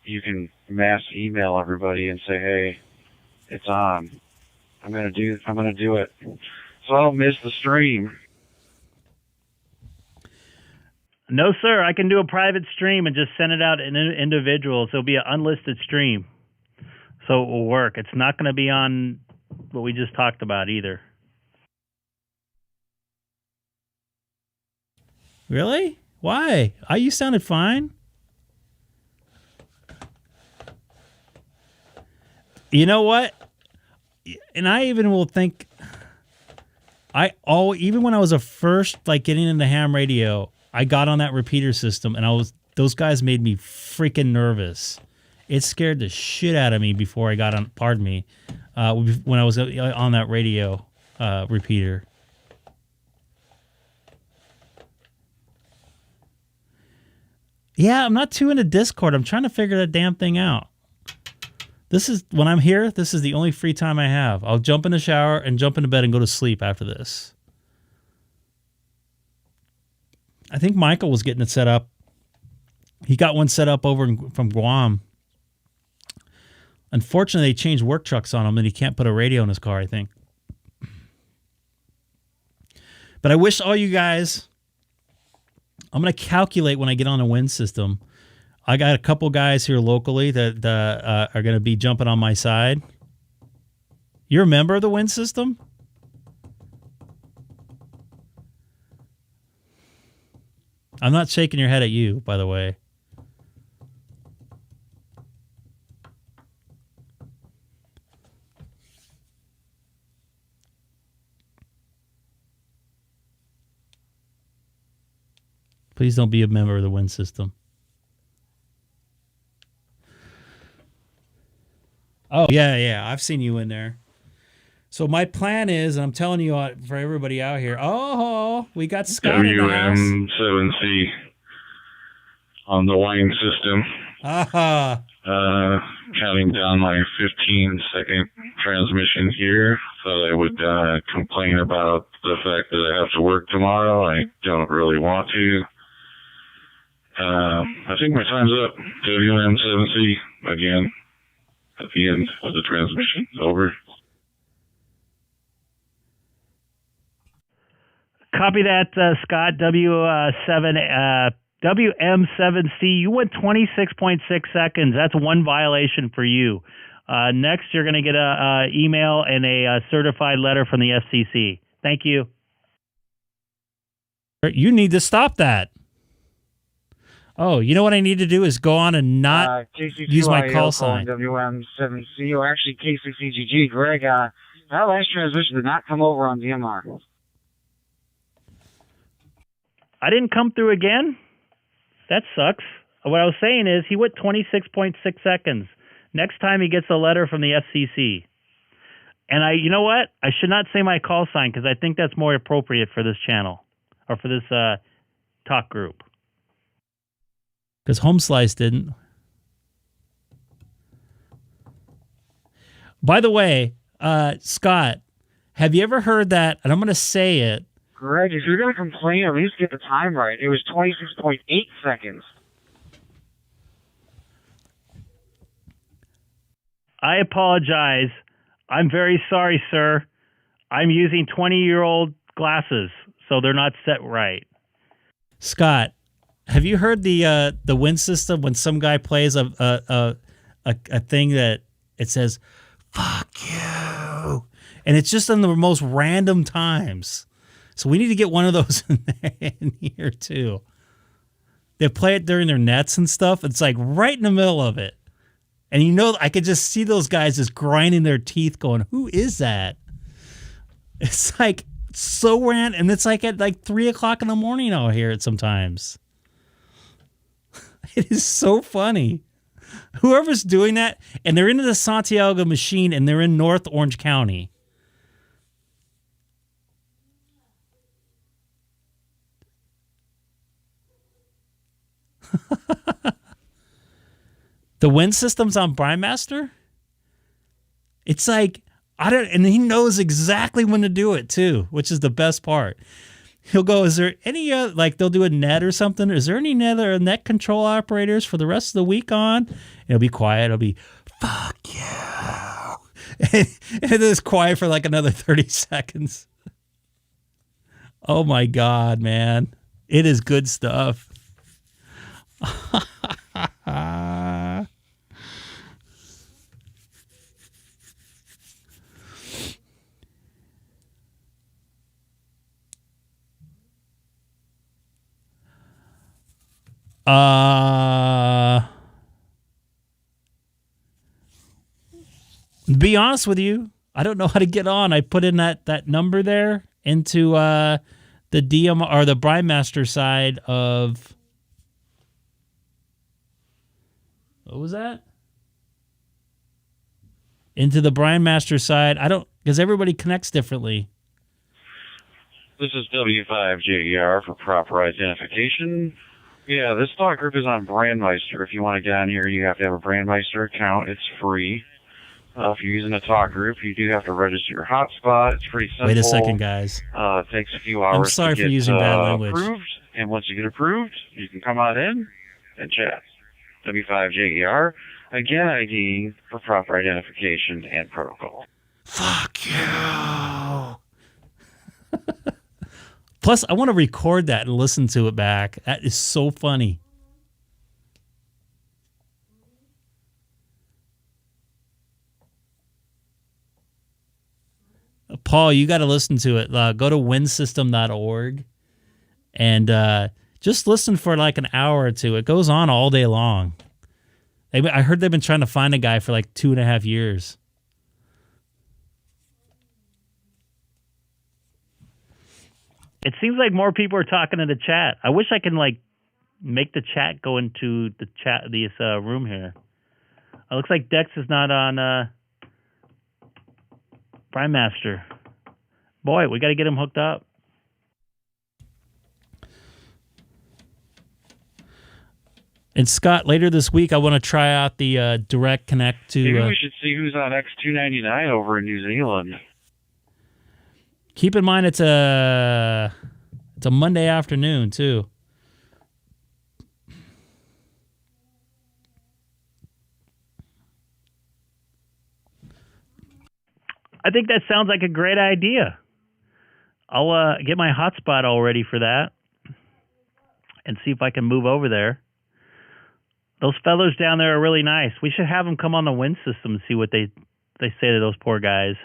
C: you can mass email everybody and say, hey, it's on. I'm gonna do it, so I don't miss the stream.
H: No, sir. I can do a private stream and just send it out in individuals. It'll be an unlisted stream, so it will work. It's not going to be on what we just talked about either.
A: Really? Why? You sounded fine. You know what? And I even will think, even when I was a first, like, getting into ham radio, I got on that repeater system, and those guys made me freaking nervous. It scared the shit out of me before I got on. Pardon me, when I was on that radio repeater. Yeah, I'm not too into Discord. I'm trying to figure that damn thing out. This is when I'm here. This is the only free time I have. I'll jump in the shower and jump into bed and go to sleep after this. I think Michael was getting it set up. He got one set up over from Guam. Unfortunately, they changed work trucks on him, and he can't put a radio in his car, I think. But I wish all you guys... I'm going to calculate when I get on a wind system. I got a couple guys here locally that are going to be jumping on my side. You're a member of the wind system? I'm not shaking your head at you, by the way. Please don't be a member of the wind system. Oh, yeah. I've seen you in there. So my plan is, and I'm telling you for everybody out here, we got Scott in the house.
B: WM7C on the line system. Counting down my 15-second transmission here. Thought I would complain about the fact that I have to work tomorrow. I don't really want to. I think my time's up. WM7C again at the end of the transmission. Over.
H: Copy that, Scott. WM7C. You went 26.6 seconds. That's one violation for you. Next, you're going to get a email and a certified letter from the FCC. Thank you.
A: You need to stop that. Oh, you know what I need to do is go on and not use my call sign.
G: WM7C, or actually K6EGG. Greg, that last transmission did not come over on DMR.
H: I didn't come through again? That sucks. What I was saying is he went 26.6 seconds. Next time he gets a letter from the FCC. And you know what? I should not say my call sign because I think that's more appropriate for this channel or for this talk group.
A: Because Home Slice didn't. By the way, Scott, have you ever heard that? And I'm going to say it.
G: Greg, if you're going to complain, at least get the time right. It was 26.8 seconds.
H: I apologize. I'm very sorry, sir. I'm using 20-year-old glasses, so they're not set right.
A: Scott, have you heard the wind system when some guy plays a thing that it says, fuck you, and it's just in the most random times. So we need to get one of those in here too. They play it during their nets and stuff. It's like right in the middle of it. And you know, I could just see those guys just grinding their teeth going, who is that? It's like so random. And it's like at like 3 o'clock in the morning I'll hear it sometimes. It is so funny. Whoever's doing that, and they're into the Santiago machine and they're in North Orange County. The wind system's on Brimaster. It's like and he knows exactly when to do it too, which is the best part. He'll go, is there any like they'll do a net or something? Is there any net or net control operators for the rest of the week on? And it'll be quiet. It'll be fuck you, and it's quiet for like another 30 seconds. Oh my God, man, it is good stuff. To be honest with you, I don't know how to get on. I put in that number there into the DM or the Brine Master side of what was that? Into the Brine Master side. I don't because everybody connects differently.
C: This is W5JER for proper identification. Yeah, this talk group is on Brandmeister. If you want to get on here, you have to have a Brandmeister account. It's free. If you're using a talk group, you do have to register your hotspot. It's pretty simple.
A: Wait a second, guys.
C: It takes a few hours.
A: I'm sorry
C: to
A: for
C: get,
A: using bad language.
C: Approved, and once you get approved, you can come on in and chat. W5JER, again ID for proper identification and protocol.
A: Fuck you. Plus, I want to record that and listen to it back. That is so funny. Paul, you got to listen to it. Go to winsystem.org and just listen for like an hour or two. It goes on all day long. I heard they've been trying to find a guy for like 2.5 years.
H: It seems like more people are talking in the chat. I wish I can like make the chat go into the chat this room here. It looks like Dex is not on Prime Master. Boy, we got to get him hooked up.
A: And Scott, later this week, I want to try out the direct connect to.
C: Maybe we should see who's on X299 over in New Zealand.
A: Keep in mind it's a Monday afternoon too.
H: I think that sounds like a great idea. I'll get my hotspot all ready for that and see if I can move over there. Those fellows down there are really nice. We should have them come on the wind system and see what they say to those poor guys.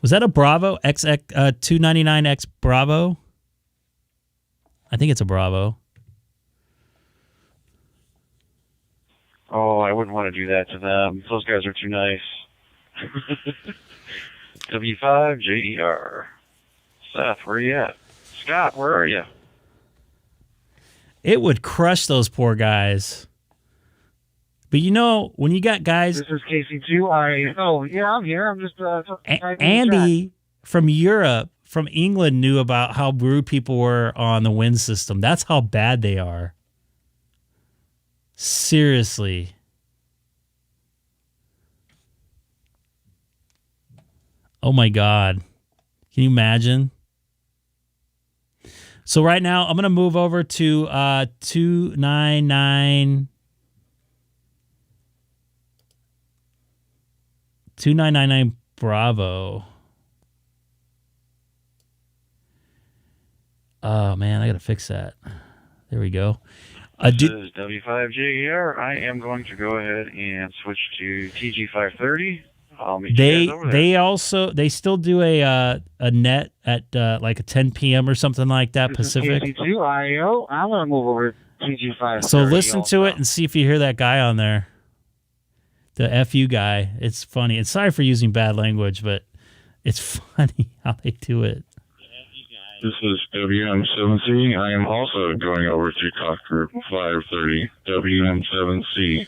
A: Was that a Bravo XX 299X Bravo? I think it's a Bravo.
C: Oh, I wouldn't want to do that to them. Those guys are too nice. W5JER. Seth, where are you at? Scott, where are you?
A: It would crush those poor guys. But you know, when you got guys...
G: This is KC2. Oh, yeah, I'm here. I'm just...
A: Andy from Europe, from England, knew about how rude people were on the wind system. That's how bad they are. Seriously. Oh, my God. Can you imagine? So right now, I'm going to move over to 299... 2999 Bravo. Oh, man, I got to fix that. There we go.
C: This is W5JER. I am going to go ahead and switch to TG530. I'll meet you guys over there.
A: They still do a net at like a 10 p.m. or something like that, Pacific.
G: KC2IO. I'm going to move over to TG530.
A: So listen to it and see if you hear that guy on there. The FU guy. It's funny. And sorry for using bad language, but it's funny how they do it.
B: This is WM7C. I am also going over to Talk Group 530, WM7C.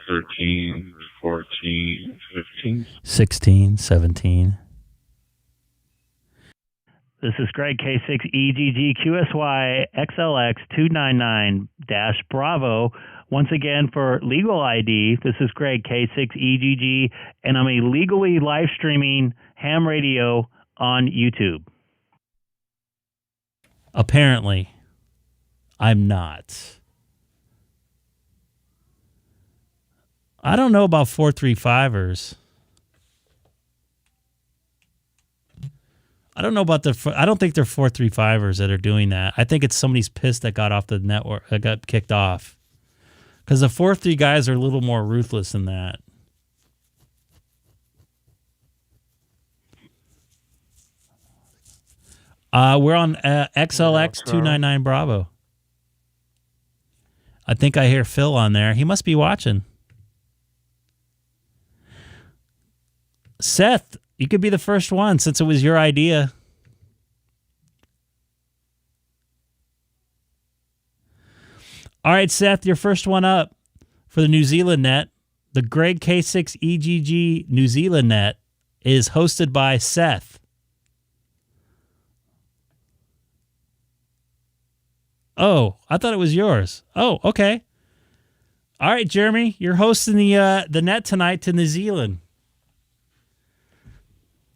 B: 13, 14, 15.
A: 16, 17.
H: This is Greg, K6EGG QSY XLX 299-Bravo. Once again, for legal ID, this is Greg, K6EGG, and I'm illegally live streaming ham radio on YouTube.
A: Apparently, I'm not. I don't know about 435ers. I don't know about I don't think they're 435ers that are doing that. I think it's somebody's pissed that got off the network, that got kicked off. Because the 4-3 guys are a little more ruthless than that. We're on XLX 299 Bravo. I think I hear Phil on there. He must be watching. Seth, you could be the first one since it was your idea. All right, Seth, your first one up for the New Zealand net. The Greg K6EGG New Zealand net is hosted by Seth. Oh, I thought it was yours. Oh, okay. All right, Jeremy, you're hosting the net tonight to New Zealand.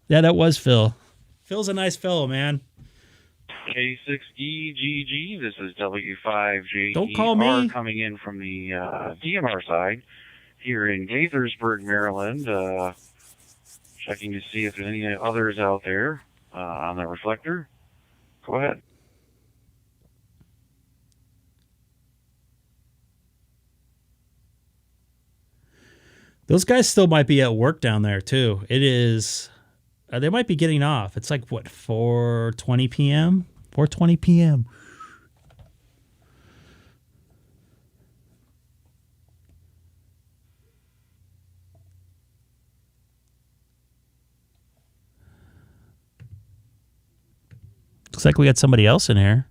A: Yeah, that was Phil. Phil's a nice fellow, man.
C: K6EGG, this is W5JER.
A: Don't call me.
C: Coming in from the DMR side here in Gaithersburg, Maryland. Checking to see if there's any others out there on the reflector. Go ahead.
A: Those guys still might be at work down there, too. It is... they might be getting off. It's like, what, 4:20 p.m.? 4:20 p.m. Looks like we got somebody else in here.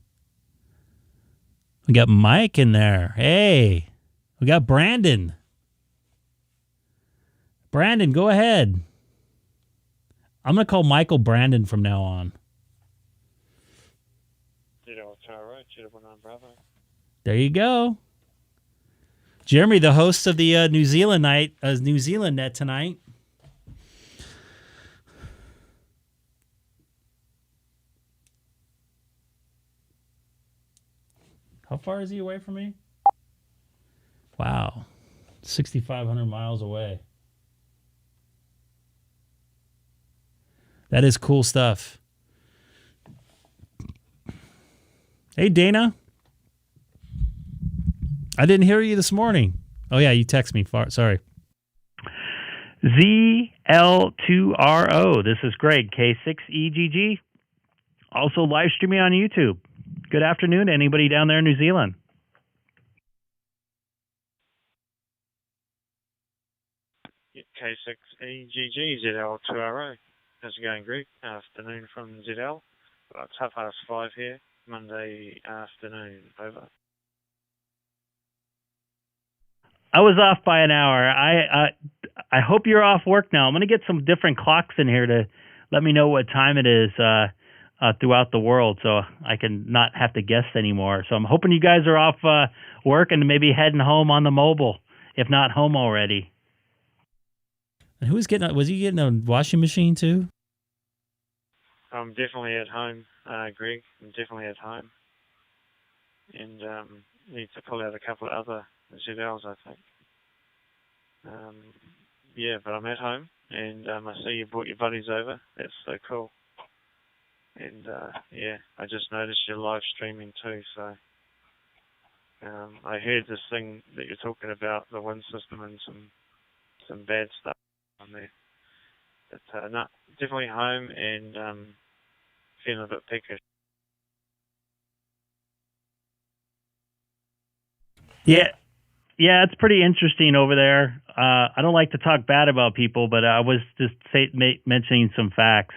A: We got Mike in there. Hey, we got Brandon. Brandon, go ahead. I'm going to call Michael Brandon from now on. There you go. Jeremy, the host of the New Zealand net tonight. How far is he away from me? Wow. 6,500 miles away. That is cool stuff. Hey, Dana. I didn't hear you this morning. Oh, yeah, you text me. Sorry.
H: ZL2RO. This is Greg, K6EGG. Also live streaming on YouTube. Good afternoon to anybody down there in New Zealand.
L: K6EGG, ZL2RO. How's it going, Greg? Afternoon from ZL. It's 5:30 here, Monday afternoon. Over.
H: I was off by an hour. I hope you're off work now. I'm going to get some different clocks in here to let me know what time it is throughout the world, so I can not have to guess anymore. So I'm hoping you guys are off work and maybe heading home on the mobile, if not home already.
A: And was he getting a washing machine too?
L: I'm definitely at home, Greg. I'm definitely at home. And need to pull out a couple of other ZLs, I think. Yeah, but I'm at home, and I see you brought your buddies over. That's so cool. And yeah, I just noticed you're live streaming too, so I heard this thing that you're talking about, the wind system and some bad stuff on there. But no, definitely home and feeling a bit peckish.
H: Yeah, it's pretty interesting over there. I don't like to talk bad about people, but I was just mentioning some facts.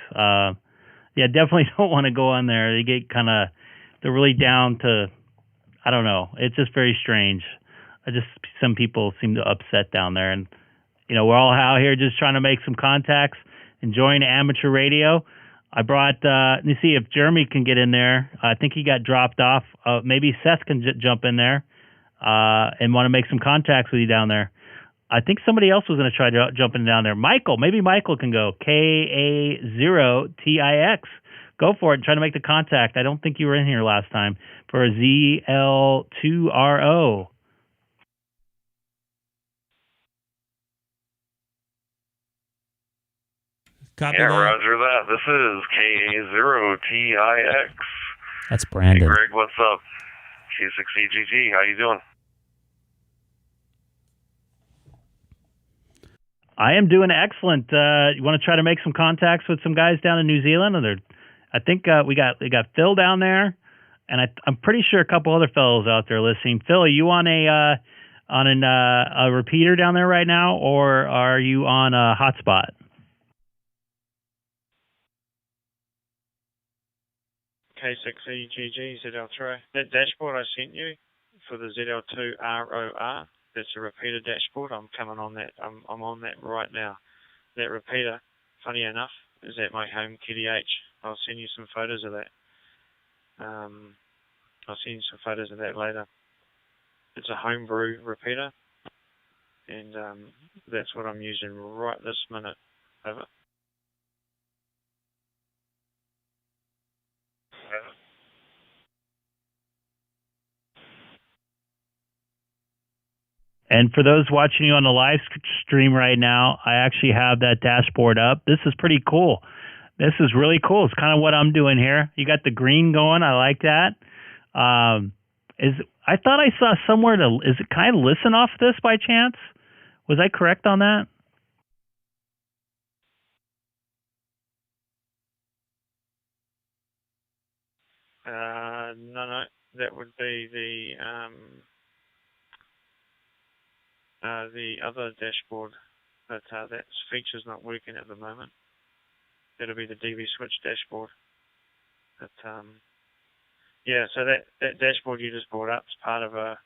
H: Yeah, definitely don't want to go on there. They get they're really down to, I don't know. It's just very strange. Some people seem to upset down there. And, we're all out here just trying to make some contacts, enjoying amateur radio. I brought, let me see if Jeremy can get in there. I think he got dropped off. Maybe Seth can jump in there and want to make some contacts with you down there. I think somebody else was going to try jumping down there. Maybe Michael can go. K0TIX. Go for it and try to make the contact. I don't think you were in here last time for ZL2RO.
B: Copy that. Roger that. This is K0TIX.
A: That's Brandon.
B: Hey, Greg, what's up? K6EGG, how you doing?
H: I am doing excellent. You want to try to make some contacts with some guys down in New Zealand? I think we got Phil down there, and I'm pretty sure a couple other fellows out there listening. Phil, are you on a repeater down there right now, or are you on a hotspot?
L: K6EGG ZL3. That dashboard I sent you for the ZL2 ROR, that's a repeater dashboard. I'm coming on that. I'm on that right now. That repeater, funny enough, is at my home KDH. I'll send you some photos of that. I'll send you some photos of that later. It's a homebrew repeater, and that's what I'm using right this minute. Over.
H: And for those watching you on the live stream right now, I actually have that dashboard up. This is pretty cool. This is really cool. It's kind of what I'm doing here. You got the green going. I like that. I thought I saw somewhere can I listen off this by chance? Was I correct on that?
L: No. That would be the other dashboard, but that feature's not working at the moment. That'll be the DV switch dashboard. But yeah, so that dashboard you just brought up is part of a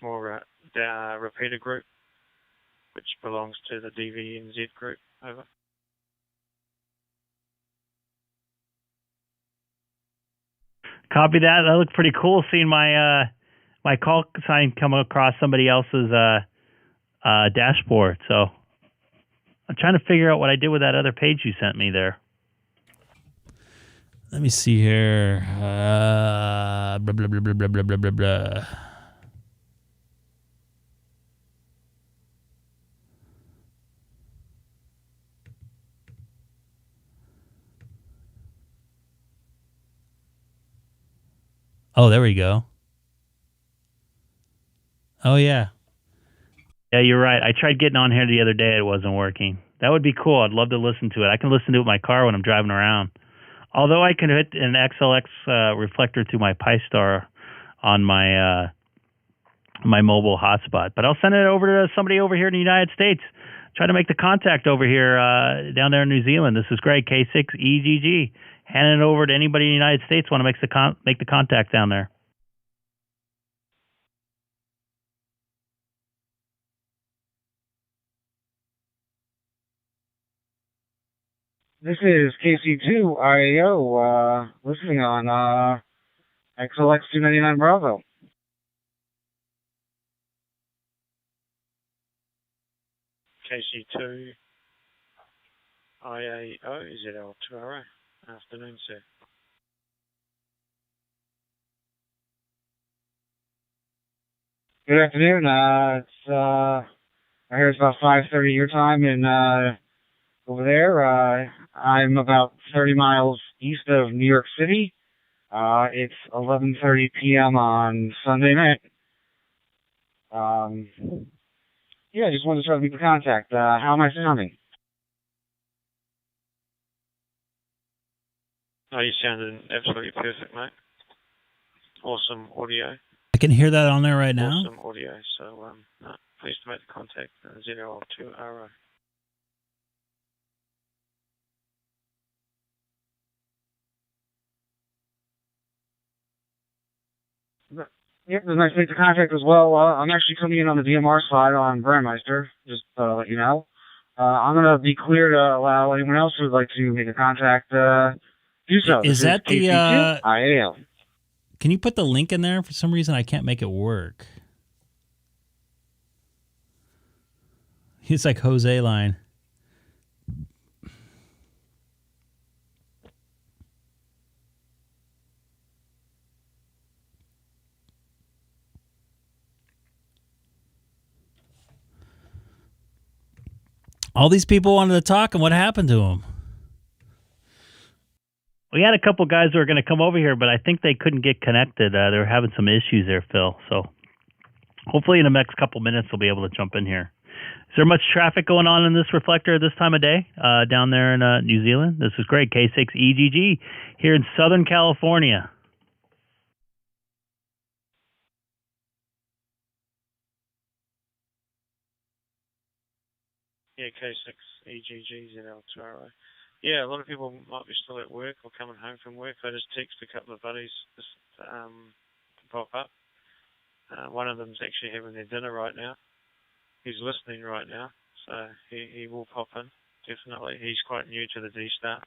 L: small repeater group, which belongs to the DVNZ group. Over.
H: Copy that. That looked pretty cool. Seeing my call sign come across somebody else's dashboard. So I'm trying to figure out what I did with that other page you sent me there.
A: Let me see here. Blah, blah, blah, blah, blah, blah, blah, blah. Oh, there we go. Oh, yeah.
H: Yeah, you're right. I tried getting on here the other day. It wasn't working. That would be cool. I'd love to listen to it. I can listen to it in my car when I'm driving around. Although I can hit an XLX reflector to my Pi-Star on my my mobile hotspot. But I'll send it over to somebody over here in the United States. Try to make the contact over here down there in New Zealand. This is great. K6EGG. Handing it over to anybody in the United States want to make the contact down there.
G: This is KC2IO, listening on XLX 299 Bravo.
L: KC2 IAO ZL2RO. Afternoon, sir.
G: Good afternoon. I hear it's about 5:30 your time, and over there, I'm about 30 miles east of New York City. It's 11:30 p.m. on Sunday night. Yeah, I just wanted to try to make the contact. How am I sounding?
L: Oh, you sounded absolutely perfect, mate. Awesome audio.
A: I can hear that on there right now.
L: Awesome audio. So, pleased to make the contact. ZL2RO.
G: Yep, it was nice to make the contact as well. I'm actually coming in on the DMR side on Brandmeister, just to let you know. I'm going to be clear to allow anyone else who would like to make a contact do so.
A: Is that the...
G: IAL.
A: Can you put the link in there? For some reason, I can't make it work. It's like Jose line. All these people wanted to talk, and what happened to them?
H: We had a couple guys who were going to come over here, but I think they couldn't get connected. They were having some issues there, Phil. So hopefully in the next couple minutes they'll be able to jump in here. Is there much traffic going on in this reflector at this time of day down there in New Zealand? This is great. K6EGG here in Southern California.
L: Yeah, K6EGG ZL2RO. Yeah, a lot of people might be still at work or coming home from work. I just text a couple of buddies just to pop up. One of them's actually having their dinner right now. He's listening right now, so he will pop in, definitely. He's quite new to the DStar.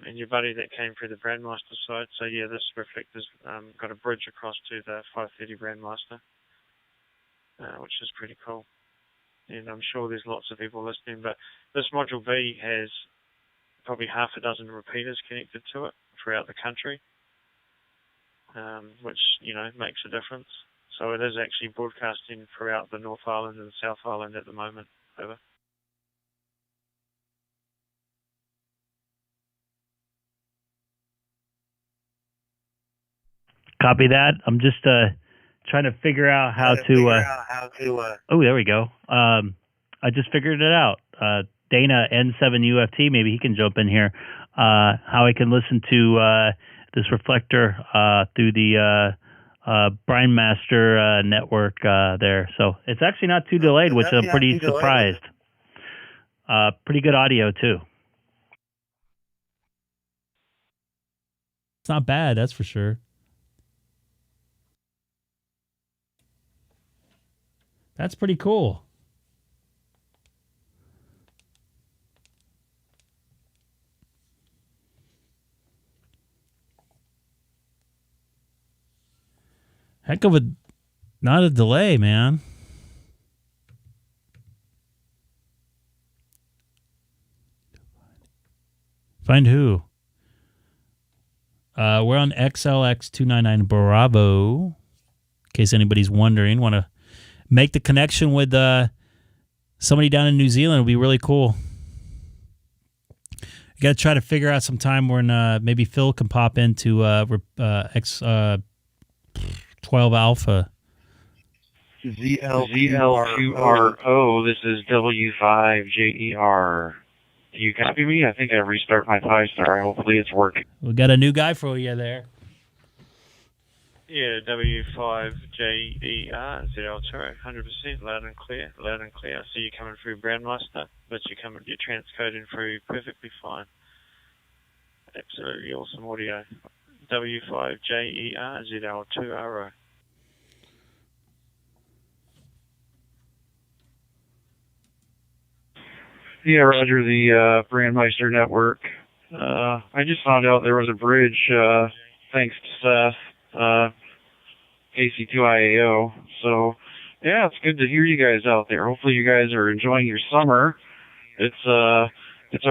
L: And your buddy that came through the Brandmaster side, so yeah, this reflector's got a bridge across to the 530 Brandmaster, which is pretty cool. And I'm sure there's lots of people listening, but this Module B has probably half a dozen repeaters connected to it throughout the country, which, you know, makes a difference. So it is actually broadcasting throughout the North Island and South Island at the moment. Over.
H: Copy that. I'm just trying to figure out how to. Oh, there we go. I just figured it out. Dana N7UFT, maybe he can jump in here. How I can listen to this reflector through the Brandmaster network there. So it's actually not too delayed, which I'm pretty surprised. Pretty good audio too.
A: It's not bad, that's for sure. That's pretty cool. Heck of a, not a delay, man. Find who? We're on XLX299 Bravo. In case anybody's wondering, want to make the connection with somebody down in New Zealand. It'll be really cool. You got to try to figure out some time when maybe Phil can pop into X12 Alpha.
G: ZL2RO, this is W5JER. Do you copy me? I think I restart my 5-star. Hopefully it's working.
A: We got a new guy for you there.
L: Yeah, W5JER, ZL2RO, 100%, loud and clear, loud and clear. I see you coming through Brandmaster, but you're transcoding through perfectly fine. Absolutely awesome audio. W5JER, ZL2RO.
G: Yeah, Roger, the Brandmeister network. I just found out there was a bridge, thanks to Seth, KC2IAO. So, yeah, it's good to hear you guys out there. Hopefully you guys are enjoying your summer. It's our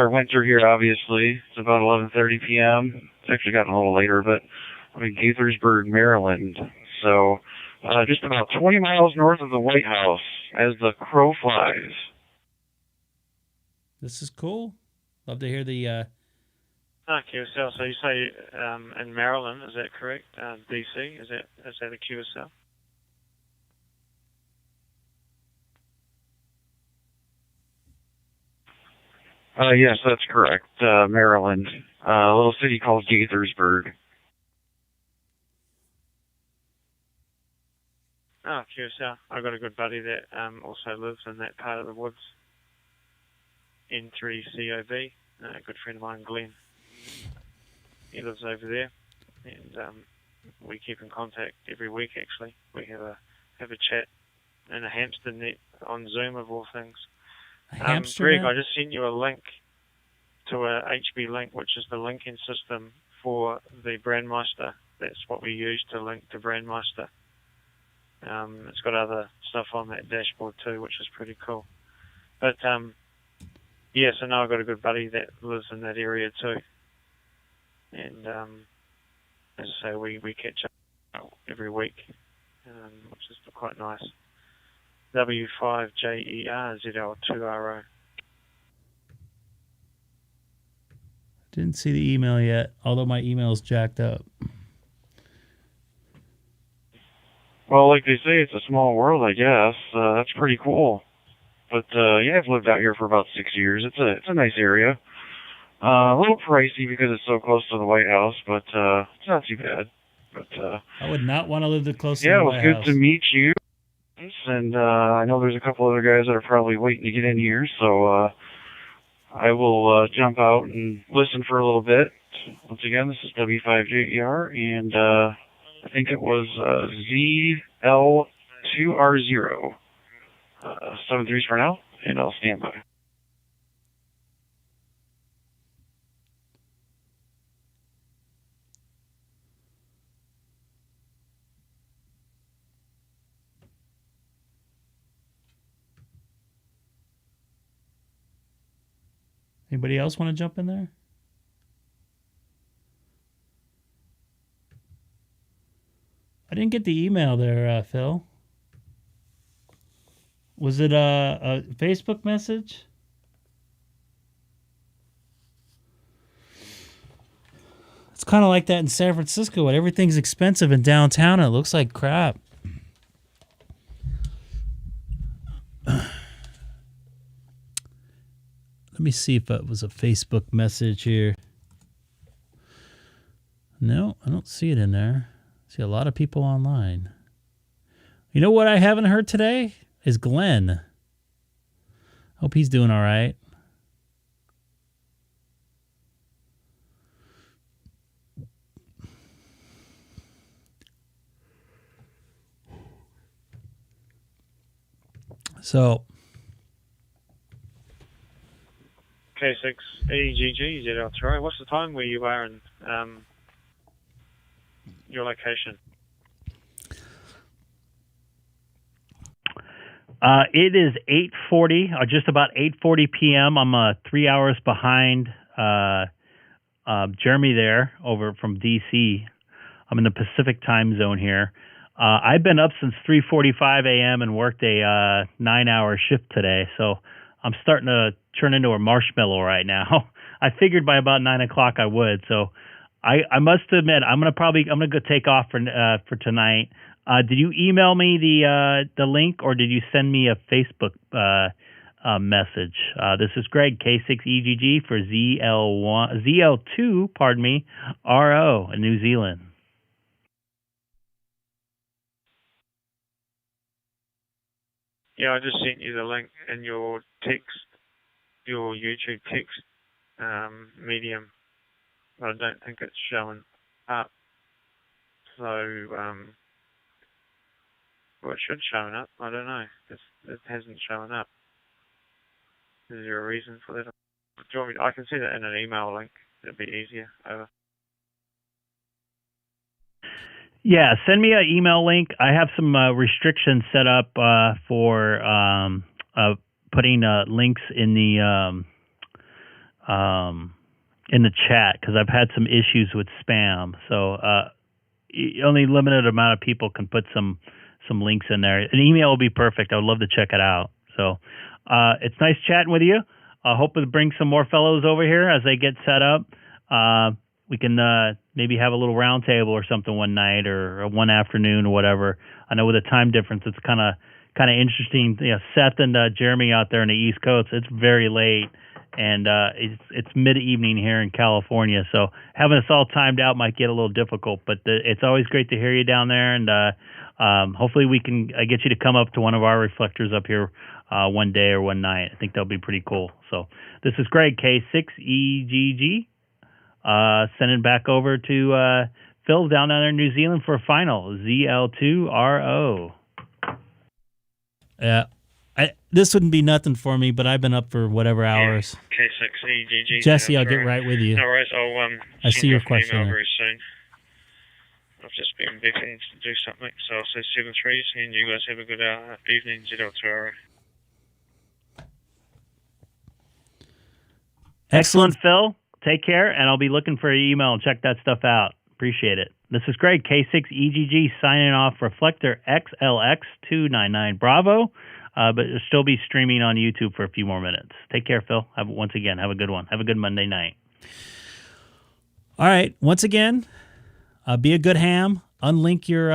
G: winter here, obviously. It's about 11:30 p.m. It's actually gotten a little later, but I'm in Gaithersburg, Maryland. So, just about 20 miles north of the White House as the crow flies.
A: This is cool. Love to hear the...
L: QSL. So you say in Maryland, is that correct? DC, is that a QSL?
G: Yes, that's correct. Maryland. A little city called Gaithersburg.
L: Oh, QSL. I've got a good buddy that also lives in that part of the woods. N3COB. A good friend of mine, Glenn. He lives over there, and we keep in contact every week. Actually, we have a chat in a hamster net on Zoom of all things. Greg, I just sent you a link to a HB link, which is the linking system for the Brandmeister. That's what we use to link to Brandmeister. It's got other stuff on that dashboard too, which is pretty cool. But yeah, so now I've got a good buddy that lives in that area too. And as I say, we catch up every week, which is quite nice. W5JER ZL2RO.
A: Didn't see the email yet, although my email's jacked up.
G: Well, like they say, it's a small world, I guess. That's pretty cool. But yeah, I've lived out here for about 6 years. It's a nice area. A little pricey because it's so close to the White House, but it's not too bad. But
A: I would not want to live close to the White House.
G: Yeah, it was good to meet you. and I know there's a couple other guys that are probably waiting to get in here, so I will jump out and listen for a little bit. Once again, this is W5JER, and I think it was ZL2R0. 7-3s for now, and I'll stand by.
A: Anybody else want to jump in there? I didn't get the email there, Phil. Was it a Facebook message? It's kind of like that in San Francisco. When everything's expensive in downtown, it looks like crap. Let me see if it was a Facebook message here. No, I don't see it in there. I see a lot of people online. You know what I haven't heard today? Is Glenn. Hope he's doing all right. So,
L: K6EGG, ZL2R. What's the time where you are in your location?
H: It is 8:40, or just about 8:40 p.m. I'm 3 hours behind Jeremy there, over from D.C. I'm in the Pacific time zone here. I've been up since 3:45 a.m. and worked a 9-hour shift today, so I'm starting to turn into a marshmallow right now. I figured by about 9 o'clock I would, so I must admit I'm gonna go take off for tonight. Did you email me the link, or did you send me a Facebook message? This is Greg, K6EGG for ZL2, RO in New Zealand.
L: Yeah, I just sent you the link in your YouTube text medium, but I don't think it's showing up. So, well, it should show up. I don't know. It hasn't shown up. Is there a reason for that? Do you want me I can send it in an email link. It'd be easier. Over.
H: Yeah, send me an email link. I have some restrictions set up for putting links in the chat, because I've had some issues with spam. So only limited amount of people can put some links in there. An email will be perfect. I would love to check it out. So it's nice chatting with you. I hope to bring some more fellows over here as they get set up. We can maybe have a little round table or something one night, or one afternoon or whatever. I know with the time difference, it's kind of interesting. You know, Seth and Jeremy out there on the East Coast, it's very late, and it's mid-evening here in California. So having us all timed out might get a little difficult, but it's always great to hear you down there, and hopefully we can get you to come up to one of our reflectors up here one day or one night. I think that'll be pretty cool. So this is Greg, K6EGG. Sending back over to Phil down there in New Zealand for a final, ZL2RO.
A: Yeah, this wouldn't be nothing for me, but I've been up for whatever hours.
L: K6EGG.
A: Jesse, I'll get right with you.
L: No worries. I'll
A: I see your question
L: email
A: there.
L: very soon. I've just been begging to do something, so I'll say 7-3s, and you guys have a good evening, ZL2RO.
H: Excellent, Phil. Take care, and I'll be looking for your email and check that stuff out. Appreciate it. This is Greg, K6EGG, signing off Reflector XLX299 Bravo, but it'll still be streaming on YouTube for a few more minutes. Take care, Phil. Once again, have a good one. Have a good Monday night.
A: All right. Once again, be a good ham. Unlink your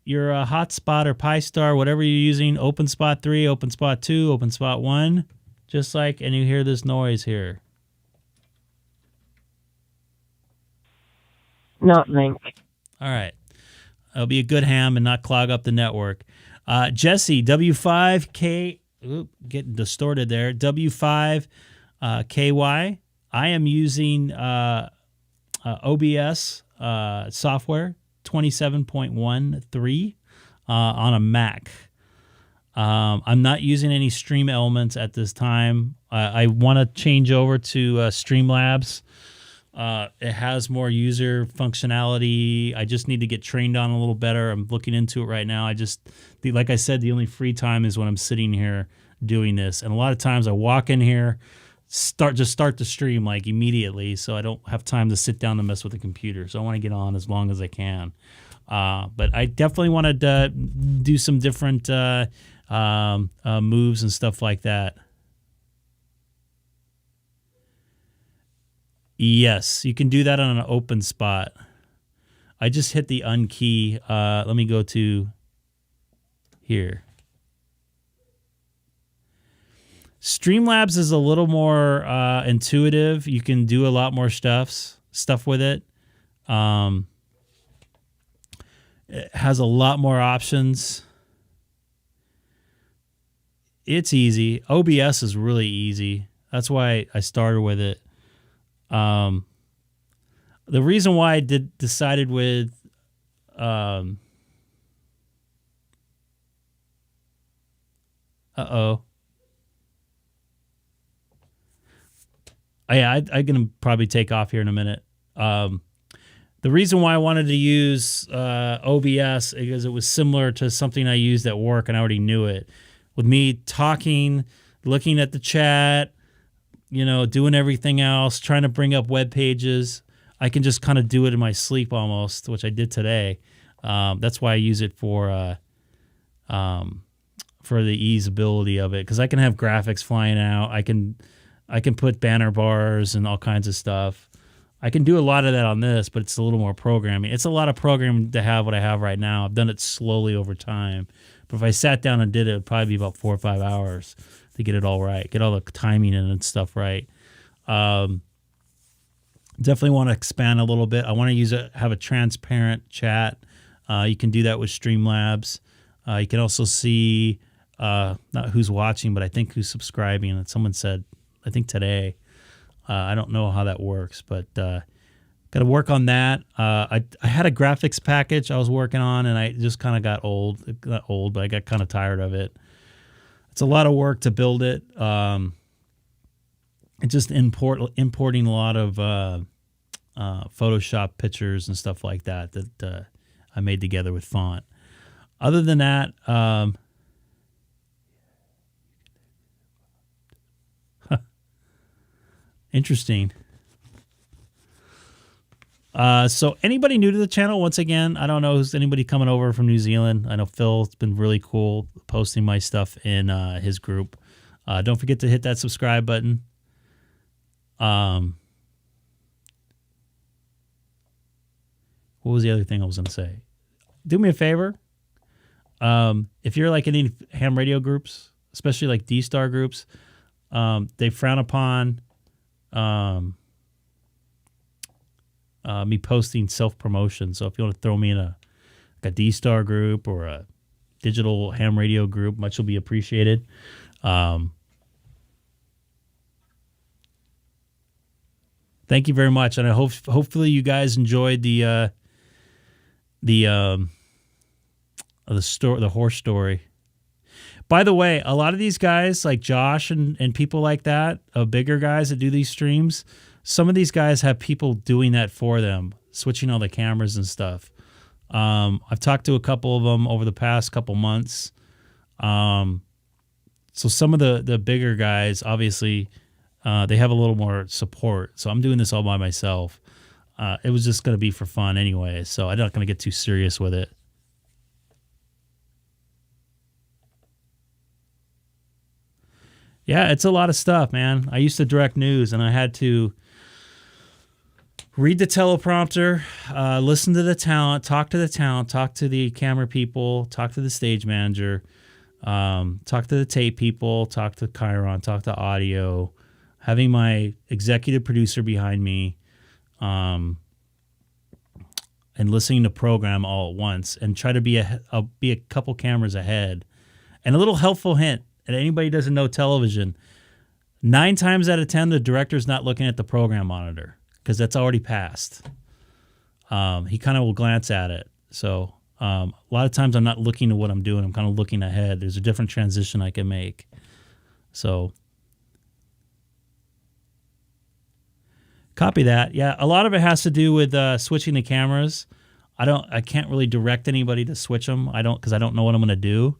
A: hotspot or Pi-Star, whatever you're using. OpenSpot 3, OpenSpot 2, OpenSpot 1. Just like, and you hear this noise here.
I: Not link.
A: All right. It'll be a good ham and not clog up the network. Jesse, W5K, getting distorted there, W5KY. I am using OBS software 27.13 on a Mac. I'm not using any Stream Elements at this time. I want to change over to Streamlabs. It has more user functionality. I just need to get trained on a little better. I'm looking into it right now. Like I said, the only free time is when I'm sitting here doing this. And a lot of times I walk in here, start the stream like immediately, so I don't have time to sit down and mess with the computer. So I want to get on as long as I can. But I definitely want to do some different moves and stuff like that. Yes, you can do that on an open spot. I just hit the unkey. Let me go to here. Streamlabs is a little more intuitive. You can do a lot more stuff with it. It has a lot more options. It's easy. OBS is really easy. That's why I started with it. The reason why I decided with I'm gonna probably take off here in a minute. The reason why I wanted to use OBS is because it was similar to something I used at work, and I already knew it. With me talking, looking at the chat, doing everything else, trying to bring up web pages, I can just kind of do it in my sleep almost, which I did today. That's why I use it for the easeability of it, because I can have graphics flying out. I can put banner bars and all kinds of stuff. I can do a lot of that on this, but it's a little more programming. It's a lot of programming to have what I have right now. I've done it slowly over time. But if I sat down and did it, it would probably be about 4 or 5 hours to get it all right, get all the timing and stuff right. Definitely want to expand a little bit. I want to have a transparent chat. You can do that with Streamlabs. You can also see not who's watching, but I think who's subscribing. And someone said, I think today. I don't know how that works, but got to work on that. I had a graphics package I was working on, and I just kind of got old. Not old, but I got kind of tired of it. It's a lot of work to build it. And just importing a lot of Photoshop pictures and stuff like that I made together with font. Other than that, interesting. So anybody new to the channel, once again, I don't know who's anybody coming over from New Zealand. I know Phil's been really cool posting my stuff in his group. Don't forget to hit that subscribe button. What was the other thing I was going to say? Do me a favor. If you're like any ham radio groups, especially like DStar groups, they frown upon me posting self-promotion. So if you want to throw me in a DStar group or a digital ham radio group, much will be appreciated. Thank you very much, and I hopefully you guys enjoyed the horse story. By the way, a lot of these guys like Josh and people like that, bigger guys that do these streams, some of these guys have people doing that for them, switching all the cameras and stuff. I've talked to a couple of them over the past couple months. So some of the bigger guys, obviously, they have a little more support. So I'm doing this all by myself. It was just going to be for fun anyway, so I'm not going to get too serious with it. Yeah, it's a lot of stuff, man. I used to direct news, and I had to read the teleprompter, listen to the talent, talk to the camera people, talk to the stage manager, talk to the tape people, talk to Chiron, talk to audio, having my executive producer behind me. and listening to program all at once, and try to be a couple cameras ahead. And a little helpful hint, and anybody who doesn't know television, 9 times out of 10, the director's not looking at the program monitor because that's already passed. He kind of will glance at it. So a lot of times I'm not looking at what I'm doing. I'm kind of looking ahead. There's a different transition I can make. So copy that. Yeah, a lot of it has to do with switching the cameras. I can't really direct anybody to switch them. Because I don't know what I'm going to do.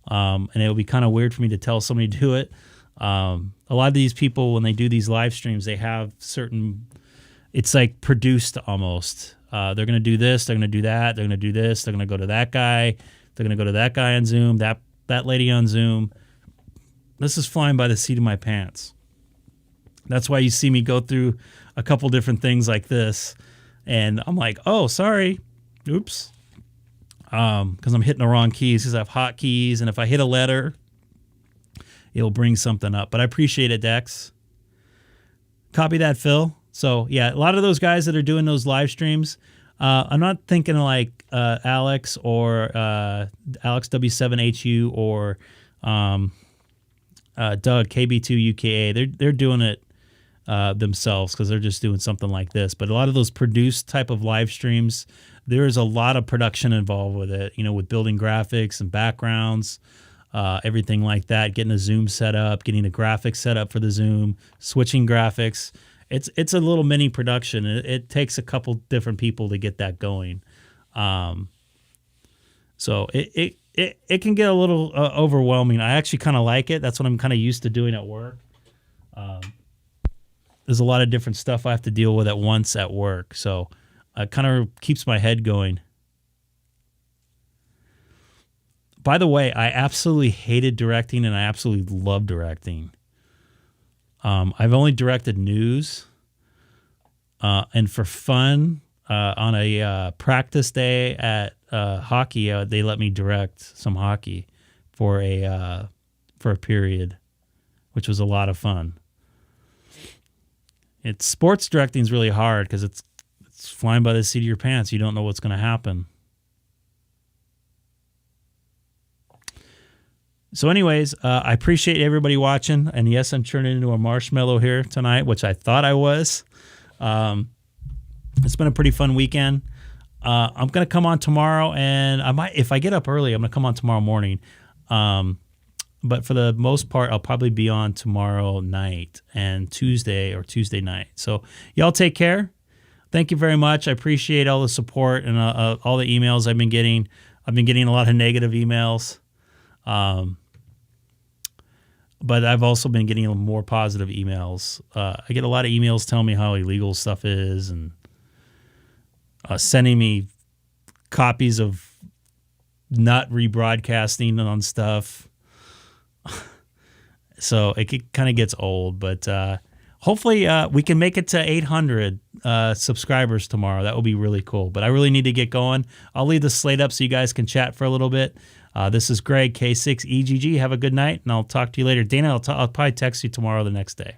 A: And it would be kind of weird for me to tell somebody to do it. A lot of these people, when they do these live streams, they have certain, it's like produced almost. They're going to do this, they're going to do that, they're going to do this, they're going to go to that guy, they're going to go to that guy on Zoom, that lady on Zoom. This is flying by the seat of my pants. That's why you see me go through a couple different things like this. And I'm like, oh, sorry. Oops. Because I'm hitting the wrong keys because I have hotkeys. And if I hit a letter, it'll bring something up. But I appreciate it, Dex. Copy that, Phil. So, yeah, a lot of those guys that are doing those live streams, I'm not thinking like Alex or Alex W7HU or Doug KB2UKA. They're doing it themselves because they're just doing something like this. But a lot of those produced type of live streams, there is a lot of production involved with it, with building graphics and backgrounds. Everything like that, getting a Zoom set up, getting the graphics set up for the Zoom, switching graphics. It's a little mini production. It takes a couple different people to get that going. So it can get a little overwhelming. I actually kind of like it. That's what I'm kind of used to doing at work. There's a lot of different stuff I have to deal with at once at work. So it kind of keeps my head going. By the way, I absolutely hated directing, and I absolutely love directing. I've only directed news, and for fun, on a practice day at hockey, they let me direct some hockey for a period, which was a lot of fun. Sports directing is really hard because it's flying by the seat of your pants. You don't know what's going to happen. So anyways, I appreciate everybody watching. And yes, I'm turning into a marshmallow here tonight, which I thought I was. It's been a pretty fun weekend. I'm going to come on tomorrow, and if I get up early, I'm going to come on tomorrow morning. But for the most part, I'll probably be on tomorrow night and Tuesday night. So y'all take care. Thank you very much. I appreciate all the support and all the emails I've been getting. I've been getting a lot of negative emails. But I've also been getting more positive emails. I get a lot of emails telling me how illegal stuff is and sending me copies of not rebroadcasting on stuff. So it kind of gets old, but hopefully we can make it to 800 subscribers tomorrow. That will be really cool. But I really need to get going. I'll leave the slate up so you guys can chat for a little bit. This is Greg, K6EGG. Have a good night, and I'll talk to you later. Dana, I'll probably text you tomorrow or the next day.